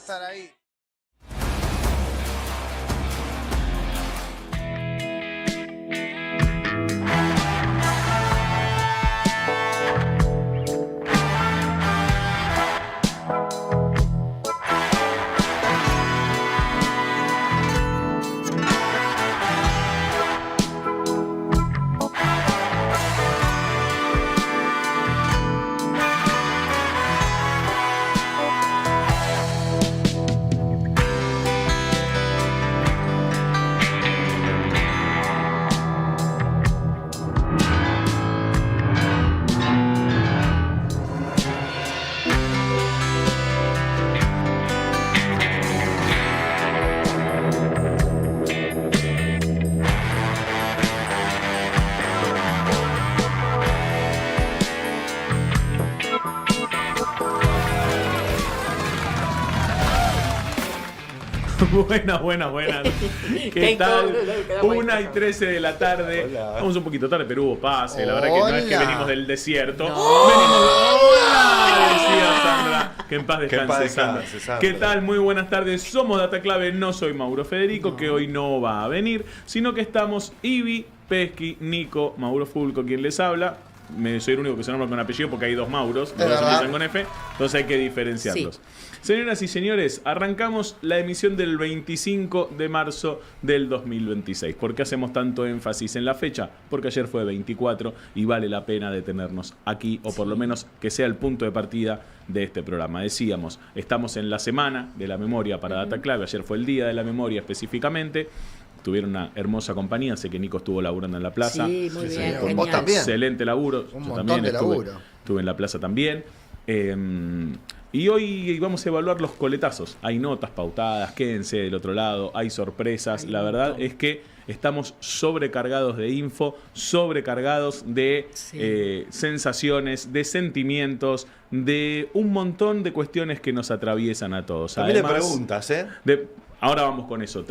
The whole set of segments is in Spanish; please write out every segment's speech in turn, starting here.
estar ahí. Buenas. ¿Qué tal? 1:13 de la tarde. Hola. Vamos un poquito tarde, pero hubo pase. La verdad que no es que venimos del desierto. No. ¡Hola! Decía Sandra. Que en paz descanse, Sandra. Sandra. ¿Qué tal? Muy buenas tardes. Somos Data Clave. No soy Mauro Federico, que hoy no va a venir, sino que estamos Ivi, Pesky, Nico, Mauro Fulco, quien les habla. Soy el único que se nombra con apellido porque hay dos Mauros, los dos empiezan con F, entonces hay que diferenciarlos. Sí. Señoras y señores, arrancamos la emisión del 25 de marzo del 2026. ¿Por qué hacemos tanto énfasis en la fecha? Porque ayer fue 24 y vale la pena detenernos aquí, o por lo menos que sea el punto de partida de este programa. Decíamos, estamos en la semana de la memoria para Data Clave. Ayer fue el día de la memoria específicamente. Tuvieron una hermosa compañía, sé que Nico estuvo laburando en la plaza. Sí, muy bien, genial. Vos también. Excelente laburo. Un Yo montón también de laburo. estuve en la plaza también. Y hoy vamos a evaluar los coletazos. Hay notas pautadas, quédense del otro lado, hay sorpresas. La verdad es que estamos sobrecargados de info, sobrecargados de sensaciones, de sentimientos, de un montón de cuestiones que nos atraviesan a todos. También Además, de preguntas, ¿eh? Ahora vamos con eso.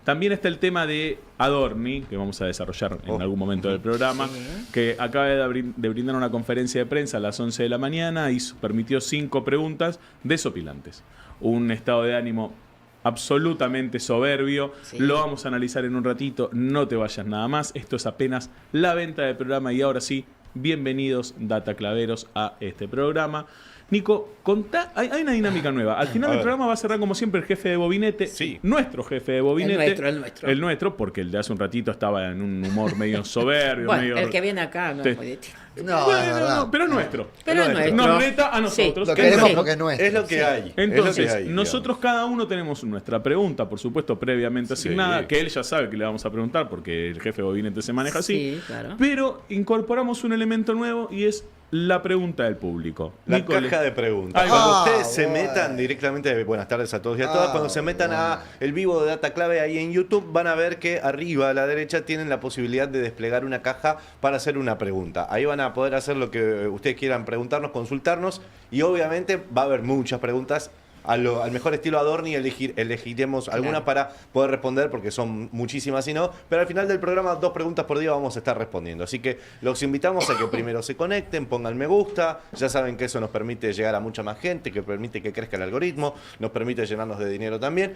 También está el tema de Adorni, que vamos a desarrollar en algún momento del programa, que acaba de brindar una conferencia de prensa a las 11 de la mañana y permitió 5 preguntas desopilantes. Un estado de ánimo absolutamente soberbio. Sí. Lo vamos a analizar en un ratito. No te vayas nada más. Esto es apenas la venta del programa y ahora sí, bienvenidos Data Claveros a este programa. Nico, contá, hay una dinámica nueva. Al final del programa va a cerrar como siempre el jefe de Bobinete, Sí. nuestro jefe de Bobinete. El nuestro. El nuestro, porque el de hace un ratito estaba en un humor medio soberbio. Bueno, medio... el que viene acá no Sí. es muy distinto. No, Bueno, es verdad. no, pero es nuestro. Pero es nuestro. Nos reta a nosotros. Lo que queremos Sí. porque es nuestro. Es lo que hay. Entonces, es lo que hay, nosotros cada uno tenemos nuestra pregunta, por supuesto, previamente Sí. asignada, que él ya sabe que le vamos a preguntar porque el jefe de Bobinete se maneja así. Sí, claro. Pero incorporamos un elemento nuevo y es la pregunta del público. La Nico, caja de preguntas. Ahí Cuando va. ustedes se bueno. metan directamente, buenas tardes a todos y a todas, cuando se metan a el vivo de Data Clave ahí en YouTube, van a ver que arriba a la derecha tienen la posibilidad de desplegar una caja para hacer una pregunta. Ahí van a poder hacer lo que ustedes quieran preguntarnos, consultarnos, y obviamente va a haber muchas preguntas. Al mejor estilo Adorni elegiremos algunas para poder responder, porque son muchísimas y no, pero al final del programa 2 preguntas por día vamos a estar respondiendo, así que los invitamos a que primero se conecten, pongan me gusta, ya saben que eso nos permite llegar a mucha más gente, que permite que crezca el algoritmo, nos permite llenarnos de dinero también.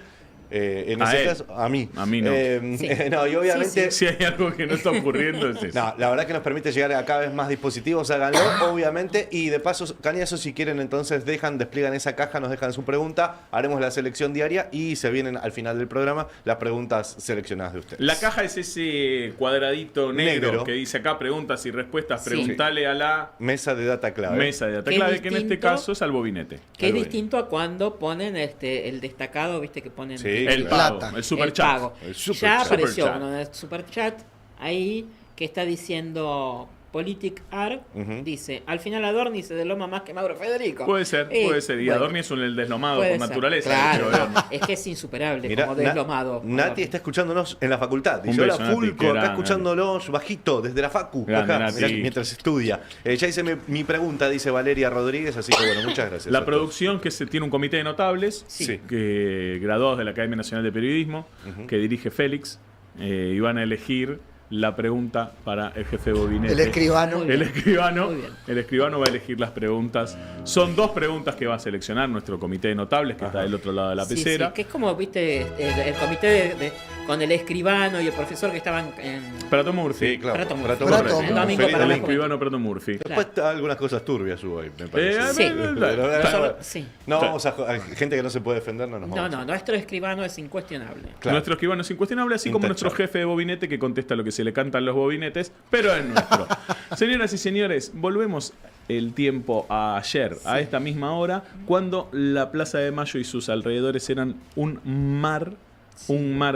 En A ese él. caso, a mí. A mí no. Sí. No, y obviamente... Si hay algo que no está ocurriendo es eso. No, la verdad que nos permite llegar a cada vez más dispositivos, háganlo, obviamente, y de paso, cañazo, si quieren, entonces despliegan esa caja, nos dejan su pregunta, haremos la selección diaria y se vienen al final del programa las preguntas seleccionadas de ustedes. La caja es ese cuadradito negro, Negro. que dice acá preguntas y respuestas. Sí. Preguntale a la Mesa de Data Clave. mesa de Data Qué Clave, que en este distinto. caso es al Bobinete. Que es Algo distinto a cuando ponen el destacado, viste que ponen Sí, El claro. pago, Plata. el super el chat. pago. El super Ya chat. apareció Super chat. uno en el super chat ahí que está diciendo Politic Art, Ujú. dice, al final Adorni se desloma más que Mauro Federico. Puede ser. Y bueno, Adorni es un deslomado puede por ser. naturaleza. Claro, de hecho, no, es que es insuperable Mirá, como deslomado. Nati Adorni. está escuchándonos en la facultad. Un Dice, hola beso, Nati, Fulco, qué acá grande, escuchándolos bajito, desde la facu. Grande, Acá, Nati. mirá, mientras estudia. Ya hice mi pregunta, dice Valeria Rodríguez, así que bueno, muchas gracias. La a todos. producción que tiene un comité de notables, Sí. que graduados de la Academia Nacional de Periodismo, Ujú. que dirige Félix, y van a elegir la pregunta para el jefe de gabinete. El escribano. Muy bien. Muy bien. El escribano va a elegir las preguntas. Son 2 preguntas que va a seleccionar nuestro comité de notables, que está del otro lado de la pecera. Sí, que es como, viste, el comité con el escribano y el profesor que estaban en... Prato Murphy. Sí, claro. Prato Murphy. Prato Prato Murphy. Murphy. El domingo Feliz para El la domingo. escribano Prato Murphy. Después algunas cosas turbias hubo ahí, me parece. Sí. Pero, Sí. no vamos a gente que no se puede defender, no nos vamos. No, nuestro escribano es incuestionable. Claro. Nuestro escribano es incuestionable, así como nuestro Intachable. jefe de gabinete que contesta lo que se le cantan los bobinetes, pero es nuestro. Señoras y señores, volvemos el tiempo a ayer, a esta misma hora, cuando la Plaza de Mayo y sus alrededores eran un mar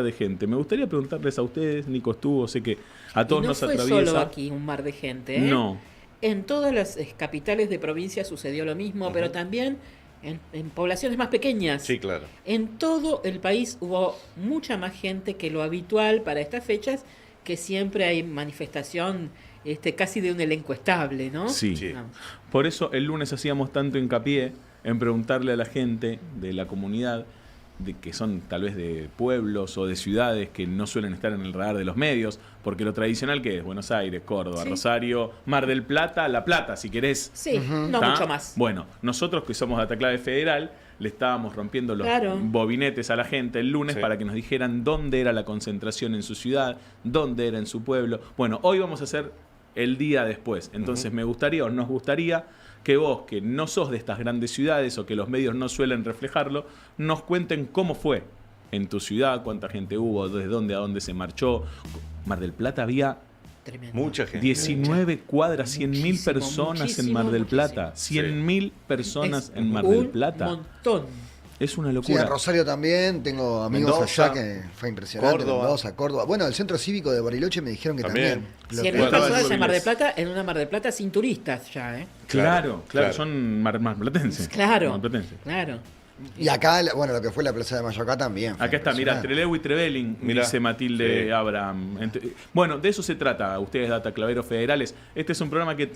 de gente. Me gustaría preguntarles a ustedes, Nico estuvo, sé que a todos Y no nos fue atraviesa. solo aquí un mar de gente, ¿eh? No. En todas las capitales de provincia sucedió lo mismo, pero también en poblaciones más pequeñas. Sí, claro. En todo el país hubo mucha más gente que lo habitual para estas fechas, que siempre hay manifestación casi de un elenco estable, ¿no? Sí. Sí. No. Por eso el lunes hacíamos tanto hincapié en preguntarle a la gente de la comunidad, de que son tal vez de pueblos o de ciudades que no suelen estar en el radar de los medios, porque lo tradicional que es Buenos Aires, Córdoba, Sí. Rosario, Mar del Plata, La Plata, si querés. Sí, no ¿Tá? mucho más. Bueno, nosotros que somos Data Clave Federal, le estábamos rompiendo los Claro. bobinetes a la gente el lunes Sí. para que nos dijeran dónde era la concentración en su ciudad, dónde era en su pueblo. Bueno, hoy vamos a hacer el día después. Entonces me gustaría o nos gustaría que vos, que no sos de estas grandes ciudades o que los medios no suelen reflejarlo, nos cuenten cómo fue en tu ciudad, cuánta gente hubo, desde dónde a dónde se marchó. Mar del Plata había Tremendo. Mucha gente. 19 cuadras, 100.000 Muchísimo, personas en Mar del muchísimo, Plata. 100.000 personas Es en Mar del un Plata. montón. Es una Sí, locura. en Rosario también, tengo amigos Mendoza, allá que fue impresionante. Córdoba. Mendoza, Córdoba. Bueno, el centro cívico de Bariloche me dijeron que También. también. 100.000 Bueno, personas estaba en Mar del en Plata, en una Mar del Plata sin turistas ya, ¿eh? Claro, Claro. son marplatenses. Claro, Marplatenses. claro. Y acá, bueno, lo que fue la Plaza de Mayo acá también. fue Acá está, mirá, impresionante. Trelew y Trevelin, Mirá. dice Matilde Sí. Abraham. Bueno, de eso se trata, ustedes Data Claveros Federales. Este es un programa que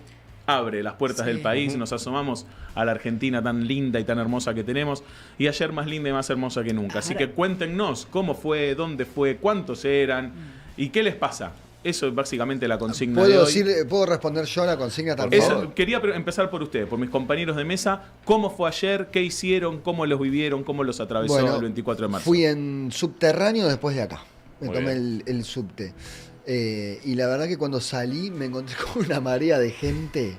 abre las puertas Sí. del país, nos asomamos a la Argentina tan linda y tan hermosa que tenemos, y ayer más linda y más hermosa que nunca. Así Ahora- que cuéntenos cómo fue, dónde fue, cuántos eran y qué les pasa. Eso es básicamente la consigna de hoy. ¿Puedo responder yo a la consigna también? Quería empezar por ustedes, por mis compañeros de mesa. ¿Cómo fue ayer? ¿Qué hicieron? ¿Cómo los vivieron? ¿Cómo los atravesó Bueno, el 24 de marzo? Fui en subterráneo después de acá. Me Muy tomé bien. el subte. Y la verdad que cuando salí me encontré con una marea de gente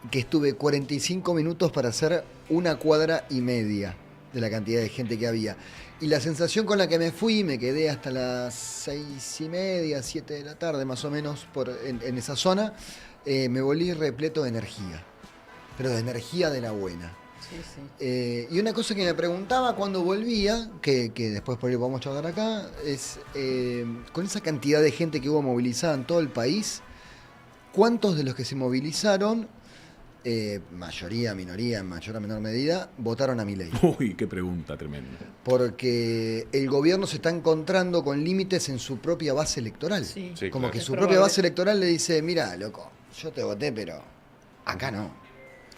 que estuve 45 minutos para hacer 1,5 cuadras de la cantidad de gente que había. Y la sensación con la que me fui, me quedé hasta las 6:30, 7 de la tarde más o menos en esa zona, me volví repleto de energía. Pero de energía de la buena. Sí, sí. Y una cosa que me preguntaba cuando volvía, que después por ahí vamos a charlar acá, es con esa cantidad de gente que hubo movilizada en todo el país, ¿cuántos de los que se movilizaron, mayoría, minoría, en mayor o menor medida, votaron a Milei? Uy, qué pregunta tremenda. Porque el gobierno se está encontrando con límites en su propia base electoral. Sí. Sí, Como claro. que Es su probable. propia base electoral le dice, mira, loco, yo te voté, pero acá no.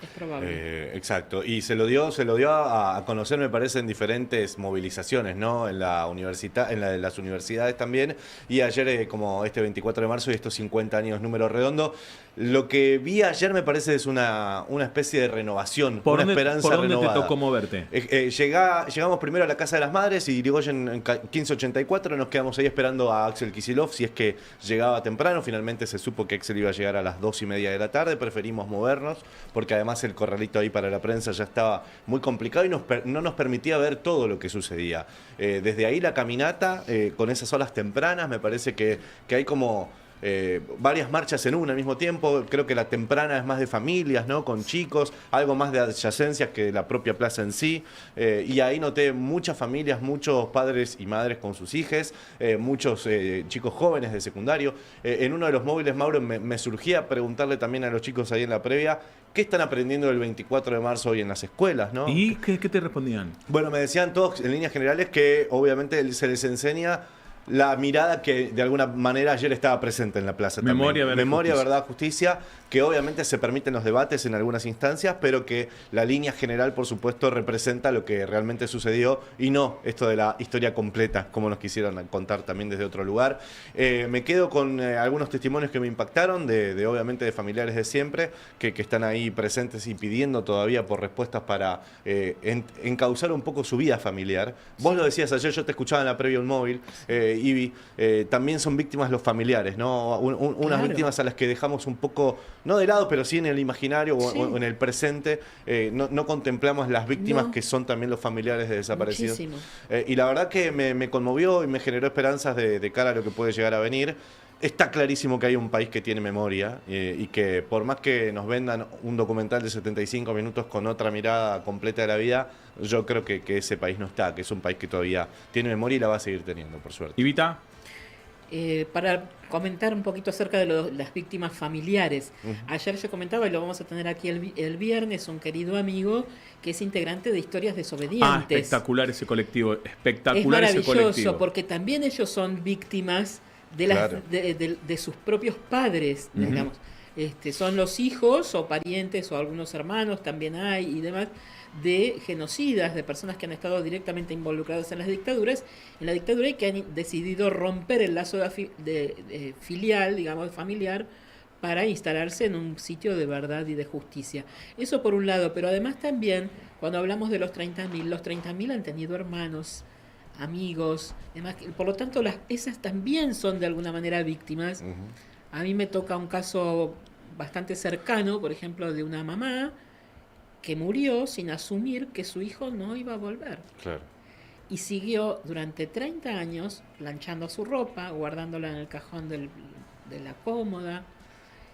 Es probable. Exacto, y se lo dio a conocer, me parece, en diferentes movilizaciones, ¿no? En la universidad, en la de las universidades también, y ayer, como este 24 de marzo y estos 50 años número redondo, lo que vi ayer me parece es una especie de renovación, una esperanza ¿Por dónde renovada. te tocó moverte? Llegamos primero a la Casa de las Madres y Irigoyen en 1584, nos quedamos ahí esperando a Axel Kicillof, si es que llegaba temprano. Finalmente se supo que Axel iba a llegar a las 2:30 de la tarde, preferimos movernos, porque además el corralito ahí para la prensa ya estaba muy complicado y no nos permitía ver todo lo que sucedía. Desde ahí la caminata, con esas olas tempranas, me parece que hay como varias marchas en una al mismo tiempo. Creo que la temprana es más de familias, ¿no? Con chicos, algo más de adyacencias que la propia plaza en sí. Y ahí noté muchas familias, muchos padres y madres con sus hijos, muchos chicos jóvenes de secundario. En uno de los móviles, Mauro, me surgía preguntarle también a los chicos ahí en la previa, ¿qué están aprendiendo el 24 de marzo hoy en las escuelas, no? ¿Y qué te respondían? Bueno, me decían todos en líneas generales que obviamente se les enseña la mirada que de alguna manera ayer estaba presente en la plaza. Memoria, también. verdad, justicia. Verdad, justicia, que obviamente se permiten los debates en algunas instancias, pero que la línea general, por supuesto, representa lo que realmente sucedió y no esto de la historia completa, como nos quisieron contar también desde otro lugar. Me quedo con algunos testimonios que me impactaron, obviamente de familiares de siempre, que están ahí presentes y pidiendo todavía por respuestas para encauzar un poco su vida familiar. Vos lo decías ayer, yo te escuchaba en la previa un móvil, Ivi, también son víctimas los familiares, ¿no? Unas Claro. víctimas a las que dejamos un poco, no de lado, pero sí en el imaginario Sí. o en el presente. No contemplamos las víctimas No. que son también los familiares de desaparecidos. Muchísimo. Y la verdad que me conmovió y me generó esperanzas de cara a lo que puede llegar a venir. Está clarísimo que hay un país que tiene memoria y que por más que nos vendan un documental de 75 minutos con otra mirada completa de la vida, yo creo que ese país no está, que es un país que todavía tiene memoria y la va a seguir teniendo, por suerte. Evita. Para comentar un poquito acerca de las víctimas familiares. Ayer yo comentaba, y lo vamos a tener aquí el viernes, un querido amigo que es integrante de Historias Desobedientes. Espectacular ese colectivo, Es espectacular ese maravilloso, colectivo. porque también ellos son víctimas de, Claro. de sus propios padres, digamos. Son los hijos o parientes o algunos hermanos, también hay y demás, de genocidas, de personas que han estado directamente involucradas en la dictadura y que han decidido romper el lazo de filial, digamos, familiar, para instalarse en un sitio de verdad y de justicia. Eso por un lado, pero además también, cuando hablamos de los 30.000 han tenido hermanos, amigos, demás, por lo tanto esas también son de alguna manera víctimas. A mí me toca un caso bastante cercano, por ejemplo, de una mamá que murió sin asumir que su hijo no iba a volver. Claro. Y siguió durante 30 años planchando su ropa, guardándola en el cajón de la cómoda.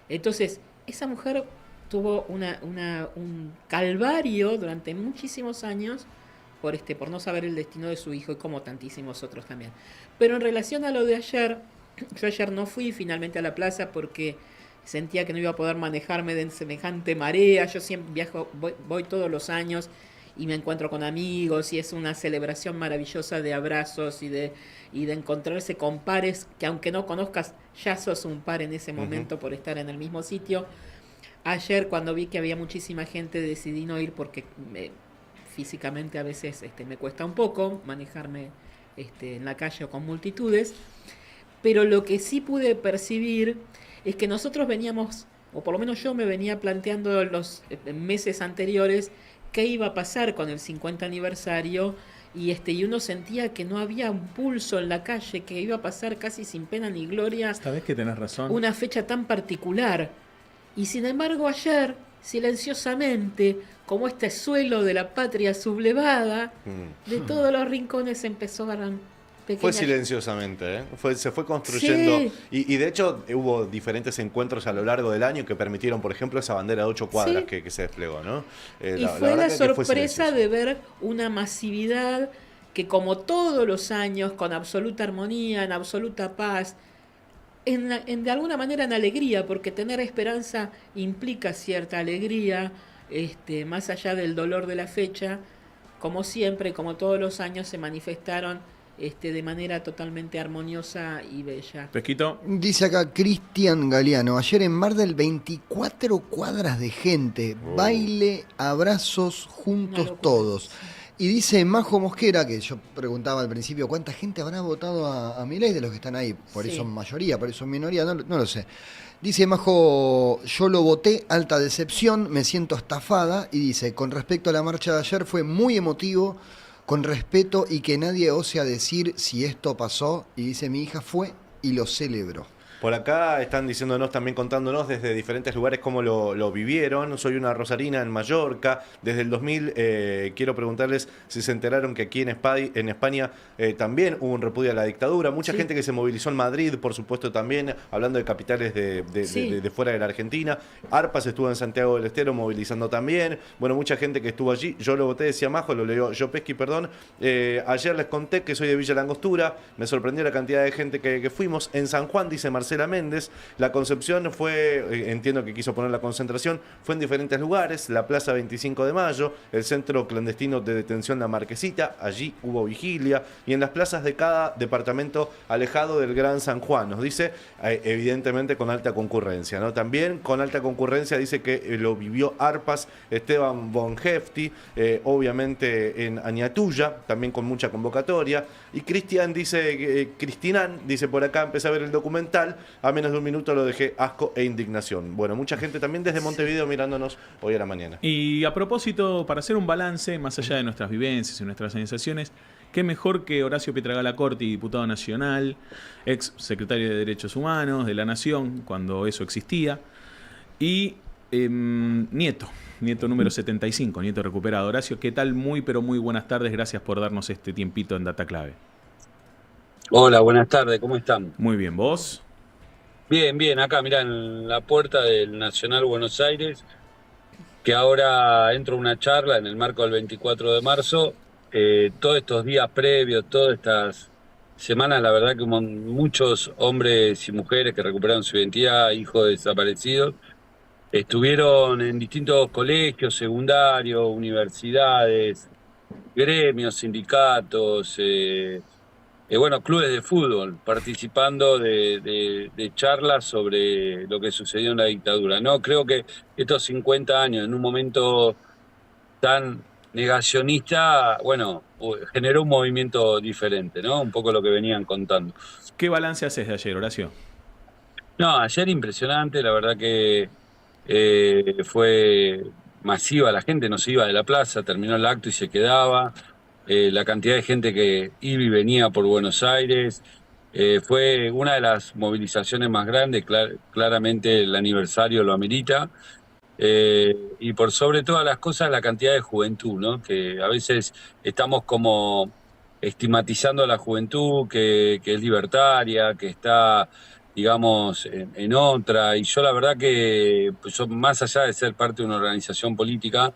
Entonces, esa mujer tuvo un calvario durante muchísimos años por no saber el destino de su hijo, y como tantísimos otros también. Pero en relación a lo de ayer, yo ayer no fui finalmente a la plaza porque sentía que no iba a poder manejarme de semejante marea. Yo siempre voy todos los años y me encuentro con amigos y es una celebración maravillosa de abrazos y de encontrarse con pares que, aunque no conozcas, ya sos un par en ese momento por estar en el mismo sitio. Ayer, cuando vi que había muchísima gente, decidí no ir porque físicamente a veces me cuesta un poco manejarme en la calle o con multitudes. Pero lo que sí pude percibir es que nosotros veníamos, o por lo menos yo me venía planteando los meses anteriores, qué iba a pasar con el 50 aniversario, y uno sentía que no había un pulso en la calle, que iba a pasar casi sin pena ni gloria ¿Sabés que tenés razón? una fecha tan particular. Y sin embargo ayer, silenciosamente, como este suelo de la patria sublevada, de todos los rincones empezó a Fue silenciosamente, ¿eh? Se fue construyendo. Sí. Y de hecho hubo diferentes encuentros a lo largo del año que permitieron, por ejemplo, esa bandera de 8 cuadras Sí. que se desplegó, ¿no? Y fue la sorpresa de ver una masividad que, como todos los años, con absoluta armonía, en absoluta paz, de alguna manera en alegría, porque tener esperanza implica cierta alegría, más allá del dolor de la fecha, como siempre, como todos los años, se manifestaron de manera totalmente armoniosa y bella. Pesquito. Dice acá Cristian Galeano, ayer en Mar del 24 cuadras de gente, baile, abrazos, Una juntos locura. todos. Y dice Majo Mosquera, que yo preguntaba al principio, ¿cuánta gente habrá votado a Milei de los que están ahí? Por Sí. eso mayoría, por eso minoría, no lo sé. Dice Majo, yo lo voté, alta decepción, me siento estafada. Y dice, con respecto a la marcha de ayer, fue muy emotivo, con respeto y que nadie ose a decir si esto pasó. Y dice, mi hija fue y lo celebró. Por acá están diciéndonos, también contándonos desde diferentes lugares cómo lo vivieron. Soy una rosarina en Mallorca. Desde el 2000 quiero preguntarles si se enteraron que aquí en España también hubo un repudio a la dictadura. Mucha Sí. gente que se movilizó en Madrid, por supuesto, también, hablando de capitales Sí. de fuera de la Argentina. Arpas estuvo en Santiago del Estero movilizando también. Bueno, mucha gente que estuvo allí. Yo lo voté, decía Majo, lo leo yo Pesqui, perdón. Ayer les conté que soy de Villa Langostura. Me sorprendió la cantidad de gente que fuimos. En San Juan, dice Marcelo, Marcela Méndez. La concepción fue, entiendo que quiso poner la concentración, fue en diferentes lugares, la Plaza 25 de Mayo, el Centro Clandestino de Detención La Marquesita, allí hubo vigilia, y en las plazas de cada departamento alejado del Gran San Juan, nos dice, evidentemente con alta concurrencia, ¿no? También con alta concurrencia dice que lo vivió Arpas Esteban von Hefti, obviamente en Añatuya, también con mucha convocatoria, y Cristian dice, Cristinán dice por acá, empecé a ver el documental, a menos de un minuto lo dejé asco e indignación. Bueno, mucha gente también desde Montevideo mirándonos hoy a la mañana. Y a propósito, para hacer un balance, más allá de nuestras vivencias y nuestras sensaciones, qué mejor que Horacio Pietragala Corti, diputado nacional, ex secretario de Derechos Humanos de la Nación, cuando eso existía, y nieto número 75, nieto recuperado. Horacio, ¿qué tal? Muy, pero muy buenas tardes. Gracias por darnos este tiempito en Data Clave. Hola, buenas tardes, ¿cómo están? Muy bien, ¿vos? Bien, bien, acá mirá en la puerta del Nacional Buenos Aires, que ahora entro a una charla en el marco del 24 de marzo. Todos estos días previos, todas estas semanas, la verdad que muchos hombres y mujeres que recuperaron su identidad, hijos de desaparecidos, estuvieron en distintos colegios, secundarios, universidades, gremios, sindicatos, bueno, clubes de fútbol, participando de charlas sobre lo que sucedió en la dictadura, ¿no? Creo que estos 50 años, en un momento tan negacionista, bueno, generó un movimiento diferente, ¿no? Un poco lo que venían contando. ¿Qué balance haces de ayer, Horacio? No, ayer impresionante, la verdad que fue masiva, la gente no se iba de la plaza, terminó el acto y se quedaba. La cantidad de gente que iba y venía por Buenos Aires, fue una de las movilizaciones más grandes, claramente el aniversario lo amerita, y por sobre todas las cosas la cantidad de juventud, ¿no? Que a veces estamos como estigmatizando a la juventud, que es libertaria, que está, digamos, en otra, y yo la verdad que, pues, yo, más allá de ser parte de una organización política,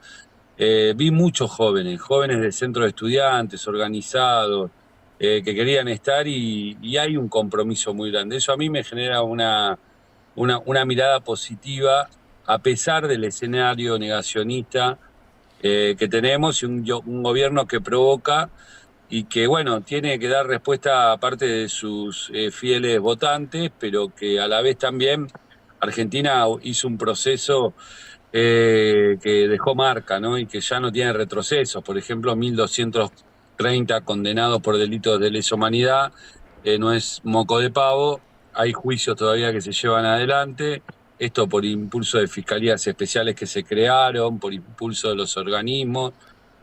vi muchos jóvenes del centro de estudiantes, organizados, que querían estar, y hay un compromiso muy grande. Eso a mí me genera una mirada positiva, a pesar del escenario negacionista que tenemos, y un gobierno que provoca y que, bueno, tiene que dar respuesta a parte de sus fieles votantes, pero que a la vez también Argentina hizo un proceso que dejó marca, ¿no? Y que ya no tiene retrocesos. Por ejemplo, 1.230 condenados por delitos de lesa humanidad, no es moco de pavo, hay juicios todavía que se llevan adelante, esto por impulso de fiscalías especiales que se crearon, por impulso de los organismos,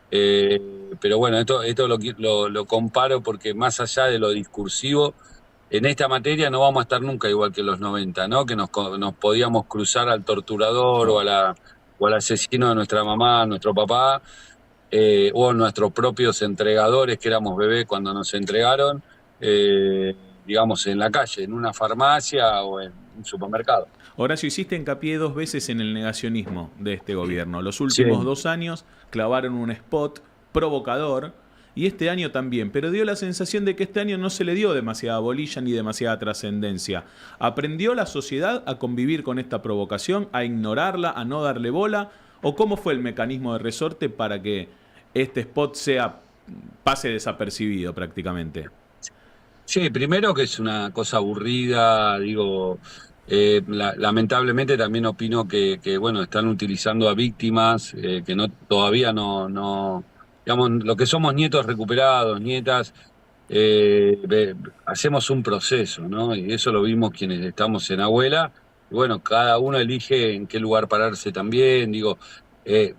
pero bueno, esto lo comparo porque más allá de lo discursivo, en esta materia no vamos a estar nunca igual que en los 90, ¿no? Que nos podíamos cruzar al torturador o al asesino de nuestra mamá, nuestro papá, o nuestros propios entregadores, que éramos bebés cuando nos entregaron, digamos, en la calle, en una farmacia o en un supermercado. Horacio, hiciste hincapié 2 veces en el negacionismo de este gobierno. Los últimos 2 años clavaron un spot provocador, y este año también, pero dio la sensación de que este año no se le dio demasiada bolilla ni demasiada trascendencia. ¿Aprendió la sociedad a convivir con esta provocación, a ignorarla, a no darle bola? ¿O cómo fue el mecanismo de resorte para que este spot pase desapercibido prácticamente? Sí, primero que es una cosa aburrida, digo, lamentablemente también opino que bueno, están utilizando a víctimas, que todavía no, digamos, lo que somos nietos recuperados, nietas, hacemos un proceso, ¿no? Y eso lo vimos quienes estamos en Abuela, y bueno, cada uno elige en qué lugar pararse también, digo,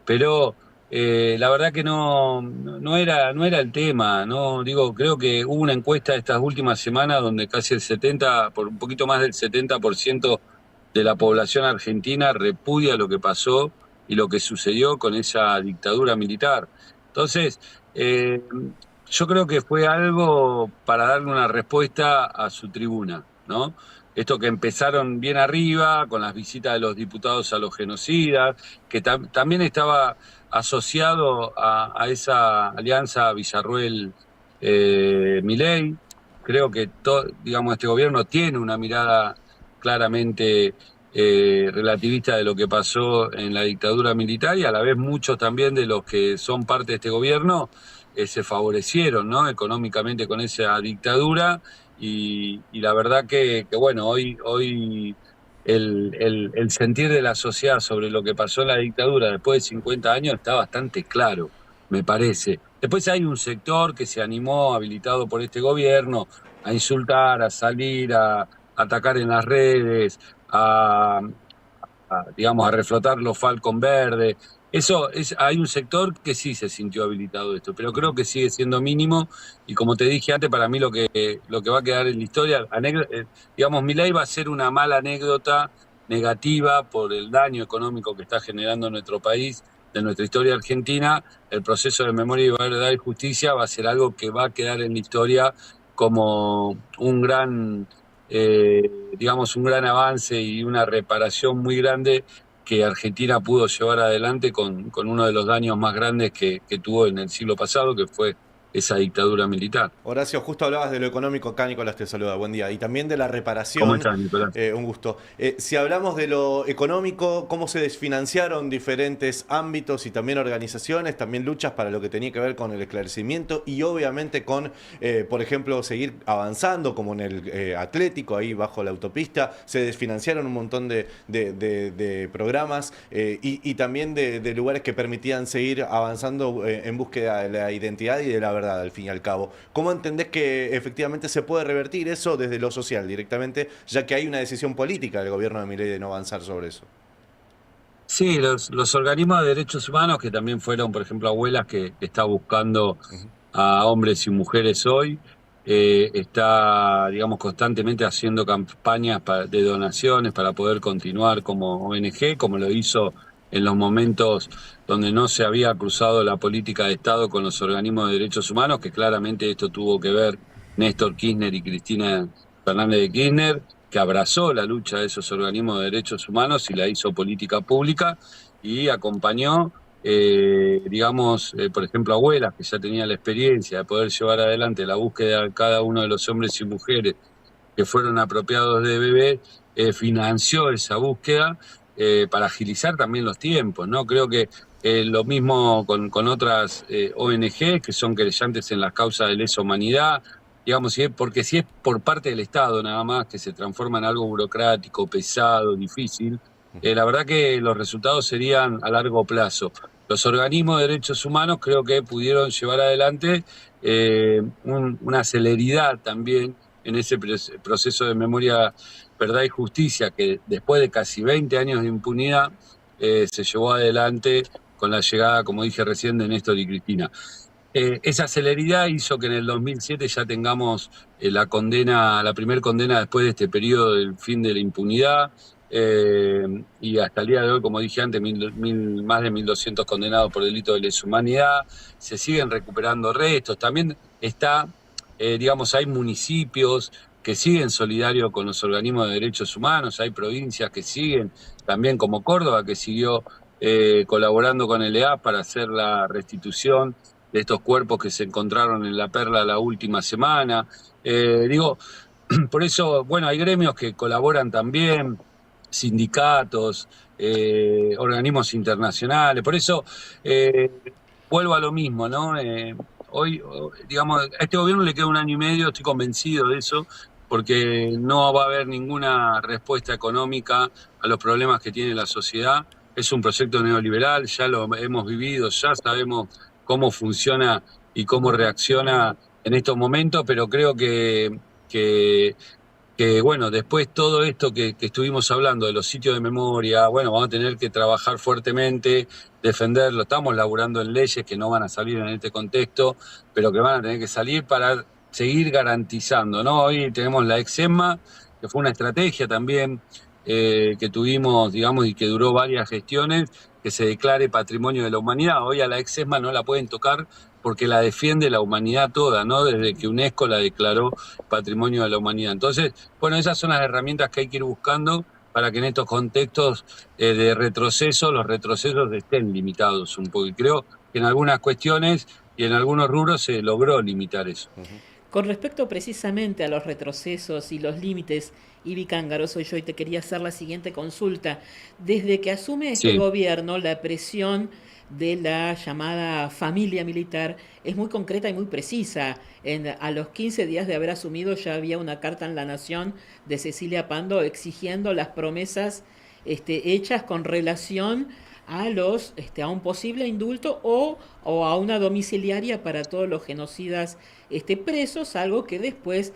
pero la verdad que no era el tema, ¿no? Digo, creo que hubo una encuesta estas últimas semanas donde casi por un poquito más del 70% de la población argentina repudia lo que pasó y lo que sucedió con esa dictadura militar. Entonces, yo creo que fue algo para darle una respuesta a su tribuna, ¿no? Esto que empezaron bien arriba, con las visitas de los diputados a los genocidas, que también estaba asociado a esa alianza Villarruel-Milei. Creo que digamos, este gobierno tiene una mirada claramente relativista de lo que pasó en la dictadura militar, y a la vez muchos también de los que son parte de este gobierno se favorecieron, ¿no?, económicamente con esa dictadura, y la verdad que bueno, hoy el sentir de la sociedad sobre lo que pasó en la dictadura después de 50 años está bastante claro, me parece. Después hay un sector que se animó, habilitado por este gobierno, a insultar, a salir, a atacar en las redes, digamos, a reflotar los Falcon verdes. Hay un sector que sí se sintió habilitado esto, pero creo que sigue siendo mínimo, y como te dije antes, para mí lo que va a quedar en la historia, digamos, Milei va a ser una mala anécdota negativa por el daño económico que está generando en nuestro país, de nuestra historia argentina. El proceso de memoria, verdad y justicia va a ser algo que va a quedar en la historia como un gran, digamos, un gran avance y una reparación muy grande que Argentina pudo llevar adelante con uno de los daños más grandes que tuvo en el siglo pasado, que fue esa dictadura militar. Horacio, justo hablabas de lo económico. Acá Nicolás te saluda, buen día. Y también de la reparación. ¿Cómo estás, Nicolás? Un gusto. Si hablamos de lo económico, cómo se desfinanciaron diferentes ámbitos y también organizaciones, también luchas para lo que tenía que ver con el esclarecimiento y obviamente con, por ejemplo, seguir avanzando, como en el Atlético, ahí bajo la autopista, se desfinanciaron un montón de programas y también de lugares que permitían seguir avanzando en búsqueda de la identidad y de la verdad, al fin y al cabo. ¿Cómo entendés que efectivamente se puede revertir eso desde lo social directamente, ya que hay una decisión política del gobierno de Milei de no avanzar sobre eso? Sí, los organismos de derechos humanos, que también fueron, por ejemplo, Abuelas, que está buscando a hombres y mujeres hoy, está, digamos, constantemente haciendo campañas de donaciones para poder continuar como ONG, como lo hizo en los momentos donde no se había cruzado la política de Estado con los organismos de derechos humanos, que claramente esto tuvo que ver Néstor Kirchner y Cristina Fernández de Kirchner, que abrazó la lucha de esos organismos de derechos humanos y la hizo política pública, y acompañó, digamos, por ejemplo, Abuelas, que ya tenía la experiencia de poder llevar adelante la búsqueda de cada uno de los hombres y mujeres que fueron apropiados de bebé, financió esa búsqueda para agilizar también los tiempos, ¿no? Creo que lo mismo con otras ONG que son querellantes en las causas de lesa humanidad, digamos, porque si es por parte del Estado nada más, que se transforma en algo burocrático, pesado, difícil, la verdad que los resultados serían a largo plazo. Los organismos de derechos humanos creo que pudieron llevar adelante una celeridad también en ese proceso de memoria, verdad y justicia, que después de casi 20 años de impunidad se llevó adelante con la llegada, como dije recién, de Néstor y Cristina. Esa celeridad hizo que en el 2007 ya tengamos la primer condena después de este periodo del fin de la impunidad, y hasta el día de hoy, como dije antes, más de 1.200 condenados por delito de lesa humanidad. Se siguen recuperando restos. También digamos, hay municipios que siguen solidarios con los organismos de derechos humanos, hay provincias que siguen, también como Córdoba, que siguió colaborando con el EA para hacer la restitución de estos cuerpos que se encontraron en La Perla la última semana. Por eso, bueno, hay gremios que colaboran también, sindicatos, organismos internacionales. Por eso vuelvo a lo mismo, ¿no? Hoy, digamos, a este gobierno le queda 1 año y medio, estoy convencido de eso, porque no va a haber ninguna respuesta económica a los problemas que tiene la sociedad. Es un proyecto neoliberal, ya lo hemos vivido, ya sabemos cómo funciona y cómo reacciona en estos momentos, pero creo que bueno, después todo esto que estuvimos hablando de los sitios de memoria, bueno, vamos a tener que trabajar fuertemente, defenderlo. Estamos laburando en leyes que no van a salir en este contexto, pero que van a tener que salir para seguir garantizando, ¿no? Hoy tenemos la Exema, que fue una estrategia también que tuvimos, digamos, y que duró varias gestiones, que se declare patrimonio de la humanidad. Hoy a la Exema no la pueden tocar porque la defiende la humanidad toda, ¿no? Desde que UNESCO la declaró patrimonio de la humanidad. Entonces, bueno, esas son las herramientas que hay que ir buscando para que en estos contextos de retroceso, los retrocesos estén limitados un poco. Y creo que en algunas cuestiones y en algunos rubros se logró limitar eso. Con respecto precisamente a los retrocesos y los límites, Ibi Cángaro soy yo y te quería hacer la siguiente consulta. Desde que asume este Sí. gobierno, la presión de la llamada familia militar es muy concreta y muy precisa. A los 15 días de haber asumido ya había una carta en La Nación de Cecilia Pando exigiendo las promesas hechas con relación a a un posible indulto o a una domiciliaria para todos los genocidas presos, algo que después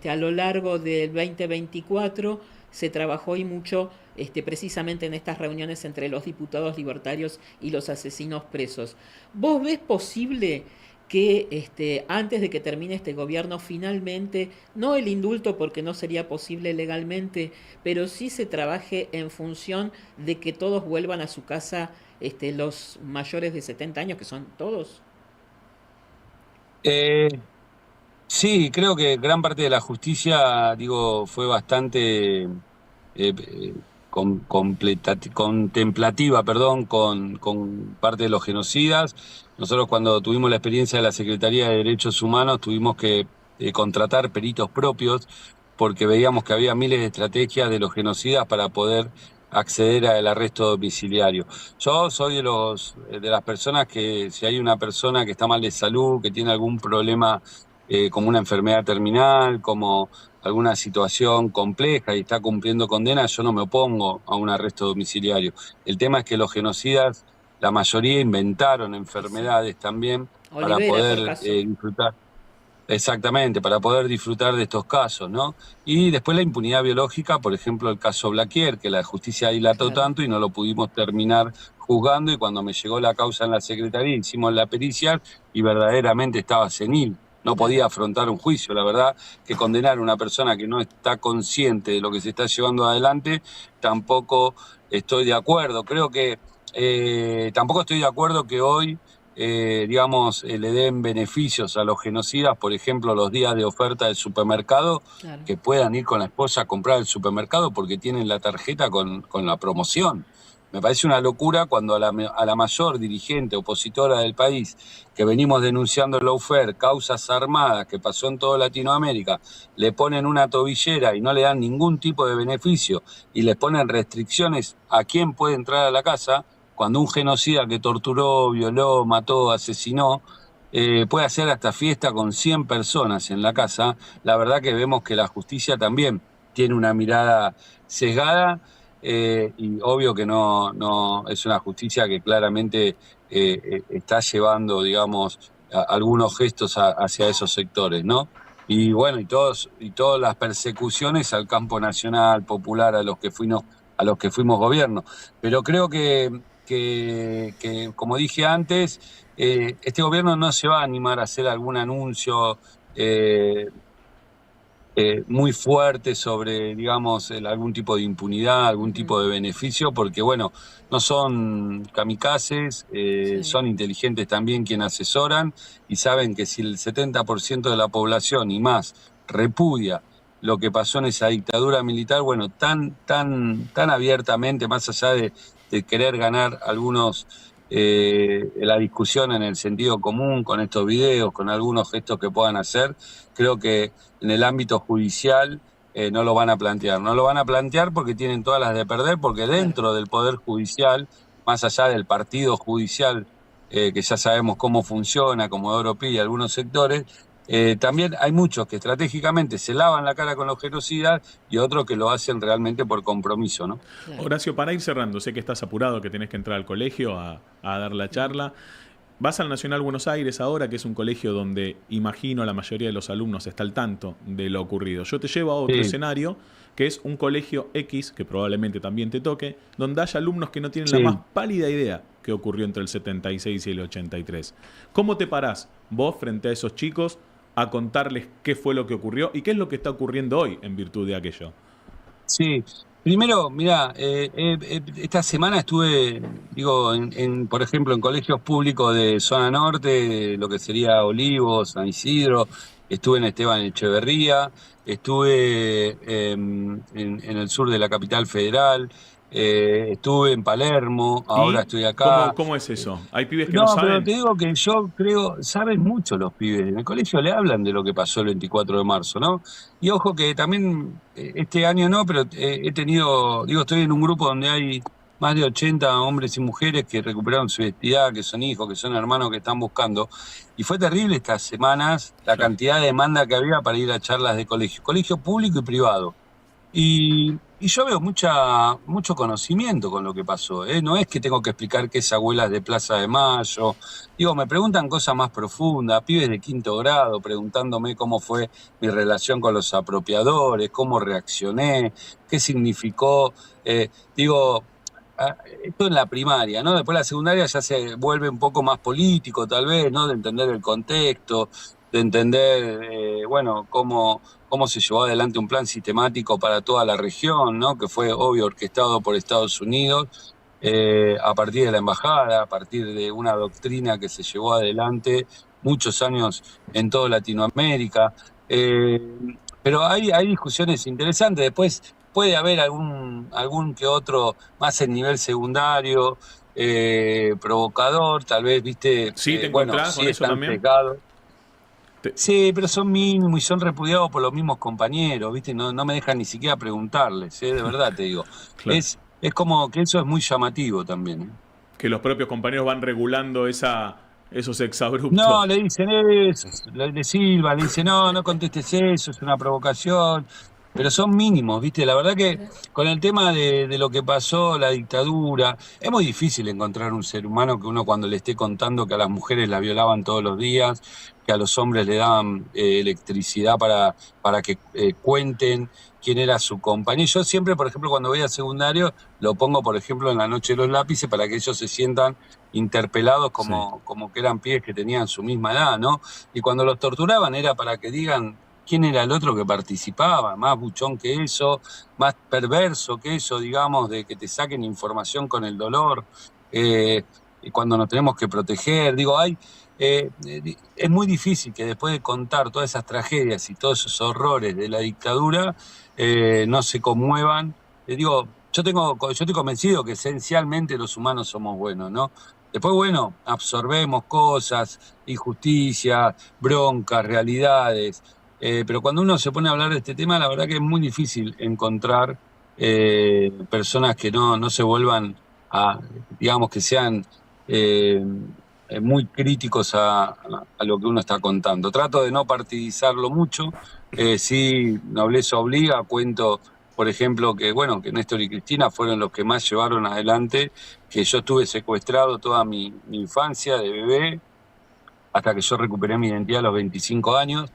a lo largo del 2024 se trabajó y mucho precisamente en estas reuniones entre los diputados libertarios y los asesinos presos. ¿Vos ves posible que antes de que termine este gobierno finalmente, no el indulto porque no sería posible legalmente, pero sí se trabaje en función de que todos vuelvan a su casa, los mayores de 70 años, que son todos? Eh, sí, creo que gran parte de la justicia, digo, fue bastante contemplativa, perdón, con parte de los genocidas. Nosotros cuando tuvimos la experiencia de la Secretaría de Derechos Humanos tuvimos que contratar peritos propios porque veíamos que había miles de estrategias de los genocidas para poder acceder al arresto domiciliario. Yo soy de las personas que si hay una persona que está mal de salud, que tiene algún problema como una enfermedad terminal, como alguna situación compleja y está cumpliendo condena, yo no me opongo a un arresto domiciliario. El tema es que los genocidas, la mayoría inventaron enfermedades también para Olivera, por poder caso. disfrutar. Exactamente, para poder disfrutar de estos casos, ¿no? Y después la impunidad biológica, por ejemplo, el caso Blaquier, que la justicia dilató Claro. tanto y no lo pudimos terminar juzgando, y cuando me llegó la causa en la Secretaría hicimos la pericia y verdaderamente estaba senil. No podía afrontar un juicio. La verdad que condenar a una persona que no está consciente de lo que se está llevando adelante, tampoco estoy de acuerdo. Creo que tampoco estoy de acuerdo que hoy digamos, le den beneficios a los genocidas, por ejemplo, los días de oferta del supermercado, Claro. que puedan ir con la esposa a comprar el supermercado porque tienen la tarjeta con la promoción. Me parece una locura cuando a la mayor dirigente opositora del país, que venimos denunciando el lawfare, causas armadas que pasó en toda Latinoamérica, le ponen una tobillera y no le dan ningún tipo de beneficio y les ponen restricciones a quién puede entrar a la casa, cuando un genocida que torturó, violó, mató, asesinó, puede hacer hasta fiesta con 100 personas en la casa. La verdad que vemos que la justicia también tiene una mirada sesgada y obvio que no es una justicia que claramente está llevando, digamos, algunos gestos hacia esos sectores, ¿no? Y bueno, y todas las persecuciones al campo nacional, popular, a los que fuimos gobierno. Pero creo que como dije antes, este gobierno no se va a animar a hacer algún anuncio muy fuerte sobre, digamos, algún tipo de impunidad, algún tipo de beneficio, porque, bueno, no son kamikazes, Sí. son inteligentes también quienes asesoran y saben que si el 70% de la población y más repudia lo que pasó en esa dictadura militar, bueno, tan abiertamente, más allá de querer ganar algunos la discusión en el sentido común con estos videos, con algunos gestos que puedan hacer, creo que en el ámbito judicial no lo van a plantear. No lo van a plantear porque tienen todas las de perder, porque dentro del Poder Judicial, más allá del partido judicial, que ya sabemos cómo funciona, como Europea y algunos sectores, también hay muchos que estratégicamente se lavan la cara con los genocidas y otros que lo hacen realmente por compromiso, ¿no? Claro. Horacio, para ir cerrando, sé que estás apurado, que tenés que entrar al colegio a dar la charla. Vas al Nacional Buenos Aires ahora, que es un colegio donde imagino la mayoría de los alumnos está al tanto de lo ocurrido. Yo te llevo a otro escenario, que es un colegio X, que probablemente también te toque, donde haya alumnos que no tienen la más pálida idea que ocurrió entre el 76 y el 83. ¿Cómo te parás vos frente a esos chicos a contarles qué fue lo que ocurrió y qué es lo que está ocurriendo hoy en virtud de aquello? Sí, primero, mira, esta semana estuve, digo, por ejemplo, en colegios públicos de zona norte, lo que sería Olivos, San Isidro, estuve en Esteban Echeverría, estuve en el sur de la capital federal, estuve en Palermo, ahora ¿Y estoy acá. cómo es eso? ¿Hay pibes que No, no pero te saben? digo que yo creo, saben mucho los pibes. En el colegio le hablan de lo que pasó el 24 de marzo, ¿no? Y ojo que también este año no, pero he tenido, digo, estoy en un grupo donde hay más de 80 hombres y mujeres que recuperaron su identidad, que son hijos, que son hermanos que están buscando. Y fue terrible estas semanas la Claro. cantidad de demanda que había para ir a charlas de colegio público y privado. Y yo veo mucho conocimiento con lo que pasó, ¿eh? No es que tengo que explicar qué es Abuelas de Plaza de Mayo. Digo, me preguntan cosas más profundas, pibes de 5º grado preguntándome cómo fue mi relación con los apropiadores, cómo reaccioné, qué significó. Digo, esto en la primaria, ¿no? Después la secundaria ya se vuelve un poco más político, tal vez, ¿no? De entender el contexto, de entender, bueno, cómo se llevó adelante un plan sistemático para toda la región, ¿no? Que fue, obvio, orquestado por Estados Unidos, a partir de la embajada, a partir de una doctrina que se llevó adelante muchos años en toda Latinoamérica. Eh, pero hay discusiones interesantes. Después puede haber algún que otro más en nivel secundario, provocador, tal vez, viste, ¿Sí te bueno, encontrás con sí eso están también? sesgados. Te- Sí, pero son mínimos y son repudiados por los mismos compañeros, ¿viste? No me dejan ni siquiera preguntarles, ¿eh? De verdad te digo. claro. Es como que eso es muy llamativo también, ¿eh? Que los propios compañeros van regulando esos No, exabruptos. le dicen eso, le silban, le dicen, no contestes eso, es una provocación. Pero son mínimos, ¿viste? La verdad que con el tema de lo que pasó, la dictadura, es muy difícil encontrar un ser humano que uno cuando le esté contando que a las mujeres las violaban todos los días, que a los hombres le daban electricidad para que cuenten quién era su compañero. Yo siempre, por ejemplo, cuando voy al secundario, lo pongo, por ejemplo, en la noche de los lápices para que ellos se sientan interpelados Sí. como que eran pibes que tenían su misma edad, ¿no? Y cuando los torturaban era para que digan quién era el otro que participaba, más buchón que eso, más perverso que eso, digamos, de que te saquen información con el dolor, y cuando nos tenemos que proteger. Digo, es muy difícil que después de contar todas esas tragedias y todos esos horrores de la dictadura, no se conmuevan. Digo, yo estoy convencido que esencialmente los humanos somos buenos, ¿no? Después, bueno, absorbemos cosas, injusticias, broncas, realidades. Pero cuando uno se pone a hablar de este tema, la verdad que es muy difícil encontrar personas que no se vuelvan digamos, que sean eh, muy críticos a lo que uno está contando. Trato de no partidizarlo mucho, sí, nobleza obliga, cuento, por ejemplo, que bueno, que Néstor y Cristina fueron los que más llevaron adelante, que yo estuve secuestrado toda mi infancia de bebé, hasta que yo recuperé mi identidad a los 25 años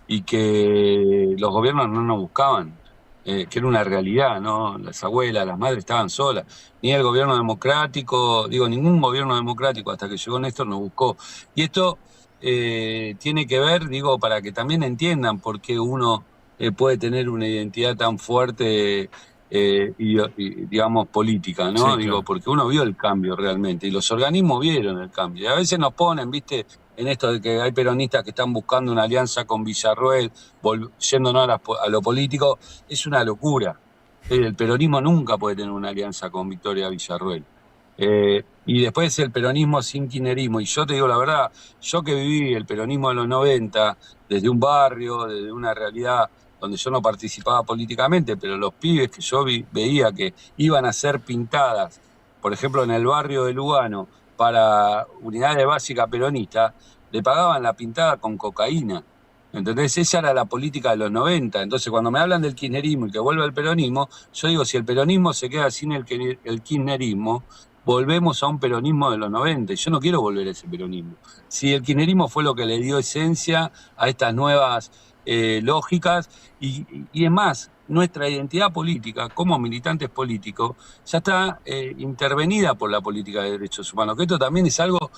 y que los gobiernos no nos buscaban, que era una realidad, ¿no? Las abuelas, las madres estaban solas. Ni el gobierno democrático, digo, ningún gobierno democrático hasta que llegó Néstor nos buscó. Y esto tiene que ver, digo, para que también entiendan por qué uno puede tener una identidad tan fuerte. Digamos, política, ¿no? Sí, Digo, claro. porque uno vio el cambio realmente y los organismos vieron el cambio. Y a veces nos ponen, ¿viste? En esto de que hay peronistas que están buscando una alianza con Villarroel, yéndonos a lo político, es una locura. El peronismo nunca puede tener una alianza con Victoria Villarroel. Y después el peronismo sin kirchnerismo. Y yo te digo la verdad, yo que viví el peronismo de los 90, desde un barrio, desde una realidad donde yo no participaba políticamente, pero los pibes que yo veía que iban a ser pintadas, por ejemplo, en el barrio de Lugano, para unidades básicas peronistas, le pagaban la pintada con cocaína. ¿Entendés? Esa era la política de los 90. Entonces, cuando me hablan del kirchnerismo y que vuelve al peronismo, yo digo, si el peronismo se queda sin el kirchnerismo, volvemos a un peronismo de los 90. Y yo no quiero volver a ese peronismo. Si el kirchnerismo fue lo que le dio esencia a estas nuevas lógicas, y es más, nuestra identidad política como militantes políticos ya está intervenida por la política de derechos humanos, que esto también es algo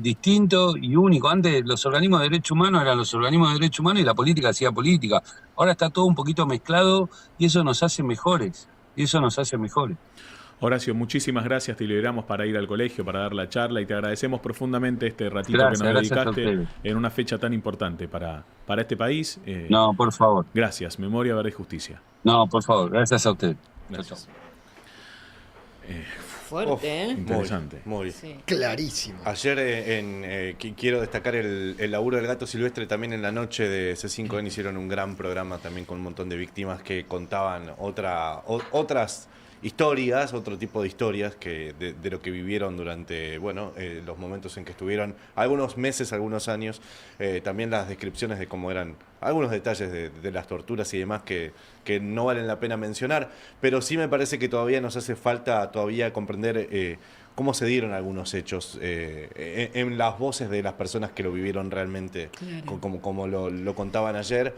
distinto y único. Antes los organismos de derechos humanos eran los organismos de derechos humanos y la política hacía política. Ahora está todo un poquito mezclado y eso nos hace mejores. Horacio, muchísimas gracias. Te liberamos para ir al colegio, para dar la charla y te agradecemos profundamente este ratito Gracias, que nos gracias a dedicaste ustedes. en una fecha tan importante para este país. No, por favor. Gracias. Memoria, verdad y justicia. No, por favor. Gracias a ustedes. Gracias. Fuerte, ¿eh? Interesante. Muy. Sí. Clarísimo. Ayer quiero destacar el laburo del Gato Silvestre también en la noche de C5N hicieron un gran programa también con un montón de víctimas que contaban otras historias, otro tipo de historias que de lo que vivieron durante los momentos en que estuvieron, algunos meses, algunos años, también las descripciones de cómo eran, algunos detalles de las torturas y demás que no valen la pena mencionar, pero sí me parece que todavía nos hace falta todavía comprender cómo se dieron algunos hechos en las voces de las personas que lo vivieron realmente, Claro. como lo contaban ayer.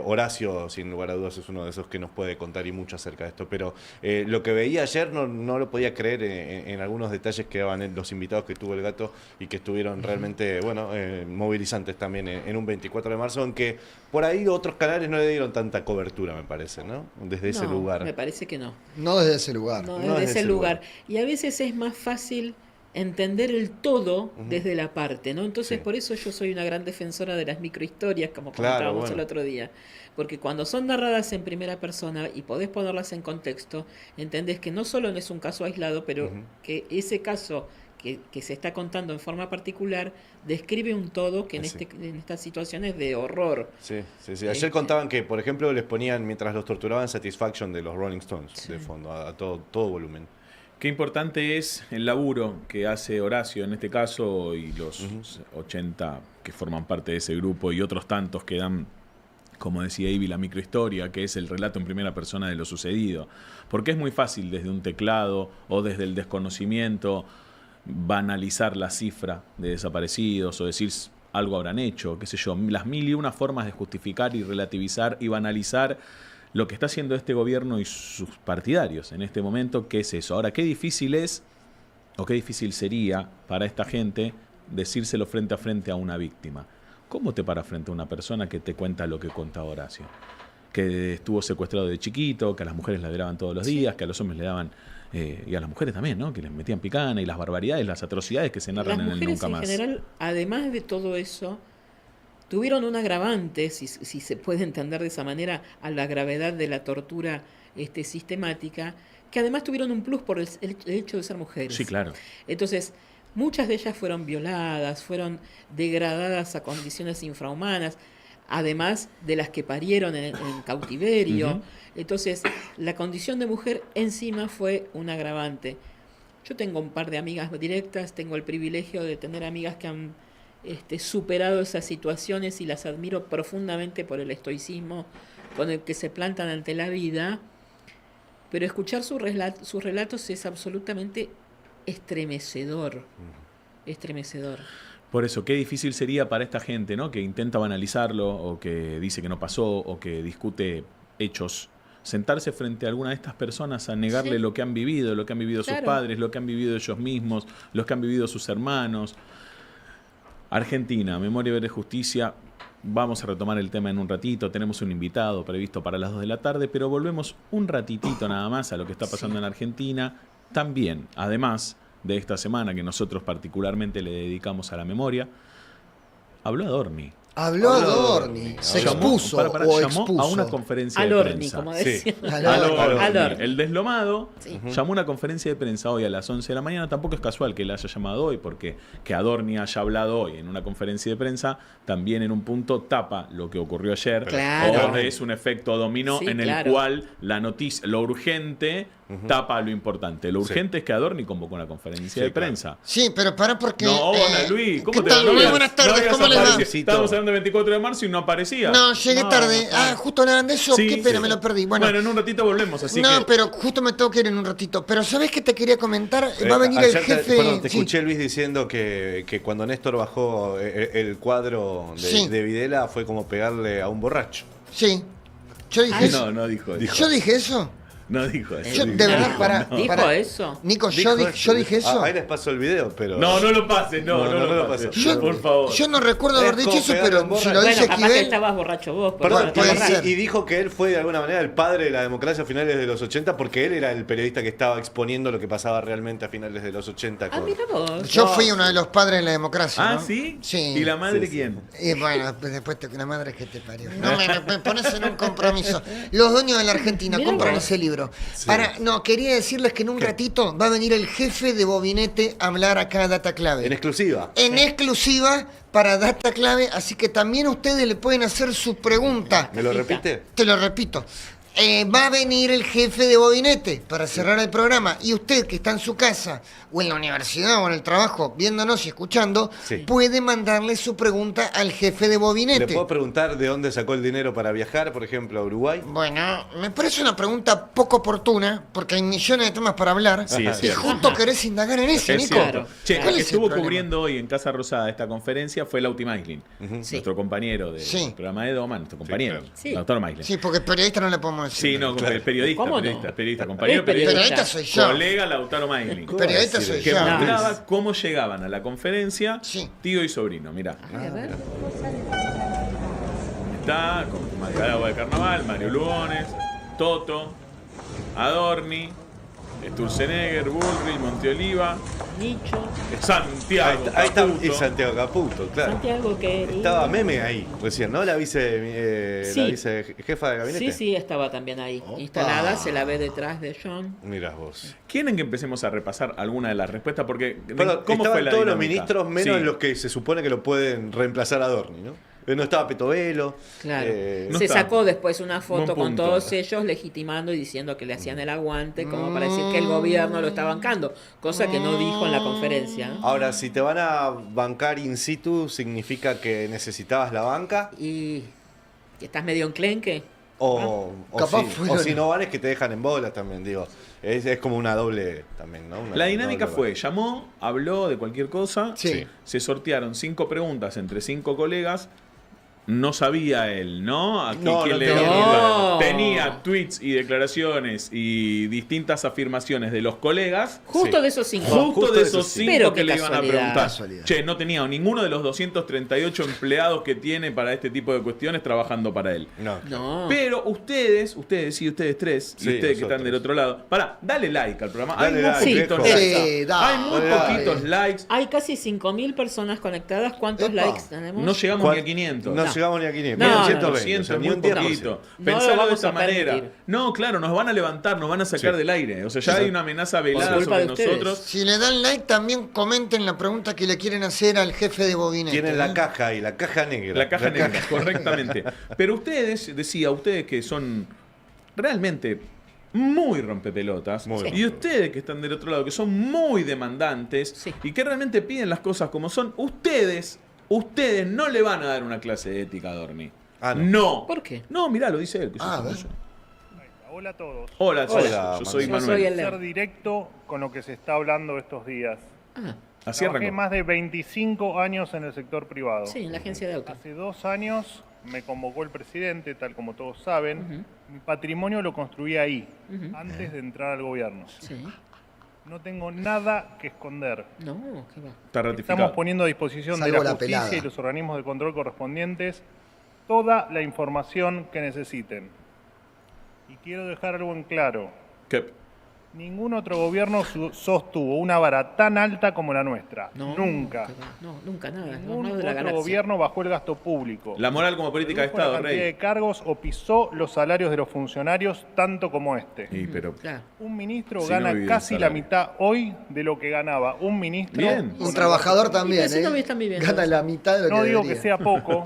Horacio, sin lugar a dudas, es uno de esos que nos puede contar y mucho acerca de esto, pero lo que veía ayer no lo podía creer en algunos detalles que daban los invitados que tuvo el Gato y que estuvieron realmente movilizantes también en un 24 de marzo, en que por ahí otros canales no le dieron tanta cobertura, me parece, ¿no? Desde ese No, lugar. me parece que no. No desde ese lugar. No, No desde ese lugar. lugar. Y a veces es más fácil entender el todo desde la parte, ¿no? Entonces, Sí. por eso yo soy una gran defensora de las microhistorias, como Claro, comentábamos bueno. el otro día. Porque cuando son narradas en primera persona y podés ponerlas en contexto, entendés que no solo no es un caso aislado, pero que ese caso que se está contando en forma particular describe un todo que Sí. en estas situaciones de horror. Sí. Ayer contaban que, por ejemplo, les ponían, mientras los torturaban, Satisfaction de los Rolling Stones, Sí. de fondo, a todo volumen. Qué importante es el laburo que hace Horacio en este caso y los 80 que forman parte de ese grupo y otros tantos que dan, como decía Ivy, la microhistoria, que es el relato en primera persona de lo sucedido. Porque es muy fácil desde un teclado o desde el desconocimiento banalizar la cifra de desaparecidos o decir algo habrán hecho, qué sé yo, las mil y una formas de justificar y relativizar y banalizar lo que está haciendo este gobierno y sus partidarios en este momento. ¿Qué es eso? Ahora, qué difícil es o qué difícil sería para esta gente decírselo frente a frente a una víctima. ¿Cómo te paras frente a una persona que te cuenta lo que contaba Horacio? Que estuvo secuestrado de chiquito, que a las mujeres la violaban todos los días, que a los hombres le daban, y a las mujeres también, ¿no? Que les metían picana, y las barbaridades, las atrocidades que se narran Las en el mujeres Nunca en Más. general, además de todo eso, tuvieron un agravante, si se puede entender de esa manera, a la gravedad de la tortura sistemática, que además tuvieron un plus por el hecho de ser mujeres. Sí, claro. Entonces, muchas de ellas fueron violadas, fueron degradadas a condiciones infrahumanas, además de las que parieron en cautiverio. Ujú. Entonces, la condición de mujer encima fue un agravante. Yo tengo un par de amigas directas, tengo el privilegio de tener amigas que han superado esas situaciones y las admiro profundamente por el estoicismo con el que se plantan ante la vida, pero escuchar sus relatos es absolutamente estremecedor. Estremecedor. Por eso, qué difícil sería para esta gente, ¿no? Que intenta banalizarlo, o que dice que no pasó, o que discute hechos, sentarse frente a alguna de estas personas a negarle Sí. lo que han vivido sus Claro. padres, lo que han vivido ellos mismos, lo que han vivido sus hermanos. Argentina, Memoria, Verdad y Justicia. Vamos a retomar el tema en un ratito. Tenemos un invitado previsto para las 2 de la tarde, pero volvemos un ratitito nada más a lo que está pasando en Argentina. También, además de esta semana que nosotros particularmente le dedicamos a la memoria, habló Adorni. Habló Habló Adorni, Adorni. se Llamó- expuso llamó expuso. a una conferencia de Alorni, prensa. como Sí. decía. Alorni. Alorni. El deslomado Sí. llamó a una conferencia de prensa hoy a las 11 de la mañana. Tampoco es casual que la haya llamado hoy, porque que Adorni haya hablado hoy en una conferencia de prensa también en un punto tapa lo que ocurrió ayer. Claro. O es un efecto dominó Sí, en el claro. cual la noticia, lo urgente tapa lo importante. Lo Sí. urgente es que Adorni convocó una conferencia Sí, de claro. prensa. Sí, pero para porque... No, hola Luis, ¿cómo ¿qué te tal, va? Luis? Buenas tardes, habías ¿cómo le va? aparecido. Estábamos hablando del 24 de marzo y no aparecía. No, llegué tarde. Justo hablaban de eso. Sí, Qué pena, sí. me lo perdí. Bueno, en un ratito volvemos, así no, que... pero justo me tengo que ir en un ratito. Pero ¿sabés qué te quería comentar? Va a venir el Ayer jefe... te sí. escuché, Luis, diciendo que cuando Néstor bajó el cuadro Sí. de Videla fue como pegarle a un borracho. Sí. Yo dije eso. No, no dijo eso. ¿Yo dije eso? No dijo eso. Yo, de verdad, para... ¿Dijo para- eso? Nico, yo dije eso. Ahí les pasó el video, pero... No lo pases, no lo pases. pases. Por favor. Yo no recuerdo haber Es dicho como eso, pegarle a pero un borracho. si lo Bueno, dice capaz que Esquivel... estabas borracho vos. porque Perdón, no puede estabas ser. borracho. y dijo que él fue de alguna manera el padre de la democracia a finales de los 80 porque él era el periodista que estaba exponiendo lo que pasaba realmente a finales de los 80. Ah, mira vos. Yo fui uno de los padres de la democracia, Ah, ¿no? ¿sí? Sí. ¿Y la madre Sí, sí. quién? Y bueno, pues después la madre que te parió. No, me pones en un compromiso. Los dueños de la Argentina, Mirá compran vos. ese libro. Pedro. Quería decirles que en un ratito va a venir el jefe de Bobinete a hablar acá a Data Clave. En exclusiva. En exclusiva para Data Clave, así que también ustedes le pueden hacer su pregunta. ¿Me lo repite? Te lo repito. Va a venir el jefe de Bobinete para cerrar el programa y usted que está en su casa o en la universidad o en el trabajo viéndonos y escuchando, puede mandarle su pregunta al jefe de Bobinete. ¿Le puedo preguntar de dónde sacó el dinero para viajar, por ejemplo, a Uruguay? Bueno, me parece una pregunta poco oportuna porque hay millones de temas para hablar Sí, es y cierto. justo querés indagar en ese, Es Nico. cierto. Che, el ¿Cuál que es el estuvo problema? cubriendo hoy en Casa Rosada esta conferencia fue Lauti Maislin, Sí. nuestro compañero del Sí. programa de Doma, nuestro compañero, Sí. doctor Maislin. Sí, porque periodista no le podemos decir. Sí, no, periodista, ¿Cómo no? periodista, compañero Es periodista. Periodista soy yo. colega Lautaro Maislin. Periodista soy Que yo. mostraba cómo llegaban a la conferencia Sí. tío y sobrino, mirá. Ay, a ver. Está con Macadagua de Carnaval, Mario Lugones, Toto, Adorni, Sturzenegger, Bullrich, Monteoliva, Nicho. Santiago. Ahí está, Caputo. y Santiago Caputo, claro. Santiago que... Estaba Meme ahí recién, ¿no? La vice jefa de gabinete. Sí, sí, estaba también ahí. Instalada, se la ve detrás de John. Mirá vos. ¿Quieren que empecemos a repasar alguna de las respuestas? Porque, Pero ¿cómo estaban fue la todos los dinámica? ministros, menos Sí. los que se supone que lo pueden reemplazar a Dorni, ¿no? No estaba Petovelo. Claro. No Se está. sacó después una foto Buen con punto. todos ellos legitimando y diciendo que le hacían el aguante, como para decir que el gobierno lo está bancando, cosa que no dijo en la conferencia. Ahora, si te van a bancar in situ, ¿significa que necesitabas la banca? Y que estás medio enclenque. O Capaz si, fueron- o si no van es que te dejan en bolas también, digo. Es como una doble también, ¿no? Una La dinámica doble fue, llamó, habló de cualquier cosa, Sí. se sortearon 5 preguntas entre 5 colegas. No sabía él, ¿no? A No, quién no le tenía iba. ni idea. Tenía tweets y declaraciones y distintas afirmaciones de los colegas. Justo Sí. de esos 5. Justo de esos 5 Pero que qué le iban a casualidad. preguntar. Casualidad. Che, no tenía ninguno de los 238 empleados que tiene para este tipo de cuestiones trabajando para él. No. No. Pero ustedes sí, ustedes tres, Sí, y ustedes que están nosotros. del otro lado, pará, dale like al programa. Dale Hay muy like, poquitos viejo. likes. Sí, dale. Hay muy Dale. poquitos likes. Hay casi 5.000 personas conectadas. ¿Cuántos Epa. likes tenemos? No llegamos ni a 500. No No. llegamos ni a 500. No, ni a no, 120, 200, o sea, es ni muy un 10%. poquito. No Pensalo lo vamos de esta a manera. permitir. No, claro, nos van a levantar, nos van a sacar del aire. O sea, ya Sí. hay una amenaza velada culpa sobre de ustedes. nosotros. Si le dan like, también comenten la pregunta que le quieren hacer al jefe de Bobinete. Tienen la ¿eh? caja ahí, la caja negra. La caja negra, correctamente. Pero ustedes, decía, ustedes que son realmente muy rompepelotas, Muy y ustedes que están del otro lado, que son muy demandantes, Sí. y que realmente piden las cosas como son, ustedes no le van a dar una clase de ética a Dorni. Ah, no. No. ¿Por qué? No, mirá, lo dice él. Que Ah, soy a ver. yo. Hola a todos. Hola, Hola, yo soy Yo Manuel. soy el Ser Leo. directo con lo que se está hablando estos días. Ah, Así Trabajé arrancó. más de 25 años en el sector privado. sí, en la agencia de autos. Hace 2 años me convocó el presidente, tal como todos saben. Mi patrimonio lo construí ahí, antes de entrar al gobierno. Sí. No tengo nada que esconder. No, ¿qué va? Está ratificado. Estamos poniendo a disposición de Salvo la la justicia pelada. y los organismos de control correspondientes toda la información que necesiten. Y quiero dejar algo en claro. ¿Qué? Ningún otro gobierno sostuvo una vara tan alta como la nuestra. No, nunca. ¿qué va? No, nunca nada. No, Ningún no de la otro galaxia. gobierno bajó el gasto público. La moral como política de Redujo la Estado, cantidad de Rey. cargos o pisó los salarios de los funcionarios tanto como este. Y, pero, Claro. Un ministro Sí, gana no vive casi el la salario. mitad hoy de lo que ganaba un ministro. Bien. Un trabajador también, Y así también están viviendo. Gana la mitad de lo No que digo debería. que sea poco,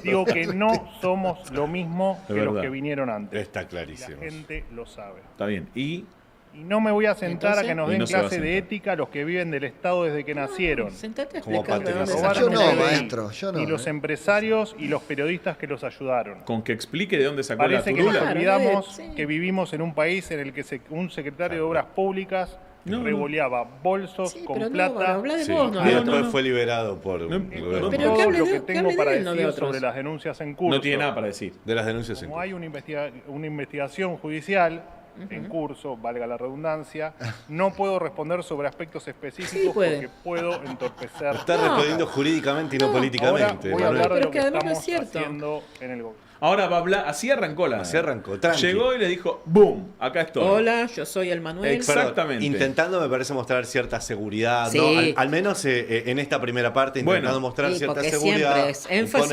digo que no somos lo mismo Es que los verdad. que vinieron antes. Está La clarísimo. gente lo sabe. está bien. Y Y no me voy a sentar Entonces- a que nos Y den no se va a clase de sentar. ética los que viven del Estado desde que nacieron. Sentate a Como explicar de Patrick dónde Roberto. sacaron Yo la no, ley. maestro, yo no. Y los empresarios y los periodistas que los ayudaron. con que explique de dónde sacó Parece la que nos turula. Claro, olvidamos sí. que vivimos en un país en el que un secretario de Obras Públicas No, no. revoleaba bolsos Sí, con pero no, plata. habla de Sí. vos, no Y de después otro. fue liberado por No, el pero gobierno. que Todo hable lo de- que que tengo hable de para él, no de decir otros. sobre las denuncias en curso. No tiene nada para decir. De las denuncias en Como hay curso. una investigación judicial en curso, valga la redundancia, no puedo responder sobre aspectos Sí, específicos puede. porque puedo entorpecer. Está respondiendo jurídicamente y no Ahora políticamente. voy a hablar Manuel. de Pero lo que que además no es estamos cierto. haciendo en el gobierno. Ahora va a hablar, así arrancó la. Así arrancó, tranqui. Llegó y le dijo, ¡boom! Acá estoy. Hola, yo soy el Manuel. Exactamente. Intentando, me parece, mostrar cierta seguridad, Sí. ¿no? Al menos en esta primera parte, intentando Bueno. mostrar Sí, cierta porque seguridad. siempre es énfasis,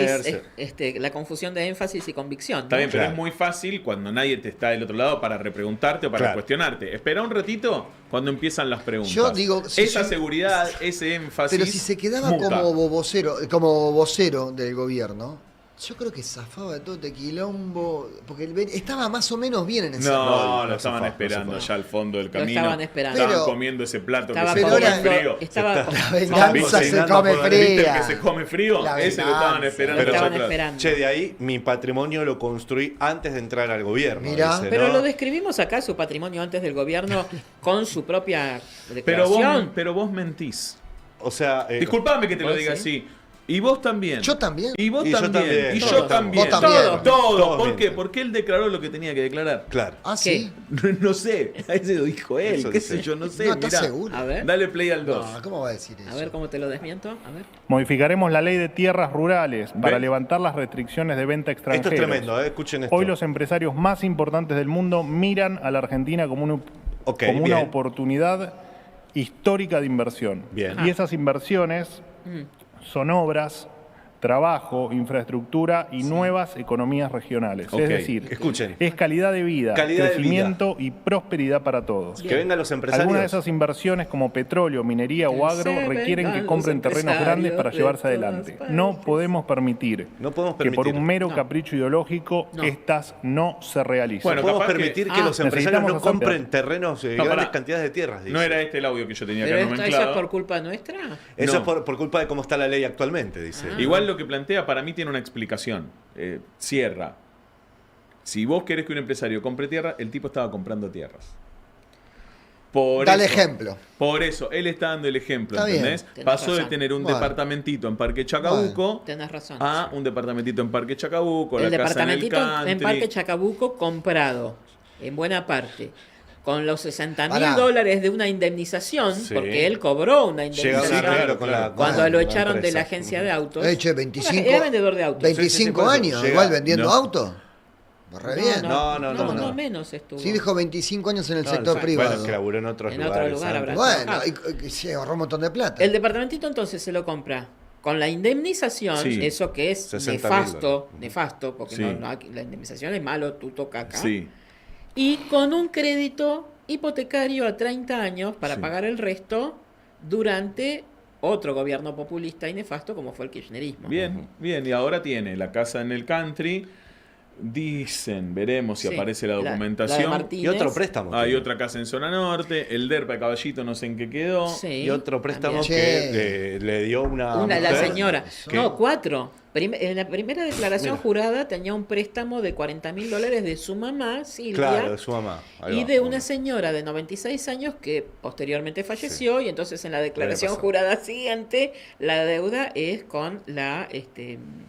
imponerse. la confusión de énfasis y convicción. ¿no? Está bien, pero Claro. es muy fácil cuando nadie te está del otro lado para repreguntarte o para Claro. cuestionarte. Espera un ratito cuando empiezan las preguntas. Yo digo, si esa yo- seguridad, ese énfasis. Pero si se quedaba muta. como vocero del gobierno, yo creo que zafaba de todo este quilombo, porque estaba más o menos bien en ese rol. No, lo no estaban se fue, esperando no se allá al fondo del Lo camino. estaban esperando. Pero- Estaban comiendo ese plato Estaba que se come comiendo- frío. estaba La venganza se cocinando come por- ¿Viste el fría. que se come frío? La Ese lo estaban venganza. esperando. Lo estaban allá atrás. esperando. Che, de ahí mi patrimonio lo construí antes de entrar al gobierno. Mirá. dice, Pero ¿no? lo describimos acá, su patrimonio antes del gobierno, con su propia Pero declaración. vos mentís. O sea, Disculpame que te lo ¿vos diga sí? así. Y vos también. Yo también. Y vos Y yo también. también. Y yo Todos. también. Vos también. Todos. Todos ¿Por qué? mienten. Porque él declaró lo que tenía que declarar. claro. Ah, ¿Qué? sí. No sé. Ese lo dijo él. Eso Qué dice. sé yo, no sé. No, ¿estás mirá. seguro? A ver, Dale play al 2. No, ¿cómo va a decir eso? a ver cómo te lo desmiento. A ver. Modificaremos la ley de tierras rurales para ¿Ven? levantar las restricciones de venta a Esto extranjeros. es tremendo, escuchen esto. Hoy los empresarios más importantes del mundo miran a la Argentina como, Ok, como una bien. oportunidad histórica de inversión. Bien. Y esas inversiones son obras, trabajo, infraestructura y nuevas economías regionales. Ok, Es decir, escuchen. es calidad de vida, Calidad de crecimiento y prosperidad para todos. Que vengan los empresarios. Algunas de esas inversiones como petróleo, minería o agro se requieren vengan que compren los terrenos grandes para empresarios llevarse de adelante. todas No partes. podemos permitir No podemos que por permitir. un mero No. capricho ideológico No. estas no se realicen. Bueno, No podemos capaz que- permitir que, Ah, los empresarios no necesitamos hacer- compren terrenos, No, grandes pará. cantidades de tierras. dice. No era este el audio que yo tenía Pero acá eso es nomenclado. por culpa nuestra. Eso No. es por culpa de cómo está la ley actualmente, dice. Igual lo que plantea para mí tiene una explicación. Cierra. Si vos querés que un empresario compre tierra, el tipo estaba comprando tierras. Por Dale eso- ejemplo. Por eso, él está dando el ejemplo, Está bien. ¿entendés? Tenés Pasó de razón. tener un Bueno. departamentito en Parque Chacabuco Tenés razón. a un departamentito en Parque Chacabuco, El la casa en el departamentito en country. Parque Chacabuco comprado, en buena parte, con los $60.000 Pará. de una indemnización, Sí. porque él cobró una Llega un indemnización arreglo con la. cuando con lo la echaron de empresa. la agencia de autos. Che, 25, Era vendedor de autos. 25 por eso. años, Llega- igual vendiendo No. autos. Re bien. No. menos estuvo. Sí, dijo 25 años en el No, sector no, privado. Bueno, es que laburó en otros En otro lugares. lugar antes. habrá. Bueno, trabajado. y se ahorró un montón de plata. El departamentito entonces se lo compra con la indemnización, Sí. eso que es 60.000 nefasto, porque Sí. la indemnización es malo, tú toca acá. Sí. Y con un crédito hipotecario a 30 años para Sí. pagar el resto durante otro gobierno populista y nefasto como fue el kirchnerismo. Bien, bien. Y ahora tiene la casa en el country. Dicen, veremos si Sí, aparece la la de documentación. Martínez. Y otro préstamo. Hay tiene. otra casa en zona norte. El DERPA de Caballito no sé en qué quedó. Sí, Y otro préstamo también. que le dio una. La mujer señora. que- No, 4. En la primera declaración Mira. jurada tenía un préstamo de $40.000 de su mamá, Silvia. Claro, de su mamá. Ahí Y va, de bueno. una señora de 96 años que posteriormente falleció y entonces en la declaración pasado. jurada siguiente la deuda es con la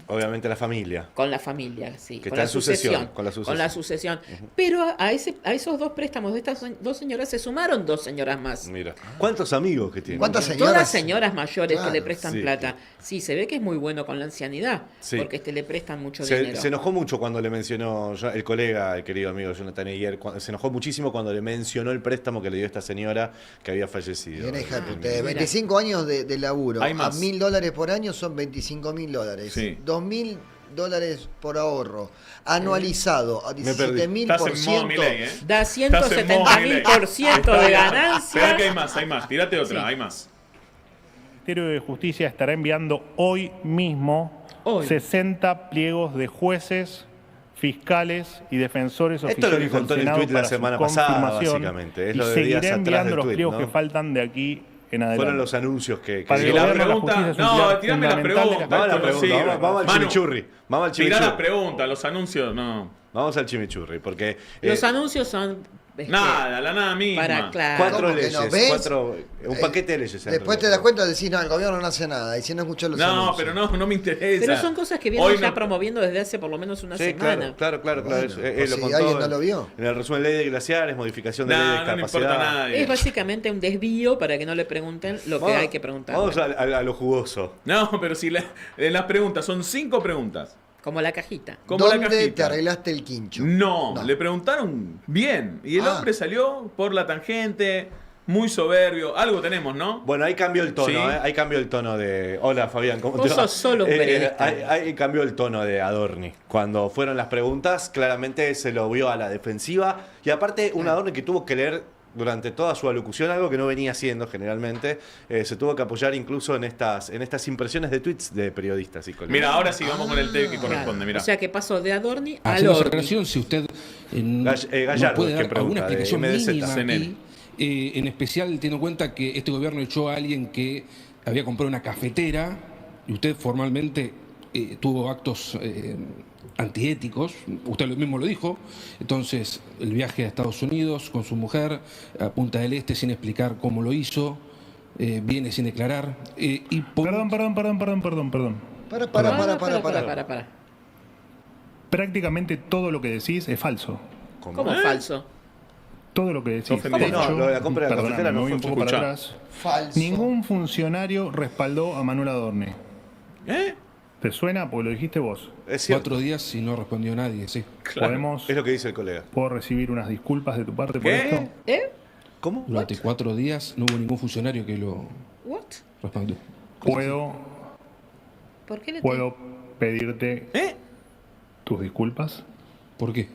Obviamente la familia. con la familia, sí, Que con está la en sucesión, sucesión, con la sucesión. Pero a esos dos préstamos de estas dos señoras se sumaron dos señoras más. Mira. ¿Cuántos amigos que tiene? ¿Cuántas señoras? Todas señoras mayores Claro, que le prestan sí. plata. Sí, se ve que es muy bueno con la ancianidad, Sí. porque le prestan mucho Se dinero. enojó mucho cuando le mencionó el colega, el querido amigo Jonathan Eyer, se enojó muchísimo cuando le mencionó el préstamo que le dio esta señora que había fallecido. Bien, hija de puta. mira. 25 años de laburo. Hay A más. $1.000 por año son $25.000. Sí. $2.000 por ahorro. Anualizado a Me perdí. Estás en modo 17.000%. Milei, ¿eh? Da Estás en modo 170.000% Milei. de Esperá ganancia. que hay más, hay más. Tirate otra, Sí. hay más. El Ministerio de Justicia estará enviando hoy mismo Hoy. 60 pliegos de jueces, fiscales y defensores Esto es lo que oficiales contó en del el Senado tuit la para su semana pasada, confirmación, básicamente. Es y lo de días seguirá atrás enviando del los tuit, pliegos ¿no? que faltan de aquí en adelante. Fueron los anuncios que Para Si el la gobierno, la pregunta. justicia es un No, pilar tirame la fundamental de la pregunta. Vamos a la esto no pregunta, sirve. vamos al Manu, chimichurri. Vamos al Tirá la chimichurri. pregunta, los anuncios, no. Vamos al chimichurri, porque Los anuncios son Nada, la nada misma. para claro. cuatro ¿Cómo que leyes, no? ¿Ves? un paquete de leyes. en Después te realidad. das cuenta y decís, no, el gobierno no hace nada. Y si no escuchó los No, anuncios. pero no me interesa. Pero son cosas que vienen Hoy ya no- promoviendo desde hace por lo menos una Sí, semana. claro. Bueno, Él pues lo si contó alguien no lo vio. En el resumen de ley de glaciares, modificación de ley de No, no le discapacidad. importa a nadie. Es básicamente un desvío para que no le pregunten lo que Vamos- hay que preguntar. Vamos a lo jugoso. No, pero si en las preguntas son 5 preguntas. Como la cajita. Como la ¿Dónde cajita. te arreglaste el quincho? No, le preguntaron bien. Y el hombre salió por la tangente, muy soberbio. Algo tenemos, ¿no? Bueno, ahí cambió el tono, Sí. Ahí cambió el tono de... Hola, Fabián, ¿cómo Vos te va? sos solo un periodista. Ahí cambió el tono de Adorni. Cuando fueron las preguntas, claramente se lo vio a la defensiva. Y aparte, un Adorni que tuvo que leer durante toda su alocución, algo que no venía haciendo generalmente. Se tuvo que apoyar incluso en estas impresiones de tweets de periodistas y colegas. Mira, ahora sí vamos con el té que corresponde. Claro. Mira. O sea que pasó de Adorni a Haciendo esa Orni. aclaración, si usted Gallardo, no puede quien dar pregunta, alguna de explicación MDZ. mínima CNN. aquí, en especial teniendo en cuenta que este gobierno echó a alguien que había comprado una cafetera y usted formalmente tuvo actos antiéticos, usted mismo lo dijo. Entonces, el viaje a Estados Unidos con su mujer a Punta del Este sin explicar cómo lo hizo, viene sin declarar. Perdón. Para. Prácticamente todo lo que decís es falso. ¿Cómo falso? Todo lo que decís. ofendido. No, lo de la compra de la perdóname, cafetera no me voy fue un poco para escuchá. atrás. Falso. Ningún funcionario respaldó a Manuel Adorni. ¿Eh? ¿Te suena? Porque lo dijiste vos. Es cierto. 4 días y no respondió nadie, sí. Podemos. Es lo que dice el colega. ¿Puedo recibir unas disculpas de tu parte por ¿Qué? esto? ¿Cómo? Durante 4 días no hubo ningún funcionario que lo ¿What? respondió. ¿Por qué le ¿Puedo pedirte tus disculpas? ¿Por qué?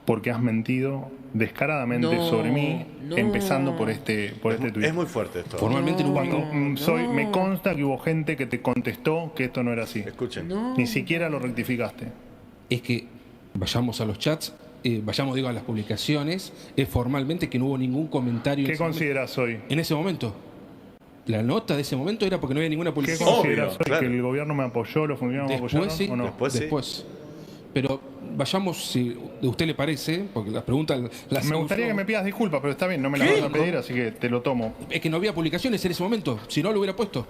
Porque has mentido descaradamente No, sobre mí, no. empezando por este tuit. Es muy fuerte esto. Formalmente no hubo Cuando ningún... me consta que hubo gente que te contestó que esto no era así. Escuchen. No. Ni siquiera lo rectificaste. Es que vayamos a los chats, vayamos a las publicaciones, es formalmente que no hubo ningún comentario ¿Qué ese momento. consideras hoy? En ese momento. La nota de ese momento era porque no había ninguna ¿Qué publicación. consideras hoy? claro. ¿Que el gobierno me apoyó, los funcionarios me Después apoyaron sí, o no? Después sí. Pero vayamos, si a usted le parece, porque las preguntas las Me hago gustaría yo. que me pidas disculpas, pero está bien, no me las vas a pedir, así que te lo tomo. Es que no había publicaciones en ese momento, si no lo hubiera puesto.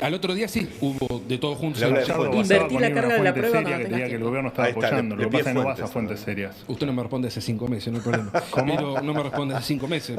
Al otro día sí, hubo de todos juntos. Le habla de Gallardo fuentes. basaba Invertí con la ir a una carga de la fuente prueba seria cuando que tengas tenía que el tiempo. gobierno estaba Ahí está, apoyando. le Lo que pasa es que no vas a fuentes, fuentes serias. Usted no me responde hace 5 meses, no hay problema. Pero no me responde hace 5 meses.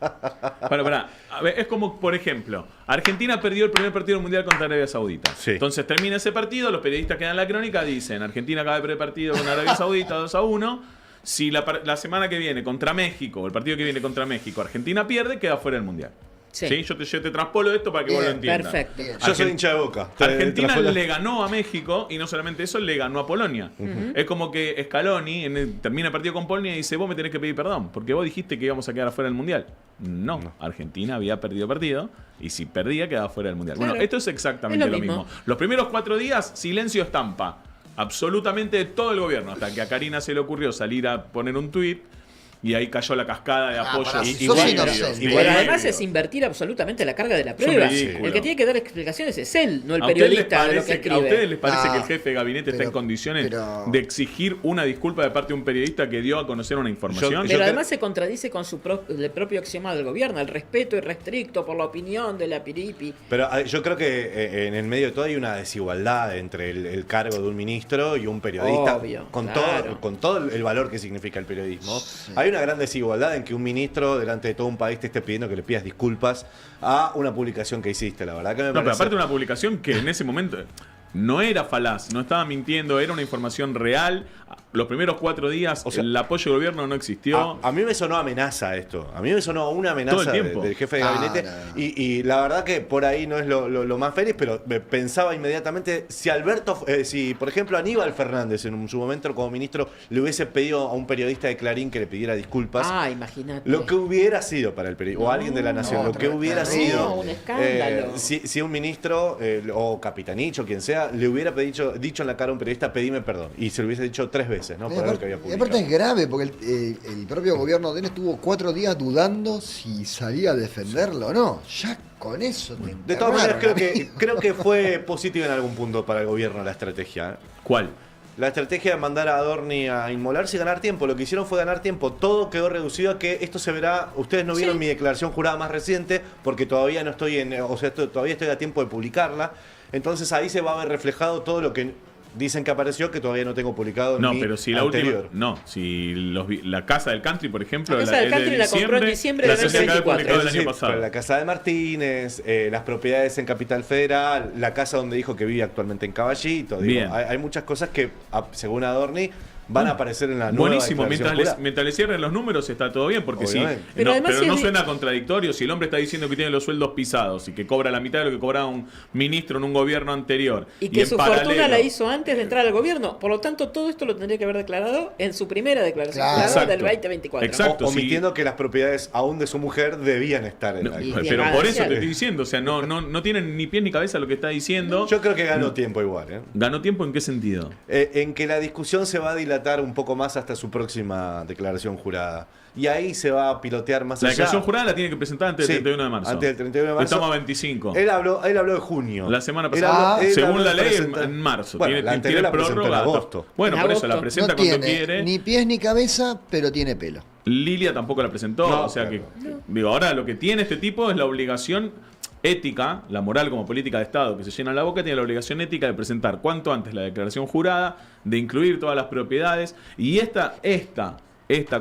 Pará. A ver, es como, por ejemplo, Argentina perdió el primer partido del Mundial contra Arabia Saudita. Sí. Entonces termina ese partido, los periodistas que dan la crónica dicen, Argentina acaba de perder partido con Arabia Saudita 2-1. Si la semana que viene contra México, o el partido que viene contra México, Argentina pierde, queda fuera del Mundial. Sí. Yo te transpolo esto para que vos lo Bien, entiendas. Perfecto. Yo soy hincha de Boca. Argentina le ganó a México y no solamente eso, le ganó a Polonia. Es como que Scaloni termina el partido con Polonia y dice, vos me tenés que pedir perdón, porque vos dijiste que íbamos a quedar afuera del Mundial. No, Argentina había perdido partido y si perdía quedaba fuera del Mundial. Claro. Bueno, esto es exactamente Es lo lo mismo. mismo. Los primeros 4 días, silencio estampa. Absolutamente de todo el gobierno, hasta que a Karina se le ocurrió salir a poner un tuit y ahí cayó la cascada de apoyo. pará, y sos videos, inocente. videos. Pero además es invertir absolutamente la carga de la prueba. ridículo. El que tiene que dar explicaciones es él, no el ¿A ustedes les periodista de lo que parece, escribe. ¿A ustedes les parece Ah, que el jefe de gabinete está en pero- condiciones pero- de exigir una disculpa de parte de un periodista que dio a conocer una información? Yo Pero creo- además se contradice con el propio axioma del gobierno, el respeto irrestricto por la opinión de la piripi. Pero yo creo que en el medio de todo hay una desigualdad entre el cargo de un ministro y un periodista. Obvio, con, claro. con todo el valor que significa el periodismo. Hay una gran desigualdad en que un ministro delante de todo un país te esté pidiendo que le pidas disculpas a una publicación que hiciste. La verdad que me No, pero parece... aparte de una publicación que en ese momento no era falaz, no estaba mintiendo, era una información real. Los primeros 4 días O sea, el apoyo del gobierno no existió. A mí me sonó amenaza esto. A mí me sonó una Todo amenaza el tiempo. del jefe de gabinete. no. Y la verdad que por ahí no es lo más feliz, pero me pensaba inmediatamente si por ejemplo Aníbal Fernández en su momento como ministro le hubiese pedido a un periodista de Clarín que le pidiera disculpas. Ah, imagínate. Lo que hubiera sido para el periodista, o alguien de la nación, lo que hubiera terrible. sido un escándalo. si un ministro o Capitanich o quien sea le hubiera dicho en la cara a un periodista pedime perdón y se lo hubiese dicho 3 veces, ¿no? Por algo que había Y aparte publicado. es grave porque el propio gobierno de él estuvo 4 días dudando si salía a defenderlo o no. Ya con eso te De todas maneras, enterraron, creo que fue positivo en algún punto para el gobierno la estrategia. ¿Cuál? La estrategia de mandar a Adorni a inmolarse y ganar tiempo. Lo que hicieron fue ganar tiempo. Todo quedó reducido a que esto se verá. Ustedes no vieron mi declaración jurada más reciente porque todavía no estoy todavía estoy a tiempo de publicarla. Entonces ahí se va a ver reflejado todo lo que dicen que apareció, que todavía no tengo publicado No, mi pero si la anterior. última. No, si la Casa del Country, por ejemplo. La Casa del es de Country la compró en diciembre la del tendría que haber 2024. publicado el Sí, año pasado. pero la casa de Martínez, las propiedades en Capital Federal, la casa donde dijo que vive actualmente en Caballito. Digo, Bien. hay muchas cosas que, según Adorni, van a aparecer en la nueva Buenísimo, declaración mientras le cierren los números está todo bien, porque Obviamente. sí. Pero además si no es suena contradictorio si el hombre está diciendo que tiene los sueldos pisados y que cobra la mitad de lo que cobraba un ministro en un gobierno anterior. Y que en su paralelo, fortuna la hizo antes de entrar al gobierno. Por lo tanto, todo esto lo tendría que haber declarado en su primera declaración Claro. jurada del Exacto. 2024. Exacto. Omitiendo que las propiedades aún de su mujer debían estar en No, la Y pero bien por eso te balanceado. estoy diciendo, o sea, no tienen ni pies ni cabeza lo que está diciendo. Yo creo que ganó tiempo igual. ¿Ganó tiempo en qué sentido? En que la discusión se va a dilatar un poco más hasta su próxima declaración jurada. Y ahí se va a pilotear más La allá. declaración jurada la tiene que presentar antes del Sí, 31 de marzo. antes del 31 de marzo. Estamos a 25. Él habló de junio. La semana Él pasada, habló- él según habló la de ley, presentar- en marzo. Bueno, tiene la anterior la presentó en prórroga. agosto. Bueno, En por eso la agosto. presenta No cuando tiene quiere. ni pies ni cabeza, pero tiene pelo. Lilia tampoco la presentó. No, o sea claro. que, digo, ahora lo que tiene este tipo es la obligación ética, la moral como política de Estado que se llena la boca, tiene la obligación ética de presentar cuanto antes la declaración jurada, de incluir todas las propiedades. Y esta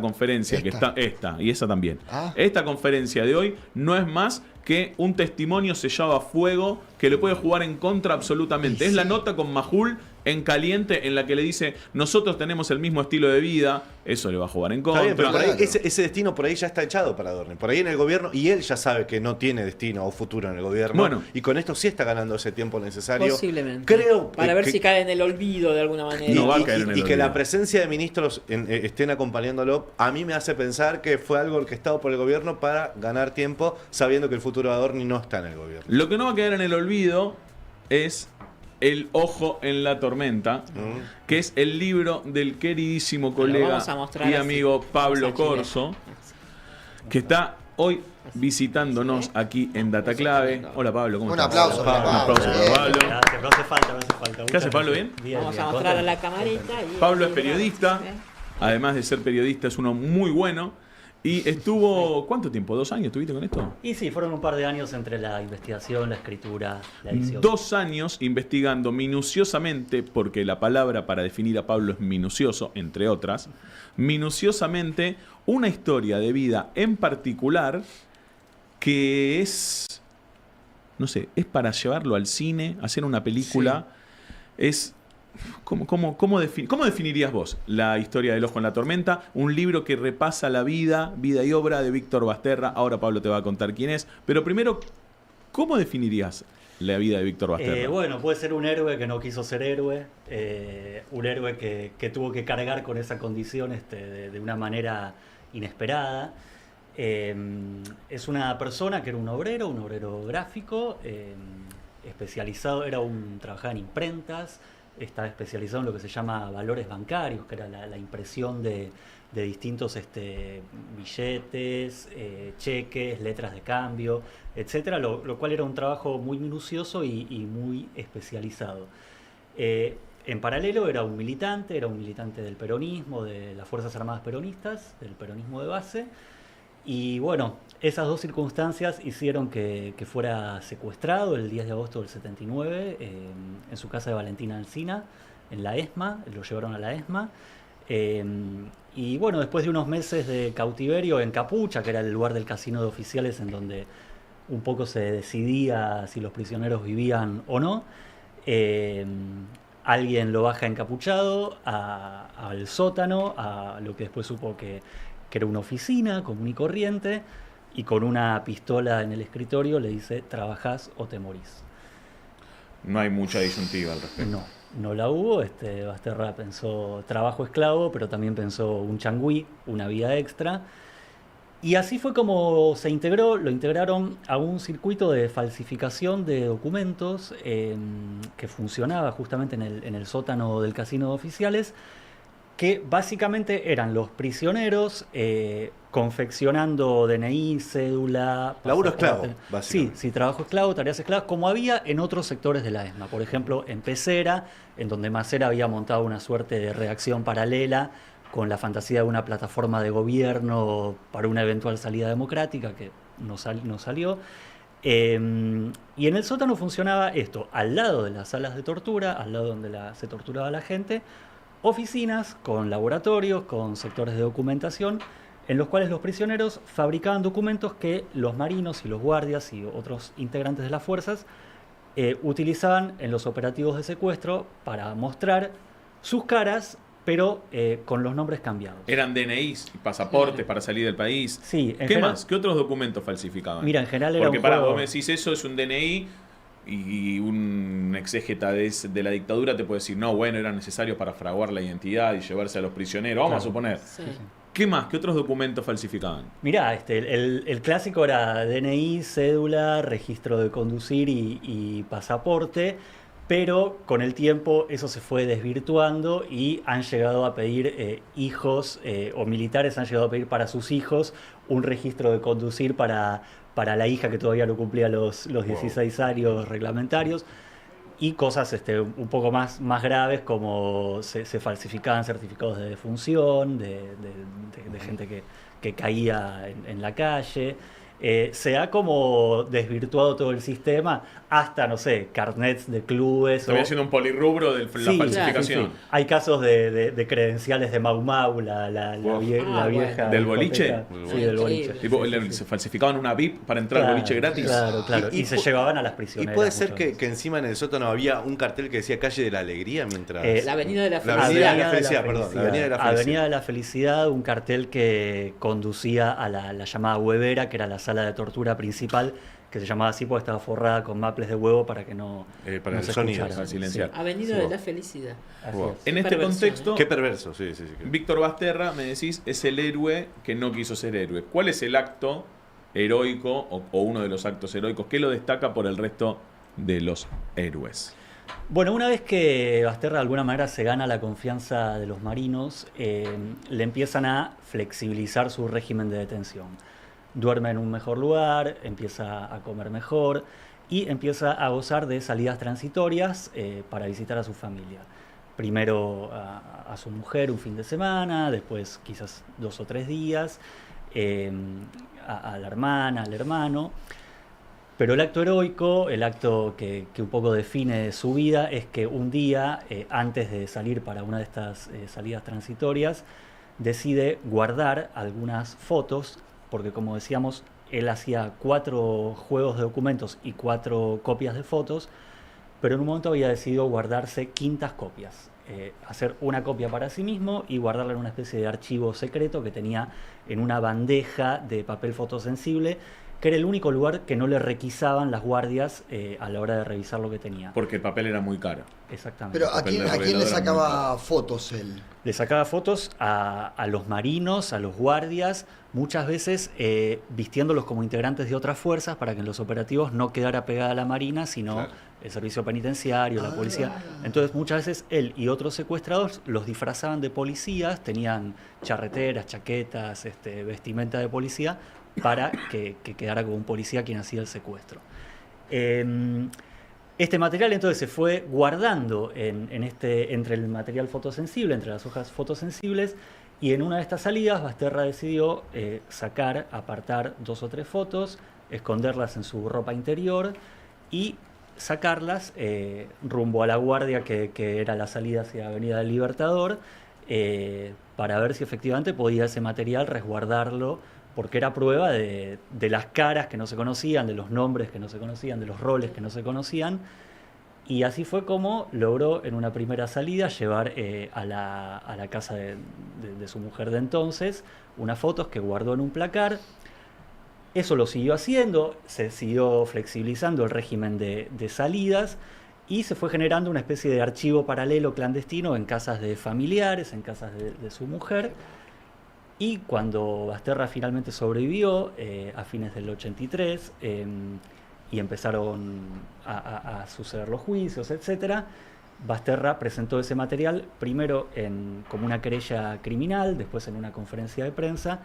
conferencia que está, y esa también. Ah. Esta conferencia de hoy no es más que un testimonio sellado a fuego que le puede jugar en contra absolutamente. Es la nota con Majul en caliente en la que le dice, nosotros tenemos el mismo estilo de vida, eso le va a jugar en Está contra. bien, pero por ahí, Claro. ese destino por ahí ya está echado para Adorni. Por ahí en el gobierno, y él ya sabe que no tiene destino o futuro en el gobierno. Bueno. Y con esto sí está ganando ese tiempo necesario. Posiblemente. Creo Para ver que- si cae en el olvido de alguna manera. No va a caer en el y que olvido. la presencia de ministros estén acompañándolo, a mí me hace pensar que fue algo orquestado por el gobierno para ganar tiempo, sabiendo que el futuro de Adorni no está en el gobierno. Lo que no va a quedar en el olvido es El ojo en la tormenta, que es el libro del queridísimo colega vamos a mostrar y así. amigo Pablo Vamos a Chile. Corso, que está hoy visitándonos aquí en Data Clave. Hola Pablo, ¿cómo Un estás? aplauso Hola, para Un Pablo. aplauso para Pablo. Gracias, no hace falta. ¿Qué hace, Pablo? ¿Bien? Vamos a mostrar a la camarita. Y Pablo es periodista, además de ser periodista es uno muy bueno. Y estuvo, ¿cuánto tiempo? ¿2 años estuviste con esto? Y sí, fueron un par de años entre la investigación, la escritura, la edición. 2 años investigando minuciosamente, porque la palabra para definir a Pablo es minucioso, entre otras, minuciosamente una historia de vida en particular que es, no sé, es para llevarlo al cine, hacer una película, es... ¿Cómo definirías vos la historia del ojo en la tormenta? Un libro que repasa la vida y obra de Víctor Basterra. Ahora Pablo te va a contar quién es. Pero primero, ¿cómo definirías la vida de Víctor Basterra? Bueno, puede ser un héroe que no quiso ser héroe, un héroe que tuvo que cargar con esa condición de una manera inesperada. Es una persona que era un obrero gráfico, especializado, trabajaba en imprentas. Está especializado en lo que se llama valores bancarios, que era la impresión de distintos billetes, cheques, letras de cambio, etcétera, lo cual era un trabajo muy minucioso y muy especializado. En paralelo era un militante del peronismo, de las Fuerzas Armadas Peronistas, del peronismo de base. Y bueno, esas dos circunstancias hicieron que fuera secuestrado el 10 de agosto del 79 en su casa de Valentina Alsina, en la ESMA, lo llevaron a la ESMA. Y bueno, después de unos meses de cautiverio en Capucha, que era el lugar del casino de oficiales en donde un poco se decidía si los prisioneros vivían o no, alguien lo baja encapuchado al sótano, a lo que después supo que era una oficina común y corriente, y con una pistola en el escritorio le dice, ¿trabajás o te morís? No hay mucha disyuntiva al respecto. No la hubo. Basterra pensó trabajo esclavo, pero también pensó un changüí, una vida extra. Y así fue como se integró, lo integraron a un circuito de falsificación de documentos que funcionaba justamente en el sótano del casino de oficiales, que básicamente eran los prisioneros confeccionando DNI, cédula... Laburo pasaporte. esclavo, básicamente. Sí, trabajo esclavo, tareas esclavas, como había en otros sectores de la ESMA. Por ejemplo, en Pecera, en donde Macera había montado una suerte de redacción paralela con la fantasía de una plataforma de gobierno para una eventual salida democrática, que no salió. Y en el sótano funcionaba esto, al lado de las salas de tortura, al lado donde se torturaba a la gente, oficinas con laboratorios, con sectores de documentación, en los cuales los prisioneros fabricaban documentos que los marinos y los guardias y otros integrantes de las fuerzas utilizaban en los operativos de secuestro para mostrar sus caras, pero con los nombres cambiados. Eran DNIs y pasaportes para salir del país. Sí, ¿Qué más? ¿Qué otros documentos falsificaban? Mira, en general era Porque un juego... vos me decís eso, es un DNI, y un exégeta de la dictadura te puede decir, no, bueno, eran necesarios para fraguar la identidad y llevarse a los prisioneros, vamos a suponer. Sí. ¿Qué más? ¿Qué otros documentos falsificaban? Mirá, el clásico era DNI, cédula, registro de conducir y pasaporte, pero con el tiempo eso se fue desvirtuando y han llegado a pedir hijos, o militares han llegado a pedir para sus hijos un registro de conducir para la hija que todavía no cumplía los 16 años reglamentarios. Y cosas un poco más graves, como se falsificaban certificados de defunción de gente que caía en la calle. Se ha como desvirtuado todo el sistema hasta, no sé, carnets de clubes. Estoy haciendo un polirrubro de la falsificación. Sí. Hay casos de credenciales de Mau Mau, la vieja. ¿Del boliche? Sí, del boliche. Tipo, se falsificaban una VIP para entrar al boliche gratis. Claro. Y se llevaban a las prisioneras. ¿Y puede ser que encima en el sótano había un cartel que decía Calle de la Alegría mientras... la Avenida de la Felicidad. Felicidad. La Avenida de la Felicidad. Avenida de la Felicidad, un cartel que conducía a la llamada huevera, que era la sala de tortura principal, que se llamaba así porque estaba forrada con maples de huevo para que no se sonido, escuchara. para silenciar. Avenida de la Felicidad. En este contexto, qué perverso, sí. Víctor Basterra, me decís, es el héroe que no quiso ser héroe. ¿Cuál es el acto heroico o uno de los actos heroicos que lo destaca por el resto de los héroes? Bueno, una vez que Basterra de alguna manera se gana la confianza de los marinos, le empiezan a flexibilizar su régimen de detención. Duerme en un mejor lugar, empieza a comer mejor y empieza a gozar de salidas transitorias para visitar a su familia. Primero a su mujer un fin de semana, después quizás 2 o 3 días, a la hermana, al hermano. Pero el acto heroico, el acto que un poco define su vida, es que un día, antes de salir para una de estas salidas transitorias, decide guardar algunas fotos, porque como decíamos, él hacía 4 juegos de documentos y 4 copias de fotos, pero en un momento había decidido guardarse 5 copias. Hacer una copia para sí mismo y guardarla en una especie de archivo secreto que tenía en una bandeja de papel fotosensible, que era el único lugar que no le requisaban las guardias a la hora de revisar lo que tenía. Porque el papel era muy caro. Exactamente. Pero ¿a quién le sacaba fotos él? Le sacaba fotos a los marinos, a los guardias, muchas veces vistiéndolos como integrantes de otras fuerzas para que en los operativos no quedara pegada la marina, sino el servicio penitenciario, la policía. Entonces muchas veces él y otros secuestrados los disfrazaban de policías, tenían charreteras, chaquetas, vestimenta de policía, para que quedara como un policía quien hacía el secuestro. Este material entonces se fue guardando entre el material fotosensible, entre las hojas fotosensibles, y en una de estas salidas Basterra decidió apartar 2 o 3 fotos, esconderlas en su ropa interior y sacarlas rumbo a la guardia que era la salida hacia Avenida del Libertador, para ver si efectivamente podía ese material resguardarlo, porque era prueba de las caras que no se conocían, de los nombres que no se conocían, de los roles que no se conocían. Y así fue como logró en una primera salida llevar a la casa de su mujer de entonces unas fotos que guardó en un placar. Eso lo siguió haciendo, se siguió flexibilizando el régimen de salidas y se fue generando una especie de archivo paralelo clandestino en casas de familiares, en casas de su mujer. Y cuando Basterra finalmente sobrevivió, a fines del 83, y empezaron a suceder los juicios, etc., Basterra presentó ese material primero como una querella criminal, después en una conferencia de prensa,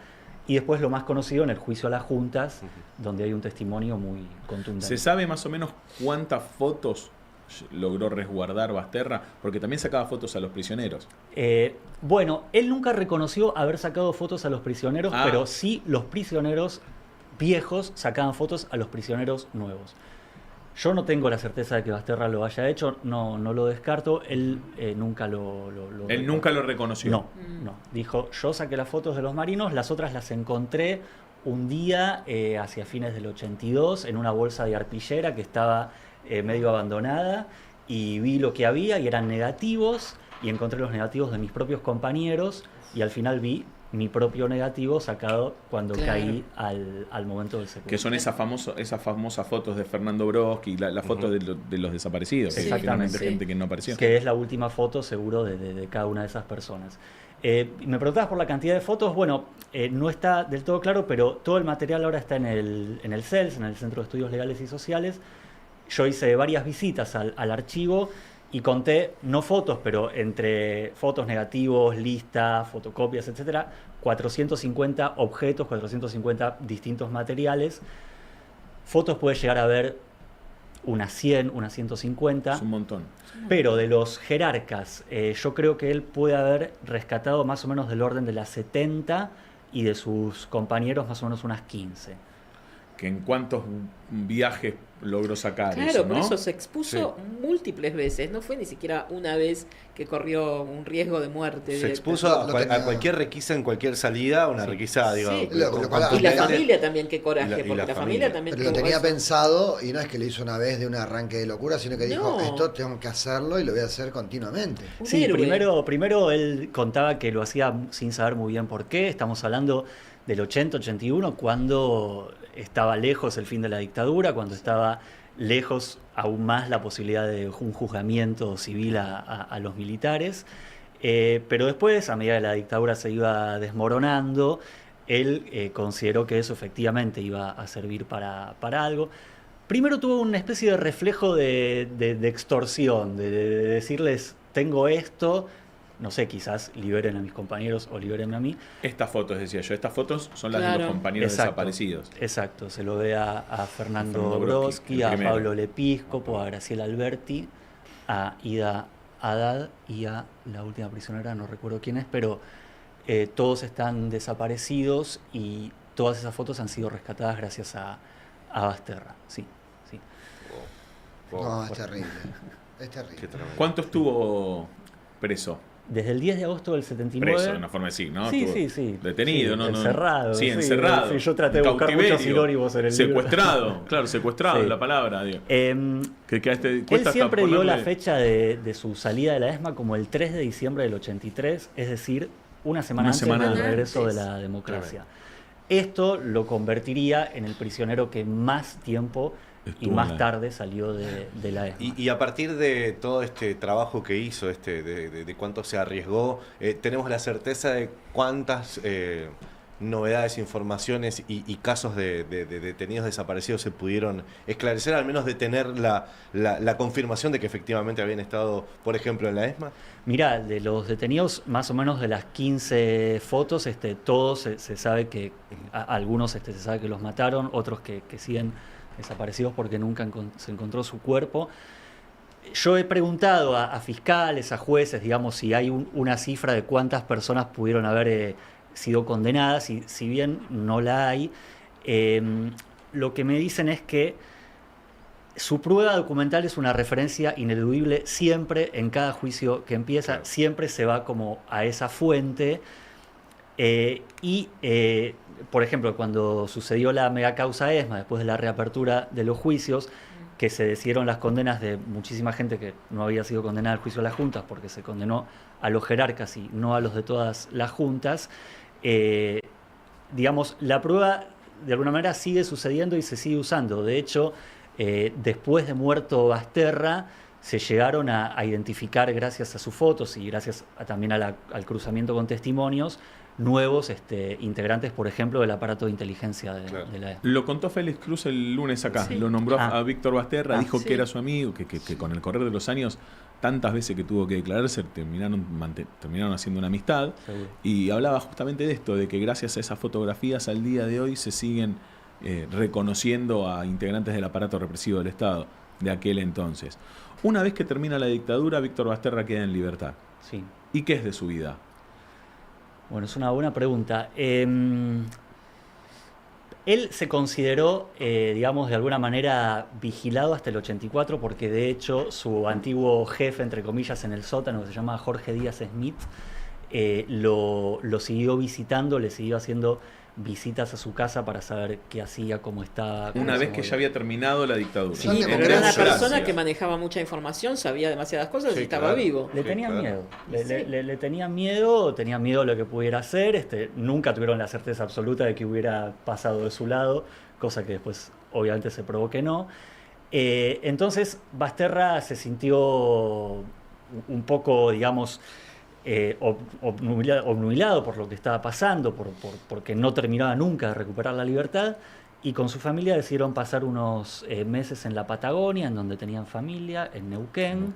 y después lo más conocido en el juicio a las juntas, donde hay un testimonio muy contundente. ¿Se sabe más o menos cuántas fotos logró resguardar Basterra? Porque también sacaba fotos a los prisioneros. Bueno, él nunca reconoció haber sacado fotos a los prisioneros, pero sí los prisioneros viejos sacaban fotos a los prisioneros nuevos. Yo no tengo la certeza de que Basterra lo haya hecho, no lo descarto. Él nunca Él nunca lo reconoció. No. Dijo, yo saqué las fotos de los marinos, las otras las encontré un día hacia fines del 82 en una bolsa de arpillera que estaba medio abandonada, y vi lo que había y eran negativos, y encontré los negativos de mis propios compañeros, y al final vi mi propio negativo sacado cuando caí al momento del secuestro. Que son esas famosas fotos de Fernando Broski, la foto de los desaparecidos, Exactamente. que finalmente gente que no apareció. Que es la última foto seguro de cada una de esas personas. Me preguntabas por la cantidad de fotos. Bueno, no está del todo claro, pero todo el material ahora está en el CELS, en el Centro de Estudios Legales y Sociales. Yo hice varias visitas al archivo y conté, no fotos, pero entre fotos, negativos, listas, fotocopias, etcétera, 450 objetos, 450 distintos materiales. Fotos puede llegar a haber unas 100, unas 150. Es un montón. Pero de los jerarcas, yo creo que él puede haber rescatado más o menos del orden de las 70, y de sus compañeros más o menos unas 15. Que en cuántos viajes logró sacar Claro, eso, ¿no? por eso se expuso múltiples veces, no fue ni siquiera una vez que corrió un riesgo de muerte. Se expuso a cualquier requisa en cualquier salida, una requisa, digo. Sí. Lo cual- Y la familia también, qué coraje, y porque la familia también Pero lo tuvo tenía eso. pensado, y no es que lo hizo una vez de un arranque de locura, sino que dijo, No. esto tengo que hacerlo y lo voy a hacer continuamente. Un Sí, héroe. primero él contaba que lo hacía sin saber muy bien por qué. Estamos hablando del 80, 81, cuando estaba lejos el fin de la dictadura, cuando estaba lejos aún más la posibilidad de un juzgamiento civil a los militares. Pero después, a medida que la dictadura se iba desmoronando, él consideró que eso efectivamente iba a servir para algo. Primero tuvo una especie de reflejo de extorsión, de decirles, tengo esto, no sé, quizás liberen a mis compañeros o libérenme a mí. Estas fotos, decía yo, estas fotos son las de Claro. los compañeros Exacto. desaparecidos. Exacto, se lo ve a Fernando Fernando Broski, Broski, el a primero. Pablo Lepíscopo, a Graciela Alberti, a Ida Haddad y a la última prisionera, no recuerdo quién es, pero todos están desaparecidos y todas esas fotos han sido rescatadas gracias a Basterra. Sí. No, es terrible. Es terrible. Qué tremendo. ¿Cuánto estuvo preso? Desde el 10 de agosto del 79... Preso, de una forma de decir, ¿no? Sí, Estuvo sí. Detenido, Sí, ¿no? encerrado. Sí, encerrado. Sí, yo traté de buscar Cautiverio. muchos sinónimos en el libro. Secuestrado, claro, secuestrado Sí. es la palabra, digo. Él Cuesta siempre hasta dio la ponerle- fecha de su salida de la ESMA como el 3 de diciembre del 83, es decir, una semana antes del antes. regreso de la democracia. Esto lo convertiría en el prisionero que más tiempo y Estuvo en más la- tarde salió de la ESMA. Y a partir de todo este trabajo que hizo, de cuánto se arriesgó, tenemos la certeza de cuántas novedades, informaciones y casos de detenidos desaparecidos se pudieron esclarecer, al menos de tener la confirmación de que efectivamente habían estado, por ejemplo, en la ESMA. Mirá, de los detenidos, más o menos de las 15 fotos, todos se sabe que, algunos se sabe que los mataron, otros que siguen desaparecidos porque nunca se encontró su cuerpo. Yo he preguntado a fiscales, a jueces, digamos, si hay una cifra de cuántas personas pudieron haber sido condenadas, y si bien no la hay, lo que me dicen es que su prueba documental es una referencia ineludible siempre, en cada juicio que empieza, Claro. siempre se va como a esa fuente. Por ejemplo, cuando sucedió la megacausa ESMA, después de la reapertura de los juicios, que se decidieron las condenas de muchísima gente que no había sido condenada al juicio de las juntas, porque se condenó a los jerarcas y no a los de todas las juntas, digamos, la prueba de alguna manera sigue sucediendo y se sigue usando. De hecho, después de muerto Basterra, se llegaron a identificar, gracias a sus fotos y gracias también al cruzamiento con testimonios, nuevos integrantes, por ejemplo, del aparato de inteligencia de la ESMA. Lo contó Félix Cruz el lunes acá. Sí. Lo nombró Ah. a Víctor Basterra, Ah, dijo sí. que era su amigo, que con el correr de los años, tantas veces que tuvo que declararse, terminaron haciendo una amistad. Seguro. Y hablaba justamente de esto, de que gracias a esas fotografías al día de hoy se siguen reconociendo a integrantes del aparato represivo del Estado de aquel entonces. Una vez que termina la dictadura, Víctor Basterra queda en libertad. Sí. ¿Y qué es de su vida? Bueno, es una buena pregunta. Él se consideró, digamos, de alguna manera vigilado hasta el 84 porque de hecho su antiguo jefe, entre comillas, en el sótano, que se llama Jorge Díaz Smith, lo siguió visitando, le siguió haciendo visitas a su casa para saber qué hacía, cómo estaba. Una vez que ya había terminado la dictadura. Sí, pero era una persona que manejaba mucha información, sabía demasiadas cosas y estaba vivo. Le tenía miedo. Le tenía miedo a lo que pudiera hacer. Nunca tuvieron la certeza absoluta de que hubiera pasado de su lado, cosa que después obviamente se probó que no. Entonces Basterra se sintió un poco, digamos, obnubilado por lo que estaba pasando, porque no terminaba nunca de recuperar la libertad, y con su familia decidieron pasar unos meses en la Patagonia, en donde tenían familia, en Neuquén.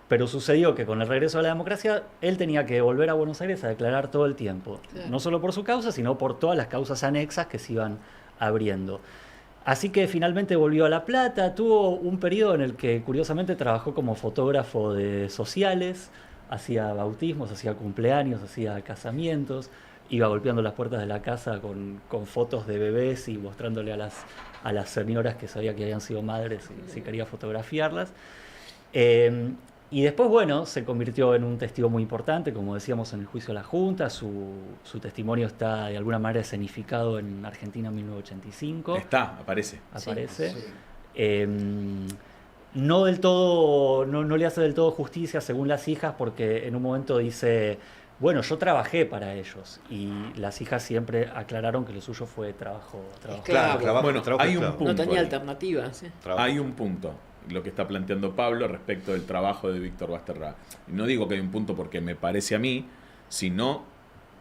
Pero sucedió que con el regreso a la democracia, él tenía que volver a Buenos Aires a declarar todo el tiempo, no solo por su causa, sino por todas las causas anexas que se iban abriendo. Así que finalmente volvió a La Plata, tuvo un periodo en el que curiosamente trabajó como fotógrafo de sociales, hacía bautismos, hacía cumpleaños, hacía casamientos, iba golpeando las puertas de la casa con fotos de bebés y mostrándole a las señoras que sabía que habían sido madres y si quería fotografiarlas. Y después, bueno, se convirtió en un testigo muy importante, como decíamos en el juicio de la Junta. Su testimonio está de alguna manera escenificado en Argentina en 1985. Aparece. Sí. No del todo, no le hace del todo justicia según las hijas, porque en un momento dice, bueno, yo trabajé para ellos, y las hijas siempre aclararon que lo suyo fue trabajo. Claro. Bueno, hay un punto. No tenía alternativa. Sí. Hay un punto, lo que está planteando Pablo respecto del trabajo de Víctor Basterra. No digo que hay un punto porque me parece a mí, sino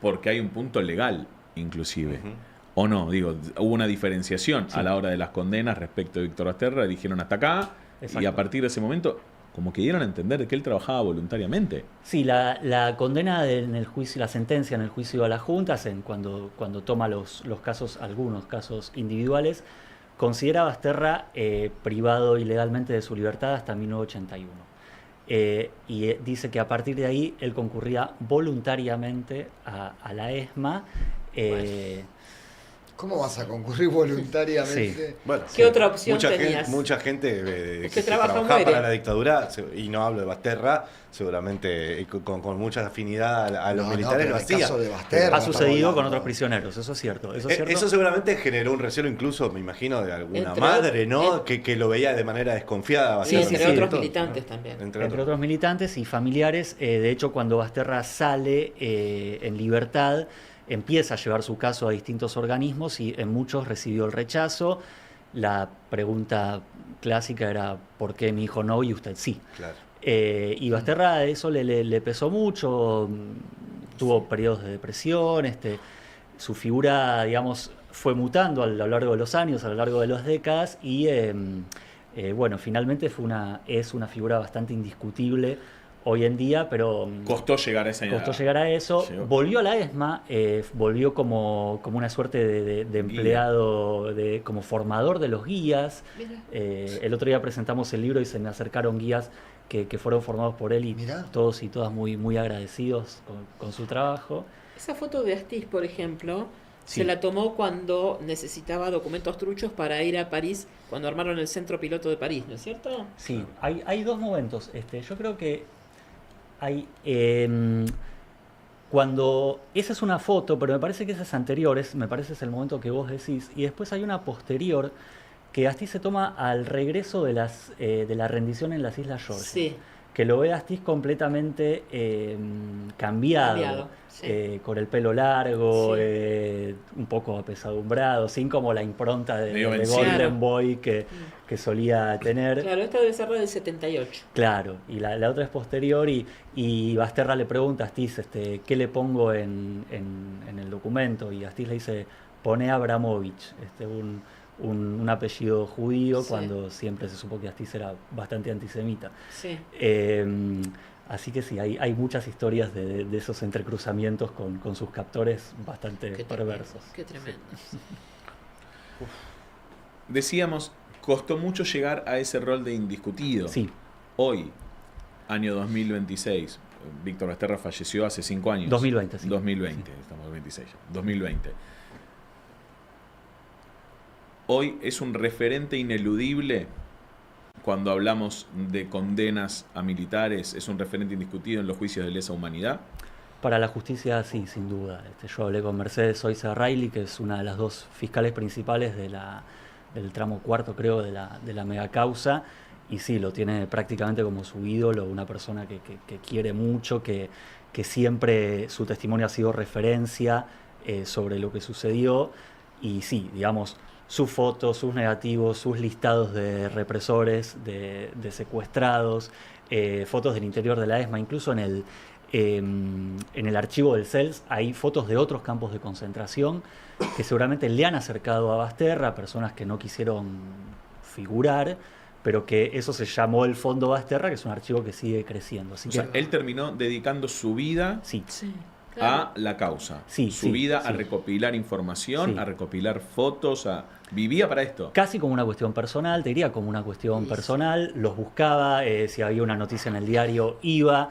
porque hay un punto legal, inclusive. O no, digo, hubo una diferenciación a la hora de las condenas respecto de Víctor Basterra, dijeron hasta acá. Exacto. Y a partir de ese momento, como que dieron a entender que él trabajaba voluntariamente. Sí, la condena en el juicio, la sentencia en el juicio a las juntas, cuando toma los casos, algunos casos individuales, considera a Basterra privado ilegalmente de su libertad hasta 1981. Y dice que a partir de ahí él concurría voluntariamente a la ESMA. ¿Cómo vas a concurrir voluntariamente? Sí. Bueno, ¿Qué otra opción tenías? Mucha gente que trabajaba para la dictadura, y no hablo de Basterra, seguramente con mucha afinidad a los militares lo hacía. Ha sucedido con otros prisioneros, eso es cierto. Eso seguramente generó un recelo incluso, me imagino, de alguna madre, ¿no? Que lo veía de manera desconfiada. Sí, entre otros militantes también. Entre otros militantes y familiares. De hecho, cuando Basterra sale en libertad, empieza a llevar su caso a distintos organismos y en muchos recibió el rechazo. La pregunta clásica era ¿por qué mi hijo no y usted sí? Claro. Y Basterra eso le pesó mucho, tuvo periodos de depresión, su figura, digamos, fue mutando a lo largo de los años, a lo largo de las décadas y bueno, finalmente es una figura bastante indiscutible hoy en día, pero costó llegar a esa edad. Costó llegar a eso. Llegó. Volvió a la ESMA, volvió como una suerte de empleado, como formador de los guías. El otro día presentamos el libro y se me acercaron guías que fueron formados por él y todos y todas muy, muy agradecidos con su trabajo. Esa foto de Astiz, por ejemplo, se la tomó cuando necesitaba documentos truchos para ir a París, cuando armaron el centro piloto de París, ¿no es cierto? Sí, hay dos momentos. Yo creo que hay cuando esa es una foto, pero me parece que esa es anterior, me parece es el momento que vos decís, y después hay una posterior que Astiz se toma al regreso de la rendición en las Islas Georgia. Sí. Que lo ve a Astiz completamente cambiado sí. Con el pelo largo, sí. Un poco apesadumbrado, sin como la impronta de Golden Boy que solía tener. Claro, esta debe ser del 78. Claro, y la otra es posterior y Basterra le pregunta a Astiz ¿qué le pongo en el documento? Y Astiz le dice, pone Abramovich, un apellido judío, sí. Cuando siempre se supo que Astiz era bastante antisemita. Sí. Así que sí, hay muchas historias de esos entrecruzamientos con sus captores bastante perversos. Qué tremendo. Sí. Decíamos, costó mucho llegar a ese rol de indiscutido. Sí. Hoy, año 2026, Víctor Basterra falleció hace 5 años. 2020, sí. 2020, sí. Estamos en 2026 ya. 2020. hoy es un referente ineludible cuando hablamos de condenas a militares, es un referente indiscutido en los juicios de lesa humanidad? Para la justicia, sí, sin duda. Yo hablé con Mercedes Oiza Reilly, que es una de las dos fiscales principales del tramo cuarto, creo, de la megacausa, y sí, lo tiene prácticamente como su ídolo, una persona que quiere mucho, que siempre su testimonio ha sido referencia sobre lo que sucedió, y sí, digamos, sus fotos, sus negativos, sus listados de represores, de secuestrados, fotos del interior de la ESMA, incluso en el archivo del CELS hay fotos de otros campos de concentración que seguramente le han acercado a Basterra, personas que no quisieron figurar, pero que eso se llamó el Fondo Basterra, que es un archivo que sigue creciendo. Así sea, él terminó dedicando su vida a la causa, su vida a recopilar información, a recopilar fotos, vivía para esto. Casi como una cuestión personal, te diría como una cuestión personal, los buscaba, si había una noticia en el diario iba,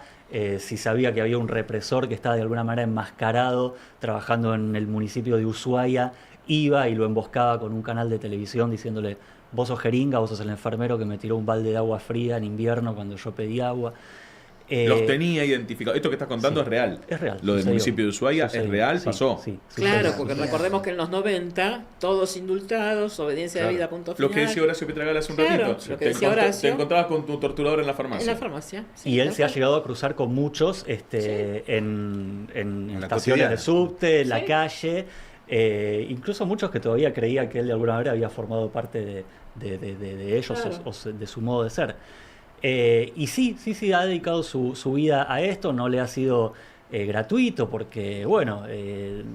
si sabía que había un represor que estaba de alguna manera enmascarado trabajando en el municipio de Ushuaia, iba y lo emboscaba con un canal de televisión diciéndole: vos sos jeringa, vos sos el enfermero que me tiró un balde de agua fría en invierno cuando yo pedí agua. Los tenía identificados. Esto que estás contando es real. Es real. Lo del municipio de Ushuaia es real, pasó. Claro, porque recordemos que en los 90, todos indultados, obediencia de vida, punto final. Lo que decía Horacio Petragal hace un ratito. Lo que decía Horacio. Te encontrabas con tu torturador en la farmacia. En la farmacia. Y él se ha llegado a cruzar con muchos en estaciones de subte, en la calle. Incluso muchos que todavía creían que él de alguna manera había formado parte de ellos, claro, o de su modo de ser. Y sí, ha dedicado su vida a esto, no le ha sido gratuito porque, bueno... en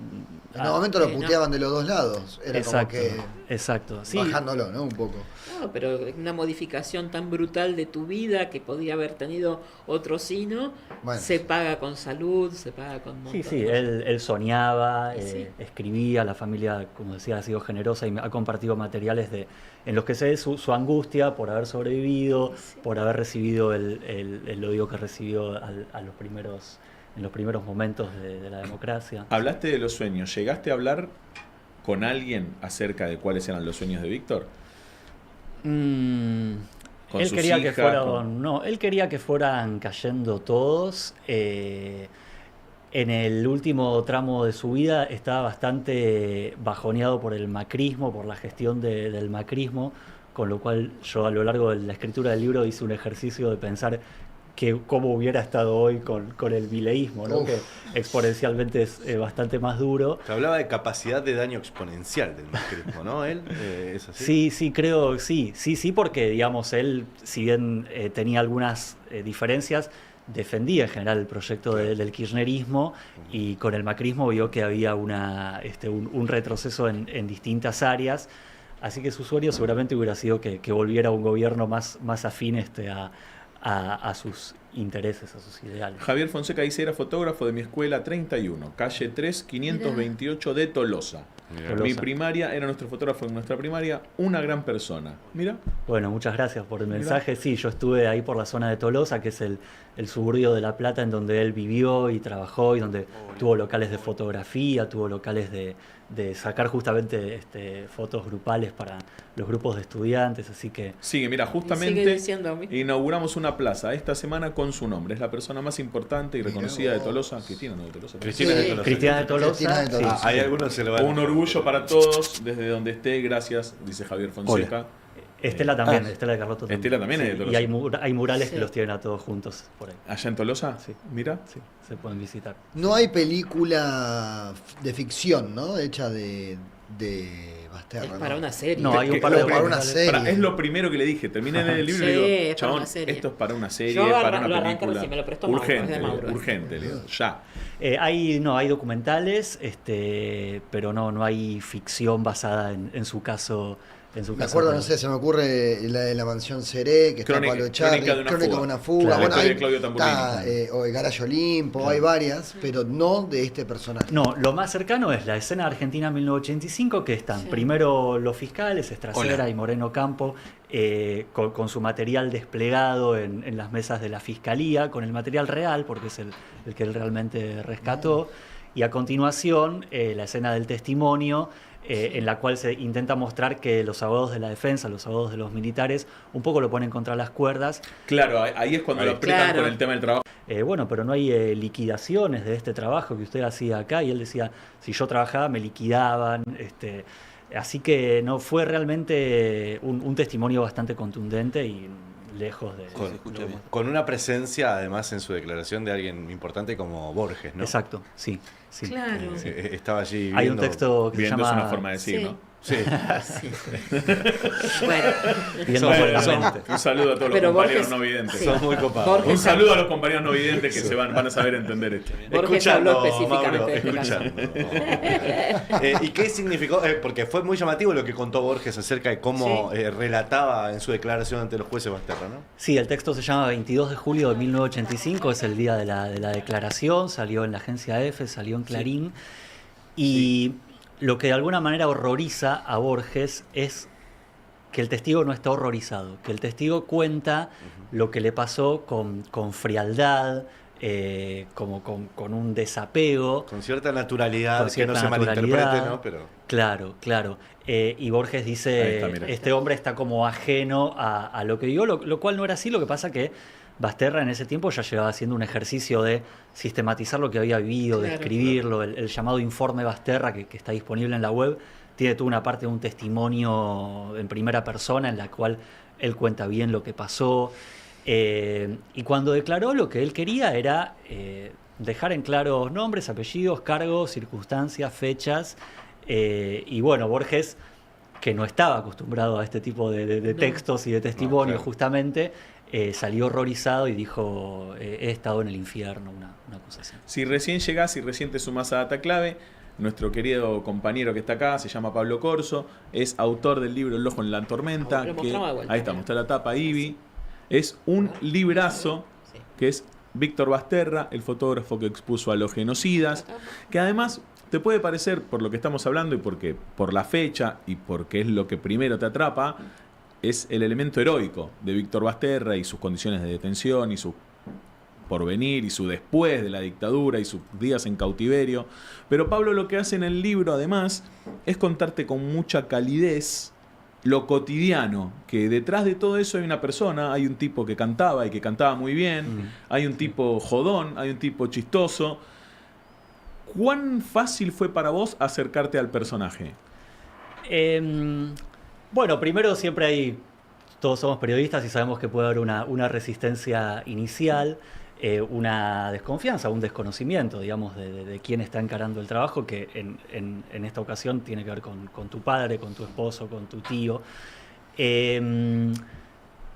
un momento lo puteaban de los dos lados, era exacto, como que... Exacto, sí. Bajándolo, ¿no? Un poco. No, pero una modificación tan brutal de tu vida que podía haber tenido otro sino, se paga con salud, se paga con... Sí, él soñaba, escribía, la familia, como decía, ha sido generosa y ha compartido materiales en los que se ve su angustia por haber sobrevivido, por haber recibido el odio que recibió en los primeros momentos de la democracia. Hablaste de los sueños. ¿Llegaste a hablar con alguien acerca de cuáles eran los sueños de Víctor? Él quería que fueran cayendo todos. En el último tramo de su vida estaba bastante bajoneado por el macrismo, por la gestión del macrismo, con lo cual yo a lo largo de la escritura del libro hice un ejercicio de pensar cómo hubiera estado hoy con el mileísmo, ¿no? Que exponencialmente es bastante más duro. Se hablaba de capacidad de daño exponencial del macrismo, ¿no? ¿Él es así? Sí, creo, sí, porque, digamos, él, si bien tenía algunas diferencias, defendía en general el proyecto del kirchnerismo, y con el macrismo vio que había un retroceso en distintas áreas, así que su sueño seguramente hubiera sido que volviera un gobierno más afín a sus intereses, a sus ideales. Javier Fonseca dice: era fotógrafo de mi escuela 31, calle 3, 528 de Tolosa. Mi primaria, era nuestro fotógrafo en nuestra primaria, una gran persona. Mira. Bueno, muchas gracias por el mensaje. Sí, yo estuve ahí por la zona de Tolosa, que es el suburbio de La Plata, en donde él vivió y trabajó, y donde tuvo locales de fotografía, tuvo locales de sacar justamente fotos grupales para los grupos de estudiantes, así que... Sigue, mira, justamente inauguramos una plaza esta semana con su nombre. Es la persona más importante y reconocida de Tolosa. Cristina de Tolosa. Hay algunos se lo van a... Un orgullo para todos, desde donde esté, gracias, dice Javier Fonseca. Hola. Estela también, Estela de Carlotto también. Estela también es de Tolosa. Y hay murales que los tienen a todos juntos por ahí. ¿Allá en Tolosa? Sí. Mira. Sí, se pueden visitar. No hay película de ficción, ¿no? Hecha de Basterra. Es para una serie. No, hay un par de para una serie. Es lo primero que le dije. Terminé en el libro y le digo, chabón, esto es para una serie, para una película. Si me lo prestó urgente, le digo, ya. Hay documentales, pero no hay ficción basada en su caso. Me acuerdo, no sé, se me ocurre la de la mansión Seré, que está Pablo Echarri, Crónica de una fuga. Claro, bueno, hay, de Claudio Tamburini, o el Garage Olimpo, claro. Hay varias, pero no de este personaje. No, lo más cercano es la escena de Argentina 1985, que están primero los fiscales, Estracera y Moreno Campo, con su material desplegado en las mesas de la fiscalía, con el material real, porque es el que él realmente rescató. Y a continuación, la escena del testimonio, en la cual se intenta mostrar que los abogados de la defensa, los abogados de los militares, un poco lo ponen contra las cuerdas. Claro, ahí es cuando lo aprietan con el tema del trabajo. Bueno, pero no hay liquidaciones de este trabajo que usted hacía acá. Y él decía, si yo trabajaba me liquidaban. Así que no fue realmente un testimonio bastante contundente y lejos de... Con una presencia, además, en su declaración de alguien importante como Borges, ¿no? Exacto, sí. Claro. Estaba allí viendo... Hay un texto que se llama... es una forma de decir, ¿no? Sí. Bueno, un saludo a todos los compañeros no videntes. Son muy copados. Un saludo a los compañeros no videntes que van a saber entender esto. Borges habló específicamente ¿Y qué significó? Porque fue muy llamativo lo que contó Borges acerca de cómo relataba en su declaración ante los jueces Basterra, ¿no? Sí, el texto se llama 22 de julio de 1985, es el día de la declaración, salió en la agencia EFE, salió en Clarín, y lo que de alguna manera horroriza a Borges es que el testigo no está horrorizado, que el testigo cuenta lo que le pasó con frialdad, como con un desapego. Con cierta naturalidad, que no se malinterprete, ¿no? Pero... Claro. Y Borges dice, este hombre está como ajeno a lo que digo, lo cual no era así. Lo que pasa que Basterra en ese tiempo ya llevaba haciendo un ejercicio de sistematizar lo que había vivido, de escribirlo. El llamado informe Basterra, que está disponible en la web, tiene toda una parte de un testimonio en primera persona en la cual él cuenta bien lo que pasó. Y cuando declaró, lo que él quería era dejar en claro nombres, apellidos, cargos, circunstancias, fechas. Y bueno, Borges, que no estaba acostumbrado a este tipo de textos y de testimonios, justamente, salió horrorizado y dijo, he estado en el infierno, una cosa así. Si recién llegás y recién te sumás a Data Clave, nuestro querido compañero que está acá se llama Pablo Corso, es autor del libro El ojo en la tormenta. Ahí está, mostrá la tapa, Ivy. Es un librazo que es Víctor Basterra, el fotógrafo que expuso a los genocidas, que además te puede parecer, por lo que estamos hablando y porque por la fecha y porque es lo que primero te atrapa, es el elemento heroico de Víctor Basterra y sus condiciones de detención y su porvenir y su después de la dictadura y sus días en cautiverio. Pero Pablo lo que hace en el libro además es contarte con mucha calidez lo cotidiano, que detrás de todo eso hay una persona, hay un tipo que cantaba y que cantaba muy bien, hay un tipo jodón, hay un tipo chistoso. ¿Cuán fácil fue para vos acercarte al personaje? Bueno, primero siempre todos somos periodistas y sabemos que puede haber una resistencia inicial, una desconfianza, un desconocimiento, digamos, de quién está encarando el trabajo, que en esta ocasión tiene que ver con tu padre, con tu esposo, con tu tío.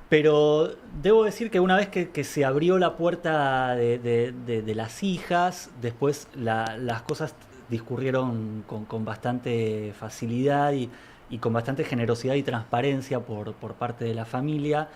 Pero debo decir que una vez que se abrió la puerta de las hijas, después las cosas discurrieron con bastante facilidad y con bastante generosidad y transparencia por parte de la familia.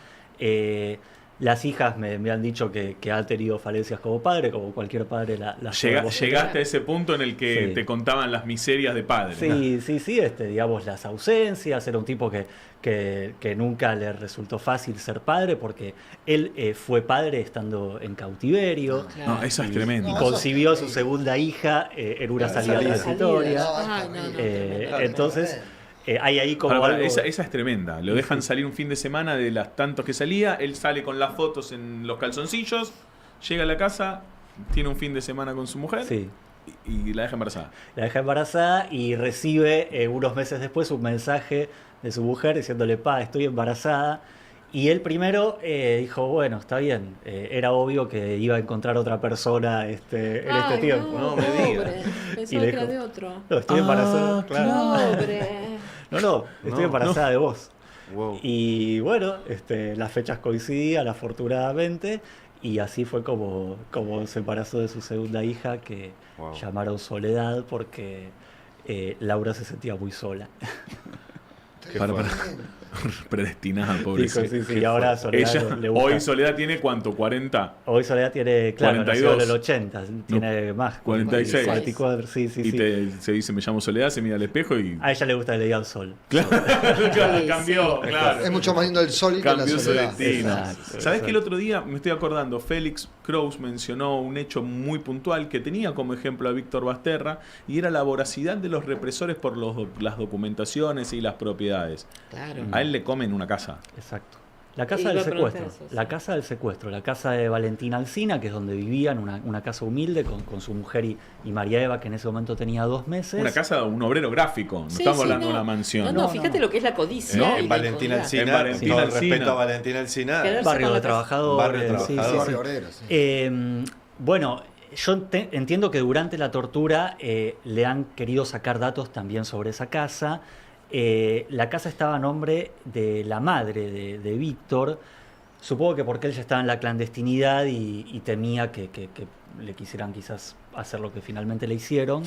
Las hijas me han dicho que han tenido falencias como padre, como cualquier padre las Llegaste a ese punto en el que te contaban las miserias de padre. Sí, digamos, las ausencias. Era un tipo que nunca le resultó fácil ser padre porque él fue padre estando en cautiverio. No, eso es tremendo. Y concibió a su segunda hija en una salida transitoria. Entonces... hay ahí como algo... esa es tremenda. Lo dejan salir un fin de semana de las tantos que salía. Él sale con las fotos en los calzoncillos. Llega a la casa, tiene un fin de semana con su mujer y la deja embarazada. La deja embarazada y recibe unos meses después un mensaje de su mujer diciéndole: pa, estoy embarazada. Y él primero dijo, bueno, está bien. Era obvio que iba a encontrar otra persona en este tiempo. No me digas. Pensaba que era de otro. No, estoy embarazada. Claro. Pobre. No, estoy embarazada de vos. Wow. Y bueno, las fechas coincidían afortunadamente y así fue como se embarazó de su segunda hija, que llamaron Soledad porque Laura se sentía muy sola. Predestinada, pobrecita. Sí, ahora Soledad le gusta. Hoy Soledad tiene ¿cuánto? ¿40? Hoy Soledad tiene, claro, 42. nació en el 80, tiene más. 46. 44, sí. Se dice, me llamo Soledad, se mira al espejo y... A ella le gusta que le diga el sol. Claro, cambió, claro. Es mucho más lindo el sol que la Cambió su soledad. destino. Exacto. ¿Sabés que el otro día, me estoy acordando, Félix Kraus mencionó un hecho muy puntual que tenía como ejemplo a Víctor Basterra, y era la voracidad de los represores por las documentaciones y las propiedades. Claro. A él le comen una casa. Exacto. La casa del secuestro. La casa del secuestro. La casa de Valentina Alsina, que es donde vivían, una casa humilde con su mujer y María Eva, que en ese momento tenía 2 meses. Una casa de un obrero gráfico. No estamos hablando de una mansión. No, fíjate lo que es la codicia. En Valentina Alsina, con todo el respeto a Valentina Alsina. Barrio de trabajadores. Barrio de bueno, yo entiendo que durante la tortura le han querido sacar datos también sobre esa casa. La casa estaba a nombre de la madre de Víctor, supongo que porque él ya estaba en la clandestinidad y temía que le quisieran quizás hacer lo que finalmente le hicieron,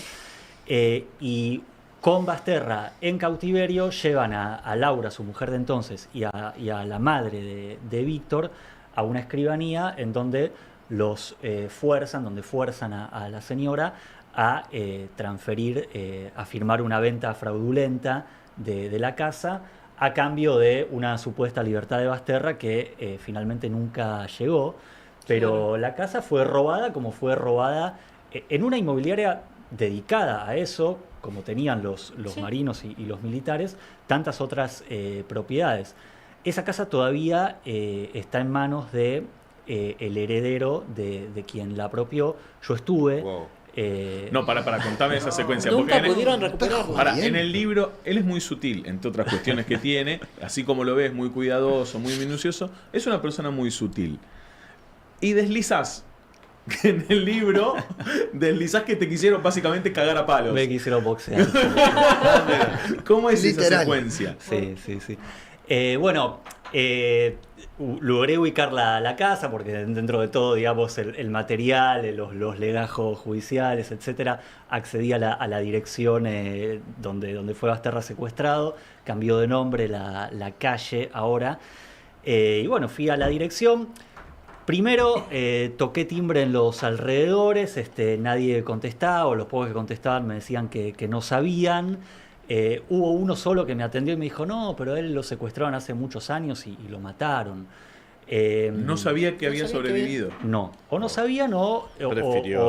y con Basterra en cautiverio llevan a Laura, su mujer de entonces, y a la madre de Víctor a una escribanía en donde los fuerzan a la señora a transferir, a firmar una venta fraudulenta de la casa a cambio de una supuesta libertad de Basterra que finalmente nunca llegó, pero la casa fue robada como fue robada en una inmobiliaria dedicada a eso, como tenían los marinos y los militares, tantas otras propiedades. Esa casa todavía está en manos de el heredero de quien la apropió. Yo estuve... Wow. No, para contame esa secuencia. Nunca porque pudieron recuperarla. En el libro, él es muy sutil, entre otras cuestiones que tiene, así como lo ves, muy cuidadoso, muy minucioso, es una persona muy sutil. Y deslizás, que en el libro, deslizás que te quisieron básicamente cagar a palos. Me quisieron boxear. ¿Cómo es Literal. esa secuencia? Sí. Bueno, logré ubicar la casa porque dentro de todo, digamos, el material, los legajos judiciales, etcétera, accedí a la dirección donde fue Basterra secuestrado, cambió de nombre la calle ahora, y bueno, fui a la dirección. Primero toqué timbre en los alrededores, nadie contestaba, o los pocos que contestaban me decían que no sabían. Hubo uno solo que me atendió y me dijo, no, pero él lo secuestraron hace muchos años y lo mataron. No sabía que había sobrevivido. No, o no sabían o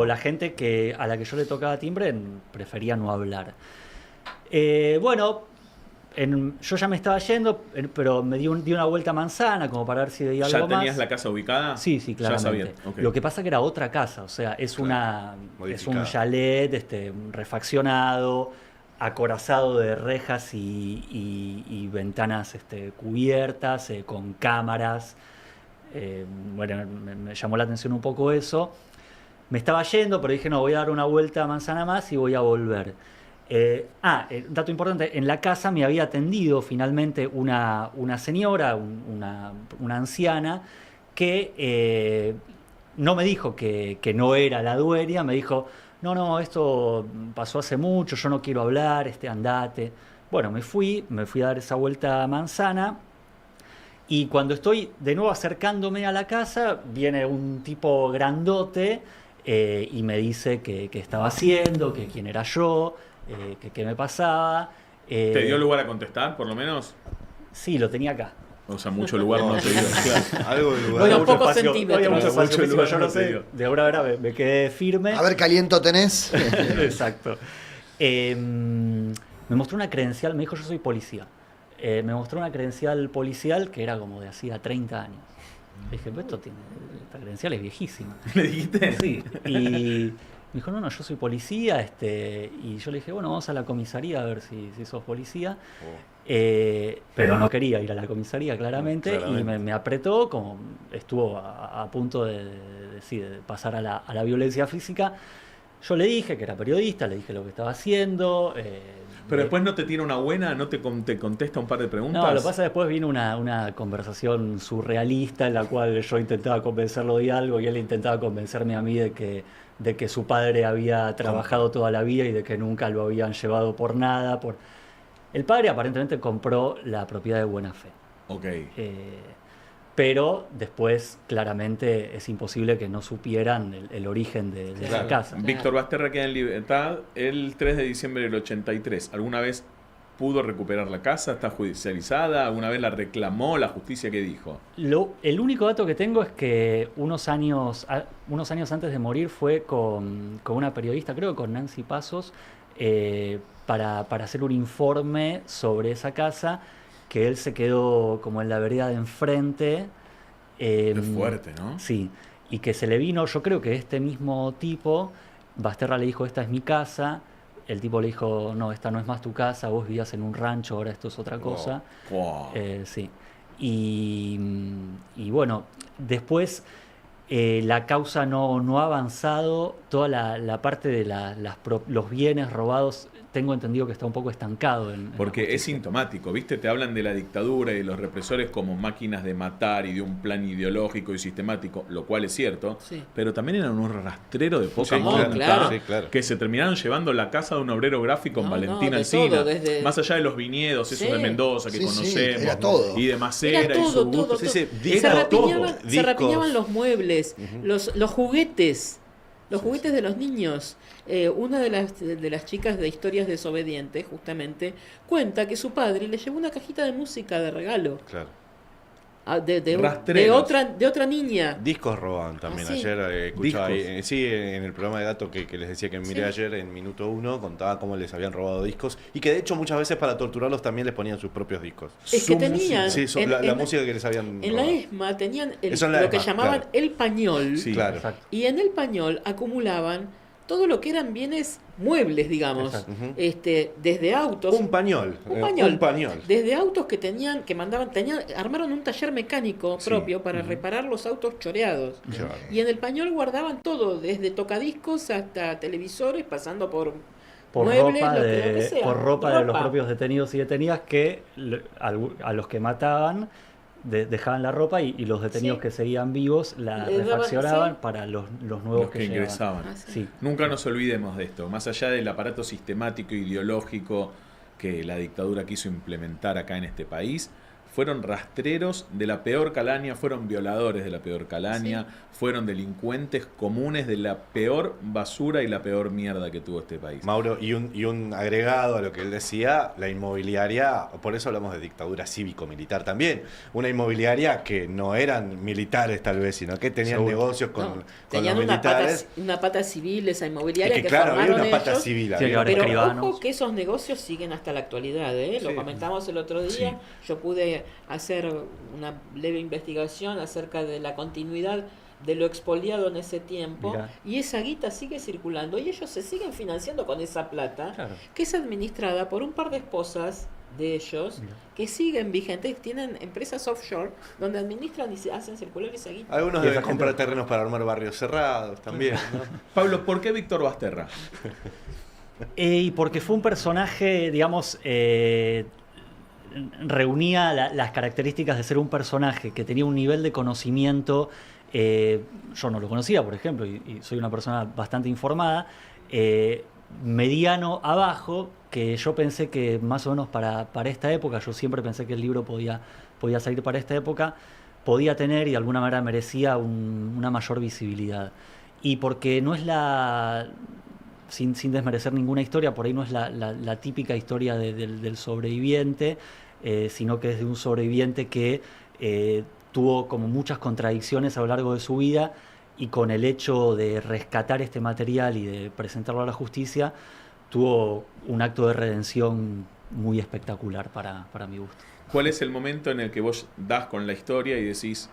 la gente a la que yo le tocaba timbre prefería no hablar. Bueno, yo ya me estaba yendo, pero me di una vuelta a manzana como para ver si veía algo más. ¿Ya tenías la casa ubicada? Sí, claramente. Ya sabían. Okay. Lo que pasa que era otra casa, o sea, es un chalet refaccionado, acorazado de rejas y ventanas cubiertas, con cámaras. Bueno, me llamó la atención un poco eso. Me estaba yendo, pero dije, no, voy a dar una vuelta a manzana más y voy a volver. Dato importante, en la casa me había atendido finalmente una señora, una anciana, que no me dijo que no era la dueña, me dijo, no, esto pasó hace mucho, yo no quiero hablar, andate. Bueno, me fui a dar esa vuelta a manzana, y cuando estoy de nuevo acercándome a la casa, viene un tipo grandote y me dice que estaba haciendo, que quién era yo, que qué me pasaba. ¿Te dio lugar a contestar, por lo menos? Sí, lo tenía acá. O sea, mucho lugar no te dio. Claro. Algo de lugar. Bueno, pocos centímetros. Mucho lugar, yo no no te sé. dio. De ahora me quedé firme. A ver, caliento tenés. Exacto. Me mostró una credencial, me dijo, yo soy policía. Me mostró una credencial policial que era como de hacía 30 años. Le dije, pues esta credencial es viejísima. ¿Le dijiste? Sí. Y me dijo, no, yo soy policía. Y yo le dije, bueno, vamos a la comisaría a ver si sos policía. Pero no quería ir a la comisaría, claramente. Y me apretó, como estuvo a punto de pasar a la violencia física. Yo le dije que era periodista, le dije lo que estaba haciendo. Pero después no te tira una buena, no te contesta un par de preguntas. No, lo que pasa después vino una conversación surrealista en la cual yo intentaba convencerlo de algo y él intentaba convencerme a mí de que su padre había trabajado toda la vida y de que nunca lo habían llevado por nada. El padre aparentemente compró la propiedad de buena fe. Ok. Pero después claramente es imposible que no supieran el origen de esa casa. Víctor Basterra queda en libertad el 3 de diciembre del 83. ¿Alguna vez pudo recuperar la casa? ¿Está judicializada? ¿Alguna vez la reclamó? ¿La justicia qué dijo? El único dato que tengo es que unos años antes de morir fue con una periodista, creo que con Nancy Pasos, para hacer un informe sobre esa casa, que él se quedó como en la vereda de enfrente. Es fuerte, ¿no? Sí, y que se le vino, yo creo que este mismo tipo, Basterra le dijo, esta es mi casa. El tipo le dijo, no, esta no es más tu casa, vos vivías en un rancho, ahora esto es otra cosa. Wow. Sí. Y bueno, después la causa no ha avanzado, toda la parte de los bienes robados, tengo entendido que está un poco estancado. Porque es sintomático, ¿viste? Te hablan de la dictadura y de los represores como máquinas de matar y de un plan ideológico y sistemático, lo cual es cierto, pero también eran unos rastreros de poca monta que se terminaron llevando la casa de un obrero gráfico en Valentín Alsina, más allá de los viñedos esos de Mendoza que conocemos, era todo. y de Macera Era todo, y su todo, gusto. Se rapiñaban los muebles, los juguetes. Los juguetes de los niños. Una de las chicas de Historias Desobedientes, justamente, cuenta que su padre le llevó una cajita de música de regalo. Claro. De otra niña. Discos roban también. Ayer escuchaba ahí, en el programa de datos que les decía que miré ayer en Minuto 1, contaba cómo les habían robado discos y que de hecho muchas veces para torturarlos también les ponían sus propios discos. Es que tenían la música que les habían en robado. La ESMA tenían lo que llamaban el pañol, claro. Y en el pañol acumulaban todo lo que eran bienes muebles, digamos, desde autos. Un pañol. Desde autos armaron un taller mecánico propio para reparar los autos choreados. Claro. Y en el pañol guardaban todo, desde tocadiscos hasta televisores, pasando por muebles, ropa de los propios detenidos y detenidas que a los que mataban dejaban la ropa y los detenidos que seguían vivos la refaccionaban para los nuevos que ingresaban. Nunca nos olvidemos de esto, más allá del aparato sistemático e ideológico que la dictadura quiso implementar acá en este país, fueron rastreros de la peor calaña, fueron violadores de la peor calaña, fueron delincuentes comunes de la peor basura y la peor mierda que tuvo este país. Mauro, y un agregado a lo que él decía, la inmobiliaria, por eso hablamos de dictadura cívico-militar también, una inmobiliaria que no eran militares tal vez, sino que tenían negocios con los militares. Una pata civil esa inmobiliaria que claro, formaron había una pata ellos, civil. Pero ojo que esos negocios siguen hasta la actualidad, lo comentamos el otro día, yo pude hacer una leve investigación acerca de la continuidad de lo expoliado en ese tiempo. Y esa guita sigue circulando y ellos se siguen financiando con esa plata que es administrada por un par de esposas de ellos que siguen vigentes, tienen empresas offshore donde administran y se hacen circular esa guita. Algunos deben comprar terrenos para armar barrios cerrados también, ¿no? Pablo, ¿por qué Víctor Basterra? Y porque fue un personaje, digamos, reunía las características de ser un personaje que tenía un nivel de conocimiento, yo no lo conocía, por ejemplo, y soy una persona bastante informada, mediano abajo, que yo pensé que más o menos para esta época, yo siempre pensé que el libro podía salir para esta época, podía tener y de alguna manera merecía una mayor visibilidad. Y porque no es sin desmerecer ninguna historia, por ahí no es la típica historia del sobreviviente, sino que es de un sobreviviente que tuvo como muchas contradicciones a lo largo de su vida y con el hecho de rescatar este material y de presentarlo a la justicia, tuvo un acto de redención muy espectacular para mi gusto. ¿Cuál es el momento en el que vos das con la historia y decís,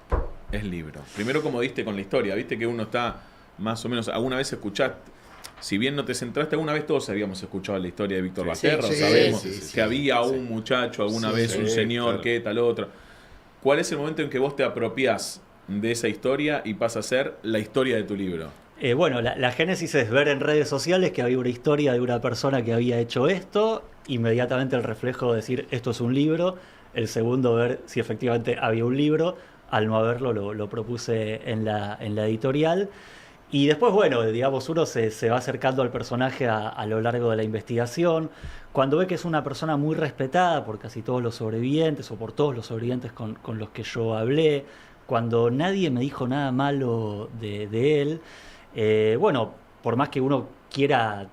es libro? Primero, como diste con la historia, viste que uno está más o menos, alguna vez escuchaste, si bien no te centraste, alguna vez todos habíamos escuchado la historia de Víctor Basterra, sabemos que había un muchacho, alguna vez un señor, que tal otro. ¿Cuál es el momento en que vos te apropiás de esa historia y pasa a ser la historia de tu libro? Bueno, la génesis es ver en redes sociales que había una historia de una persona que había hecho esto, inmediatamente el reflejo de decir esto es un libro, el segundo ver si efectivamente había un libro, al no haberlo lo propuse en la editorial. Y después, bueno, digamos, uno se va acercando al personaje a lo largo de la investigación. Cuando ve que es una persona muy respetada por casi todos los sobrevivientes o por todos los sobrevivientes con los que yo hablé, cuando nadie me dijo nada malo de él, bueno, por más que uno quiera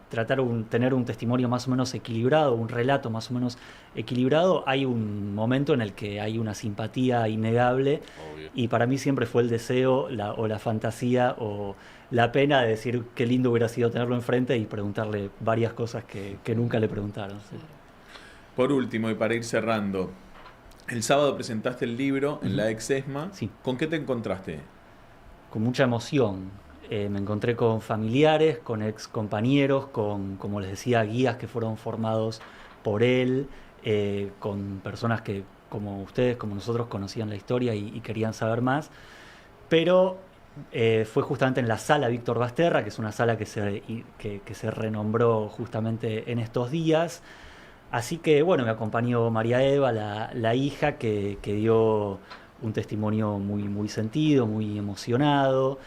tener un testimonio más o menos equilibrado, un relato más o menos equilibrado, hay un momento en el que hay una simpatía innegable. Obvio. Y para mí siempre fue el deseo o la fantasía o la pena de decir qué lindo hubiera sido tenerlo enfrente y preguntarle varias cosas que nunca le preguntaron. ¿Sí? Por último, y para ir cerrando, el sábado presentaste el libro en la ex-ESMA. Sí. ¿Con qué te encontraste? Con mucha emoción. Me encontré con familiares, con ex compañeros, con, como les decía, guías que fueron formados por él, con personas que, como ustedes, como nosotros, conocían la historia y querían saber más. Pero fue justamente en la sala Víctor Basterra, que es una sala que se renombró justamente en estos días. Así que, bueno, me acompañó María Eva, la hija, que dio un testimonio muy, muy sentido, muy emocionado.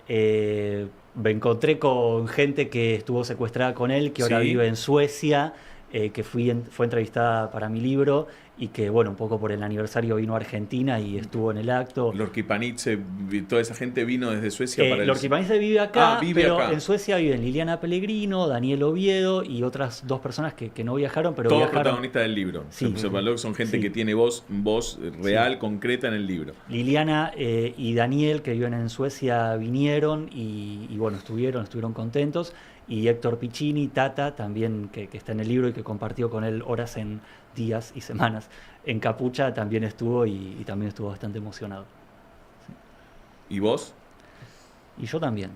Me encontré con gente que estuvo secuestrada con él, que ahora vive en Suecia, que fue entrevistada para mi libro y que, bueno, un poco por el aniversario vino a Argentina y estuvo en el acto. Lorki Panitze, toda esa gente vino desde Suecia para Lorki Panitze vive acá, pero acá. En Suecia viven Liliana Pellegrino, Daniel Oviedo y otras dos personas que no viajaron, pero todos viajaron. protagonistas del libro. Sí. Son gente que tiene voz real, concreta en el libro. Liliana y Daniel, que viven en Suecia, vinieron y bueno, estuvieron contentos. Y Héctor Piccini, Tata, también que está en el libro y que compartió con él horas en días y semanas en Capucha, también estuvo y también estuvo bastante emocionado. ¿Y vos? Y yo también.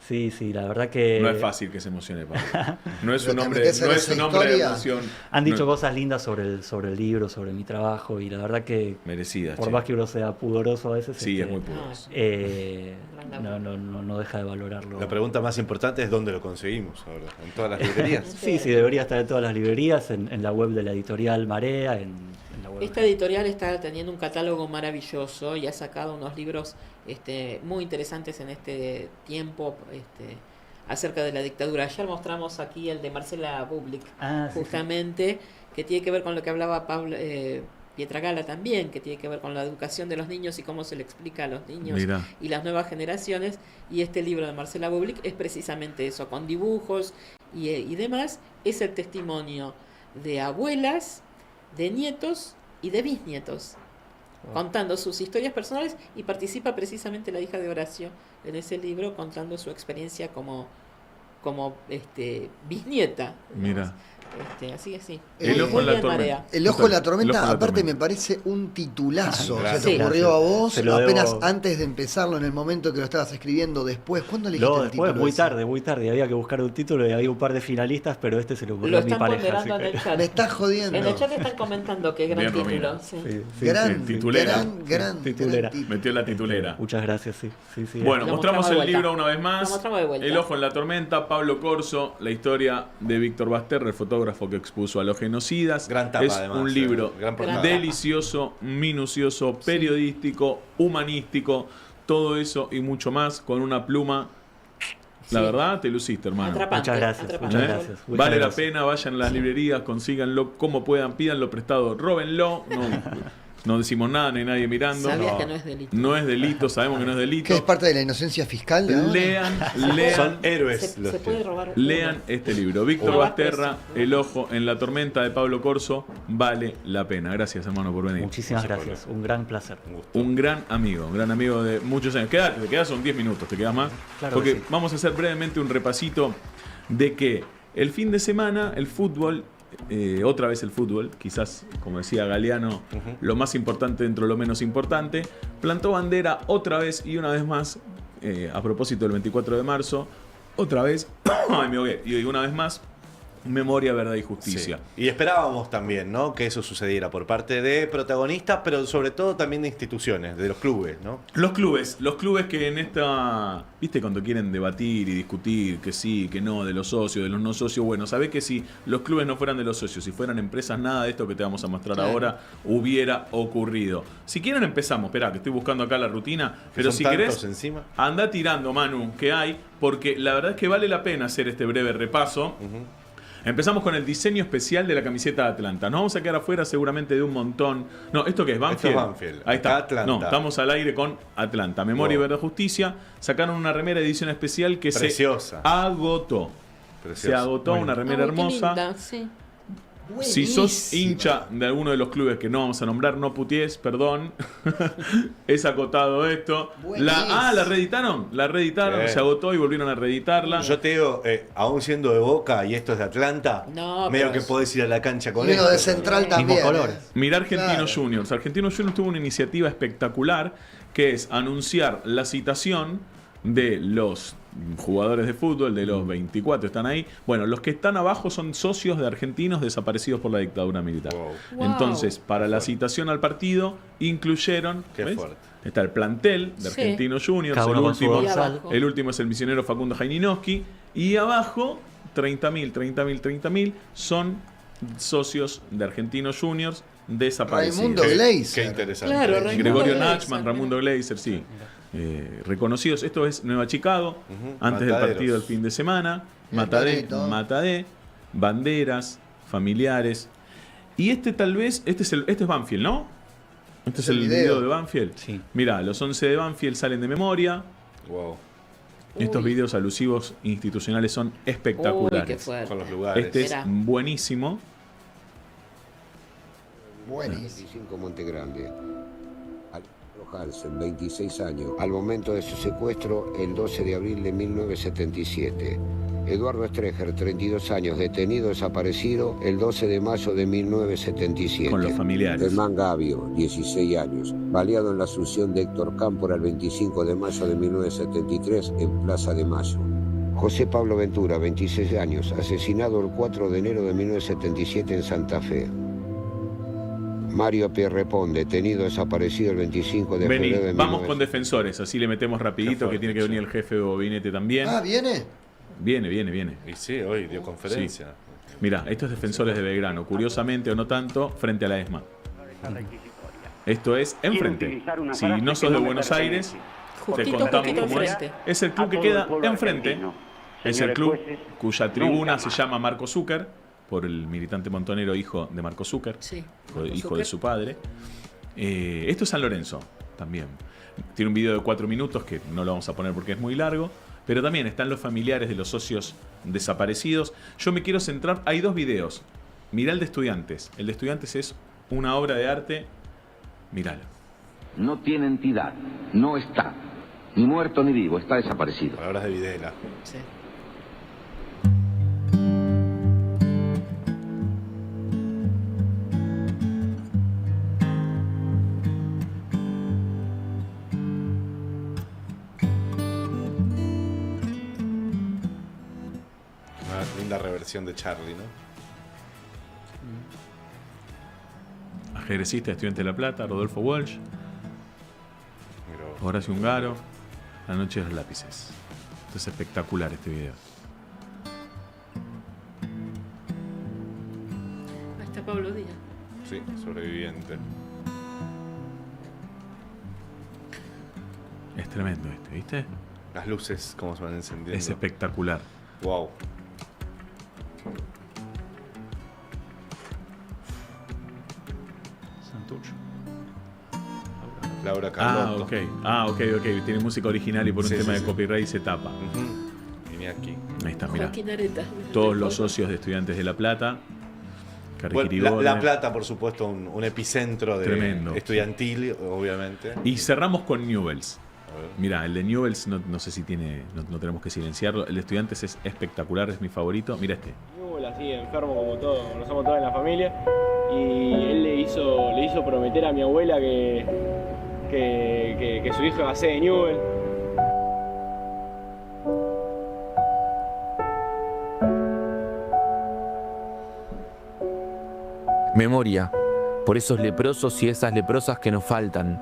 Sí, la verdad que... No es fácil que se emocione, Pablo. No es Pero un hombre, también no es un hombre de historia. emoción. Han dicho cosas lindas sobre el libro, sobre mi trabajo, y la verdad que Merecidas. por más que uno sea pudoroso a veces, Sí, es muy pudoroso. no deja de valorarlo. La pregunta más importante es dónde lo conseguimos ahora, en todas las librerías. Sí, debería estar en todas las librerías, en la web de la editorial Marea, en la web. Esta editorial está teniendo un catálogo maravilloso y ha sacado unos libros muy interesantes en este tiempo acerca de la dictadura. Ayer mostramos aquí el de Marcela Bublik, justamente, que tiene que ver con lo que hablaba Pablo Pietragala también, que tiene que ver con la educación de los niños y cómo se le explica a los niños y las nuevas generaciones. Y este libro de Marcela Bublik es precisamente eso, con dibujos y demás. Es el testimonio de abuelas, de nietos y de bisnietos, contando sus historias personales, y participa precisamente la hija de Horacio en ese libro contando su experiencia como bisnieta. Mira. Así que sí. El ojo en la tormenta. El ojo en la tormenta, aparte me parece un titulazo. Gracias. ¿Se te ocurrió a vos Se lo apenas debo. antes de empezarlo, en el momento que lo estabas escribiendo? Después, ¿cuándo le dijiste No, el después, título? muy tarde. Había que buscar un título y había un par de finalistas, pero este se le ocurrió Lo a mi están pareja. ponderando en así el que- chat. Me estás jodiendo. En el chat están comentando que gran Bien, título. Romina. Sí. Gran, titulera. gran Titulera. título. Metió la titulera. Muchas gracias, sí. Bueno, Lo mostramos mostramos de el vuelta. libro una vez Lo más. mostramos de vuelta. El ojo en la tormenta, Pablo Corso, la historia de Víctor Basterra, el fotógrafo que expuso a los genocidas. Gran tapa, es además, un libro gran portada. delicioso, minucioso, periodístico, humanístico, todo eso y mucho más con una pluma. La Sí. verdad, te luciste, hermano. Atrapante, Muchas gracias, atrapante. muchas gracias. Muchas Vale gracias. la pena, vayan a las librerías, consíganlo como puedan, pídanlo prestado, róbenlo. No decimos nada, no hay nadie mirando. Sabías que no es delito. No es delito, sabemos que no es delito. ¿Qué es parte de la inocencia fiscal? ¿De ahora? Lean, Son héroes los Se puede que... robar. lean este libro. Víctor O Basterra, preso. El ojo en la tormenta de Pablo Corso, vale la pena. Gracias, hermano, por venir. Muchísimas gracias, un gran placer. Un gran amigo de muchos años. Te quedas son 10 minutos, te quedas más. Claro Porque que sí. vamos a hacer brevemente un repasito de que el fin de semana el fútbol, otra vez el fútbol, quizás, como decía Galeano, lo más importante dentro de lo menos importante, plantó bandera otra vez y una vez más, a propósito del 24 de marzo, otra vez, ay, me ahogué, y una vez más, Memoria, Verdad y Justicia. Sí. Y esperábamos también, ¿no?, que eso sucediera por parte de protagonistas, pero sobre todo también de instituciones, de los clubes, ¿no? Los clubes que en esta, viste, cuando quieren debatir y discutir que sí, que no, de los socios, de los no socios, bueno, sabés que si los clubes no fueran de los socios, si fueran empresas, nada de esto que te vamos a mostrar ahora hubiera ocurrido. Si quieren empezamos, esperá, que estoy buscando acá la rutina, pero si querés, encima. anda tirando, Manu, que hay, porque la verdad es que vale la pena hacer este breve repaso. Empezamos con el diseño especial de la camiseta de Atlanta. Nos vamos a quedar afuera seguramente de un montón. No, ¿esto qué es? ¿Banfield? Esto es Banfield. Ahí está. Atlanta. No, estamos al aire con Atlanta. Memoria y Verdad y Justicia. Sacaron una remera edición especial que Preciosa. se agotó. Preciosa. Se agotó, una remera hermosa. Linda, sí. Si sos hincha de alguno de los clubes que no vamos a nombrar, no puties, perdón. Es acotado esto. ¿La reeditaron? La reeditaron, se agotó y volvieron a reeditarla. Yo te digo, aún siendo de Boca y esto es de Atlanta, medio que podés ir a la cancha con esto. De Central también. Mirá Argentinos Juniors. Argentinos Juniors tuvo una iniciativa espectacular que es anunciar la citación de los jugadores de fútbol, de los 24 están ahí. Bueno, los que están abajo son socios de argentinos desaparecidos por la dictadura militar. Wow. Entonces, para la citación al partido, incluyeron, ¿ves? Está el plantel de Argentinos Juniors, el último es el misionero Facundo Jaininowski, y abajo 30.000 son socios de Argentinos Juniors desaparecidos. Raimundo Gleiser. Qué interesante. Claro, Gregorio Nachman, Raimundo Gleiser, sí. Reconocidos. Esto es Nueva Chicago, antes del partido del fin de semana. Matadé, banderas, familiares. Y este tal vez, este es Banfield, ¿no? Este es el video de Banfield. Sí. Mirá, los 11 de Banfield salen de memoria. Wow. Estos videos alusivos institucionales son espectaculares. Con los lugares. Este es buenísimo. Buenísimo. 25 Monte Grande. Hansen, 26 años, al momento de su secuestro el 12 de abril de 1977. Eduardo Streger, 32 años, detenido, desaparecido el 12 de mayo de 1977. Con los familiares. Germán Gavio, 16 años, baleado en la asunción de Héctor Cámpora el 25 de mayo de 1973 en Plaza de Mayo. José Pablo Ventura, 26 años, asesinado el 4 de enero de 1977 en Santa Fe. Mario Pierrepón, detenido, desaparecido el 25 de febrero de vamos con defensores, así le metemos rapidito, que tiene que venir el jefe de gabinete también. Ah, ¿viene? Viene. Y sí, hoy dio conferencia. Sí. Mirá, estos defensores de Belgrano, curiosamente o no tanto, frente a la ESMA. Esto es enfrente. Si no sos de Buenos Aires, te contamos cómo es. Es el club que queda enfrente. Es el club cuya tribuna se llama Marco Zúcar, por el militante montonero hijo de Marco Zúcar, hijo de su padre. Esto es San Lorenzo también. Tiene un video de 4 minutos que no lo vamos a poner porque es muy largo, pero también están los familiares de los socios desaparecidos. Yo me quiero centrar, hay 2 videos. Mirá el de Estudiantes. El de Estudiantes es una obra de arte. Miralo. No tiene entidad, no está, ni muerto ni vivo, está desaparecido. Palabras de Videla. Sí. Linda reversión de Charlie, ¿no? Ajedrecista, Estudiante de La Plata, Rodolfo Walsh, Horacio Ungaro, La Noche de los Lápices. Esto es espectacular, este video. Ahí está Pablo Díaz. Sí, sobreviviente. Es tremendo este, ¿viste? Las luces, cómo se van encendiendo. Es espectacular. Wow. Santucho. Laura Carlotto. Ok. Tiene música original y por un tema de copyright se tapa. Iñaki. Ahí está, mirá. Joaquín Areta. Todos los socios de Estudiantes de La Plata. Bueno, la Plata, por supuesto, un epicentro de tremendo, estudiantil, obviamente. Y cerramos con Newells. Mirá, el de Newells no sé si tiene, no tenemos que silenciarlo. El de Estudiantes es espectacular, es mi favorito. Mira este. Newell así enfermo como todos, como somos todos en la familia, y él le hizo prometer a mi abuela que su hijo iba a ser de Newell. Memoria, por esos leprosos y esas leprosas que nos faltan.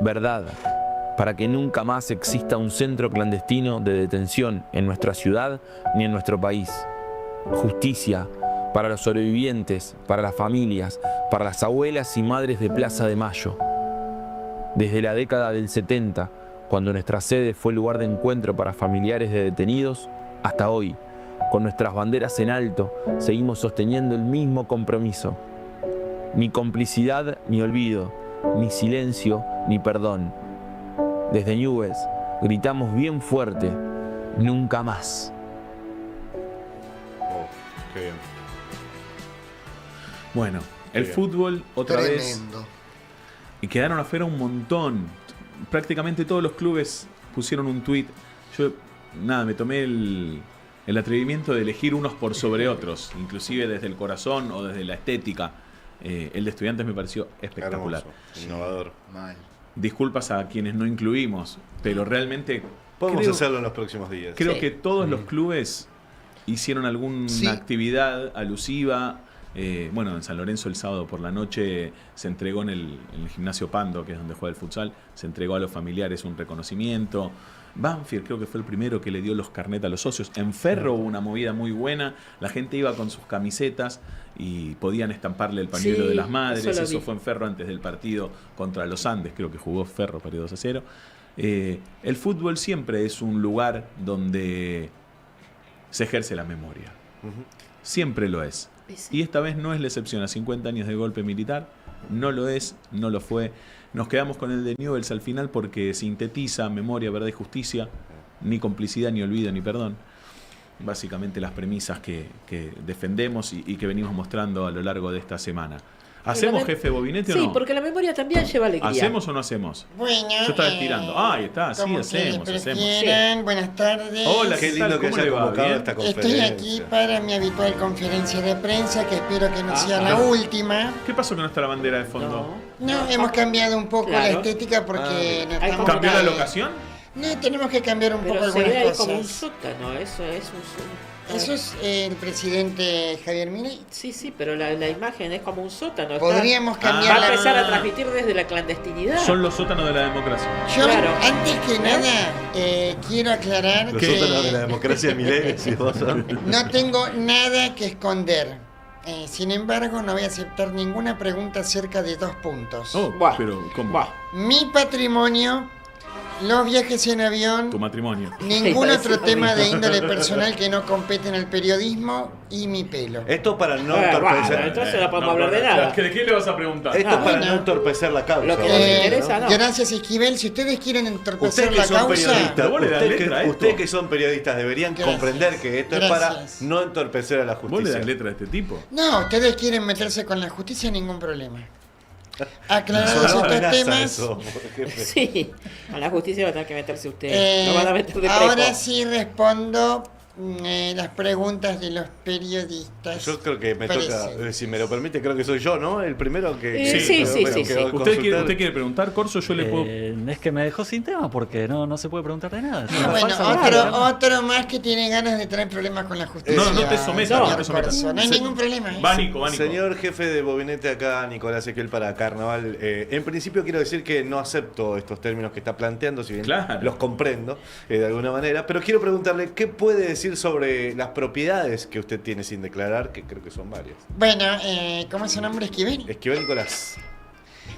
Verdad, para que nunca más exista un centro clandestino de detención en nuestra ciudad ni en nuestro país. Justicia para los sobrevivientes, para las familias, para las abuelas y madres de Plaza de Mayo. Desde la década del 70, cuando nuestra sede fue lugar de encuentro para familiares de detenidos, hasta hoy, con nuestras banderas en alto, seguimos sosteniendo el mismo compromiso. Ni complicidad ni olvido, ni silencio ni perdón. Desde Newell's gritamos bien fuerte, nunca más. Oh, qué bien. Bueno, el Bien. fútbol otra vez. Tremendo. Y quedaron afuera un montón. Prácticamente todos los clubes pusieron un tuit. Yo, me tomé el atrevimiento de elegir unos por sobre otros, inclusive desde el corazón o desde la estética. El de Estudiantes me pareció espectacular. Hermoso, innovador. Mal. Disculpas a quienes no incluimos, pero realmente Podemos hacerlo en los próximos días. creo que todos los clubes hicieron alguna Sí. actividad alusiva. Bueno, en San Lorenzo el sábado por la noche se entregó en el gimnasio Pando, que es donde juega el futsal, se entregó a los familiares un reconocimiento. Banfield creo que fue el primero que le dio los carnet a los socios. En Ferro hubo una movida muy buena, la gente iba con sus camisetas y podían estamparle el pañuelo Sí, de las madres. eso lo Eso vi. fue en Ferro antes del partido contra los Andes, creo que jugó Ferro, perdió 2-0. El fútbol siempre es un lugar donde se ejerce la memoria. Siempre lo es. Y esta vez no es la excepción. A 50 años de golpe militar, no lo es, no lo fue. Nos quedamos con el de Newell's al final porque sintetiza memoria, verdad y justicia, ni complicidad, ni olvido, ni perdón. Básicamente las premisas que defendemos y que venimos mostrando a lo largo de esta semana. ¿Hacemos jefe Bobinete o no? Sí, porque la memoria también lleva alegría. ¿Hacemos o no hacemos? Bueno, Yo estaba estirando. Ahí está, sí, como hacemos, ustedes hacemos. prefieran. Buenas tardes. Hola, Qué ¿qué lindo tal? que ¿Cómo haya le va? convocado ¿Bien? esta Estoy conferencia. aquí para mi habitual conferencia de prensa, que espero que no sea la última. ¿Qué pasó que no está la bandera de fondo? No, hemos cambiado un poco la Claro. estética porque no estamos ¿Cambió la muy- locación? No, tenemos que cambiar un Pero poco se ve ahí algunas como un cosas. sótano, eso es un Eso es el presidente Javier Milei. Sí, sí, pero la imagen es como un sótano. está- Podríamos Va cambiar a empezar a la... transmitir desde la clandestinidad. Son los sótanos de la democracia. Yo, Claro. antes que nada, quiero aclarar Los que sótanos de la democracia de Milei, decís vos, ¿no? no tengo nada que esconder. Sin embargo, no voy a aceptar ninguna pregunta acerca de 2 puntos. Oh, Buah. pero ¿cómo? Mi patrimonio, los viajes en avión, Tu matrimonio. ningún Sí, otro sí. tema de índole personal que no compete en el periodismo y mi pelo. Esto para no Bueno, entorpecer. entonces no podemos hablar de nada. ¿De qué le vas a preguntar? Esto es para bueno. no entorpecer la causa. Lo que nos obviamente, interesa, ¿no? Gracias, Esquivel. Si ustedes quieren entorpecer Ustedes que la son causa, periodistas, Pero vos le das letra a esto. ustedes que son periodistas deberían Gracias. comprender que esto es Gracias. para no entorpecer a la ¿Vos le justicia. das letra a este tipo? no, ustedes quieren meterse con la justicia, ningún problema. Aclarados Sonó estos amenaza temas, eso, jefe. Sí, a la justicia va a tener que meterse usted. eh, Lo van a meter de preso. ahora sí respondo las preguntas de los periodistas. Yo creo que me toca, presentes. si me lo permite, creo que soy yo, ¿no? El primero que... Sí, sí, bueno, sí, que sí. va a ¿Usted consultar. quiere preguntar, Corso? Yo le puedo... Es que me dejó sin tema porque no se puede preguntar de nada. Es una Bueno, falsa otro más que tiene ganas de traer problemas con la justicia. No, no te sometas, señor no te sometas. Corso. No hay ningún problema. ¿eh? Va, Nico. Señor jefe de Bobinete acá, Nicolás Ezequiel para Carnaval. En principio quiero decir que no acepto estos términos que está planteando, si bien Claro. los comprendo de alguna manera, pero quiero preguntarle qué puede decir sobre las propiedades que usted tiene sin declarar, que creo que son varias. Bueno, ¿cómo es su nombre, Esquivel? Esquivel Nicolás.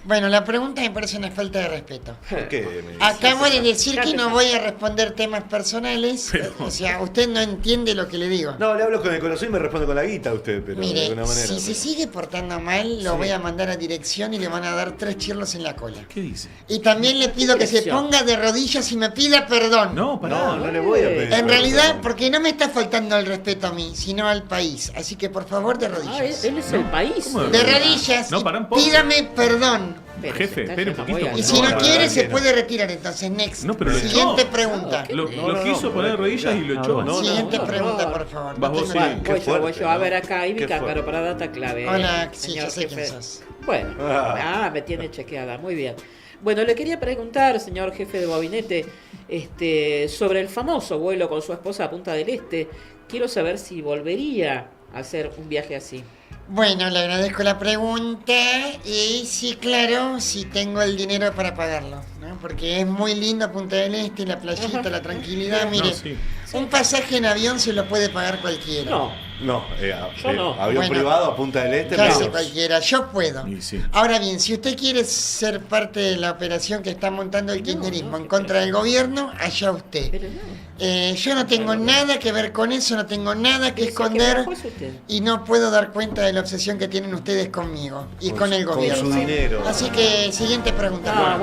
Bueno, la pregunta me parece una falta de respeto. ¿Por qué? Acabo de decir que no voy a responder temas personales. O sea, usted no entiende lo que le digo. No, le hablo con el corazón y me responde con la guita usted, pero de Mire, alguna manera. si se sigue portando mal, lo voy a mandar a dirección y le van a dar 3 chirlos en la cola. ¿Qué dice? Y también le pido que se ponga de rodillas y me pida perdón. No, pará. No le voy a pedir. En perdón. realidad, porque no me está faltando el respeto a mí, sino al país. Así que por favor, de Ah, rodillas. él es el país. ¿Cómo De rodillas. No, y pará un poco. pídame perdón. Pero Jefe, se está espere un yendo poquito, muy por Y al- si no No, quiere, no, se no. puede retirar entonces. Next. No, pero lo Siguiente echó. pregunta. Lo quiso poner de rodillas y lo echó. No, Siguiente no, pregunta, no. por favor. Vas No vos, tengo sí. nada. Qué Voy yo. fuerte, A ¿no? ver acá, Ivy Qué Cángaro, fuerte. para data clave. Hola, sí, señor ya sé jefe. quién sos. Bueno, me tiene chequeada, muy bien. Bueno, le quería preguntar, señor jefe de gabinete, sobre el famoso vuelo con su esposa a Punta del Este. Quiero saber si volvería a hacer un viaje así. Bueno, le agradezco la pregunta y sí, claro, sí tengo el dinero para pagarlo, ¿no? Porque es muy lindo Punta del Este, la playita, la tranquilidad. Mire, un pasaje en avión se lo puede pagar cualquiera. No, Yo no. avión Bueno, privado a Punta del Este. Casi pero- cualquiera, yo puedo. Ahora bien, si usted quiere ser parte de la operación que está montando el kirchnerismo en contra del gobierno, allá usted. Yo no tengo nada que ver con eso, no tengo nada que esconder y no puedo dar cuenta de la obsesión que tienen ustedes conmigo y con el con gobierno. su dinero. Así que, siguiente pregunta.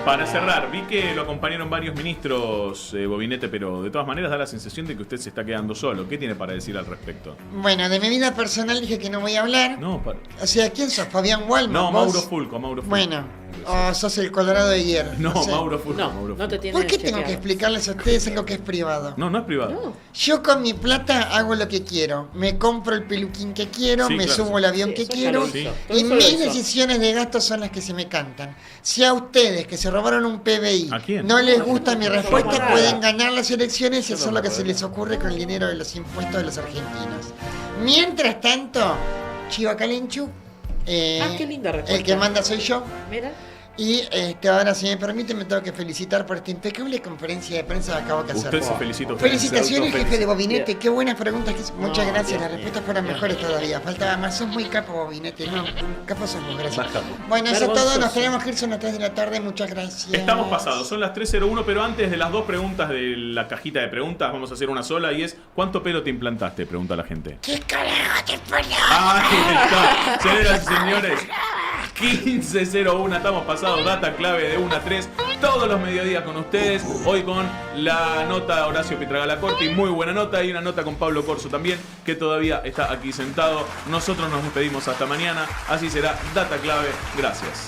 Para cerrar, vi que lo acompañaron varios ministros, Bobinete, pero de todas maneras da la sensación de que usted se está quedando solo. ¿Qué tiene para decir al respecto? Bueno, de mi vida personal dije que no voy a hablar. No, O sea, ¿quién sos? ¿Fabián Walman? no, ¿Vos? Mauro Fulco, Mauro Fulco. Bueno, o sos el Colorado de hierro. No, sé. Mauro Fulco. Mauro Fulco. ¿Por qué tengo que explicarles a ustedes algo que es privado? No, no es privado. Yo con mi plata hago lo que quiero. Me compro el peluquín que quiero, Sí, me claro, subo sí. al avión Sí, que eso ya quiero lo hizo. Todo y eso lo mis hizo. decisiones de gasto son las que se me cantan. Si a ustedes que se robaron un PBI quién? no les gusta mi no respuesta, nada. pueden ganar las elecciones y hacer lo que se les ocurre con el dinero de los impuestos de los argentinos. Mientras tanto, Chiva Calenchu, qué linda respuesta. el que manda soy yo. Mira. Y ahora, si me permite, me tengo que felicitar por esta impecable conferencia de prensa que acabo de hacer. Usted se felicita. usted. Felicitaciones, Se jefe de autofelicita. Bobinete. Qué buenas preguntas. Muchas No, gracias. Dios Las mío. respuestas fueron mejores todavía. Faltaba más. Sos muy capo, Bobinete. No, capo sos vos. Gracias. Más capo. Bueno, eso es todo. Vergonzoso. Nos tenemos que ir. Son las 3 de la tarde. Muchas gracias. Estamos pasados, son las 3:01, pero antes de las dos preguntas de la cajita de preguntas, vamos a hacer una sola y es ¿cuánto pelo te implantaste? Pregunta la gente. ¿Qué carajo te perdón? Ahí está, señoras y señores. 15:01, estamos pasados, data clave de 1 a 3, todos los mediodías con ustedes, hoy con la nota de Horacio Pietragala-Corti, muy buena nota, y una nota con Pablo Corso también, que todavía está aquí sentado. Nosotros nos despedimos hasta mañana, así será, data clave, gracias.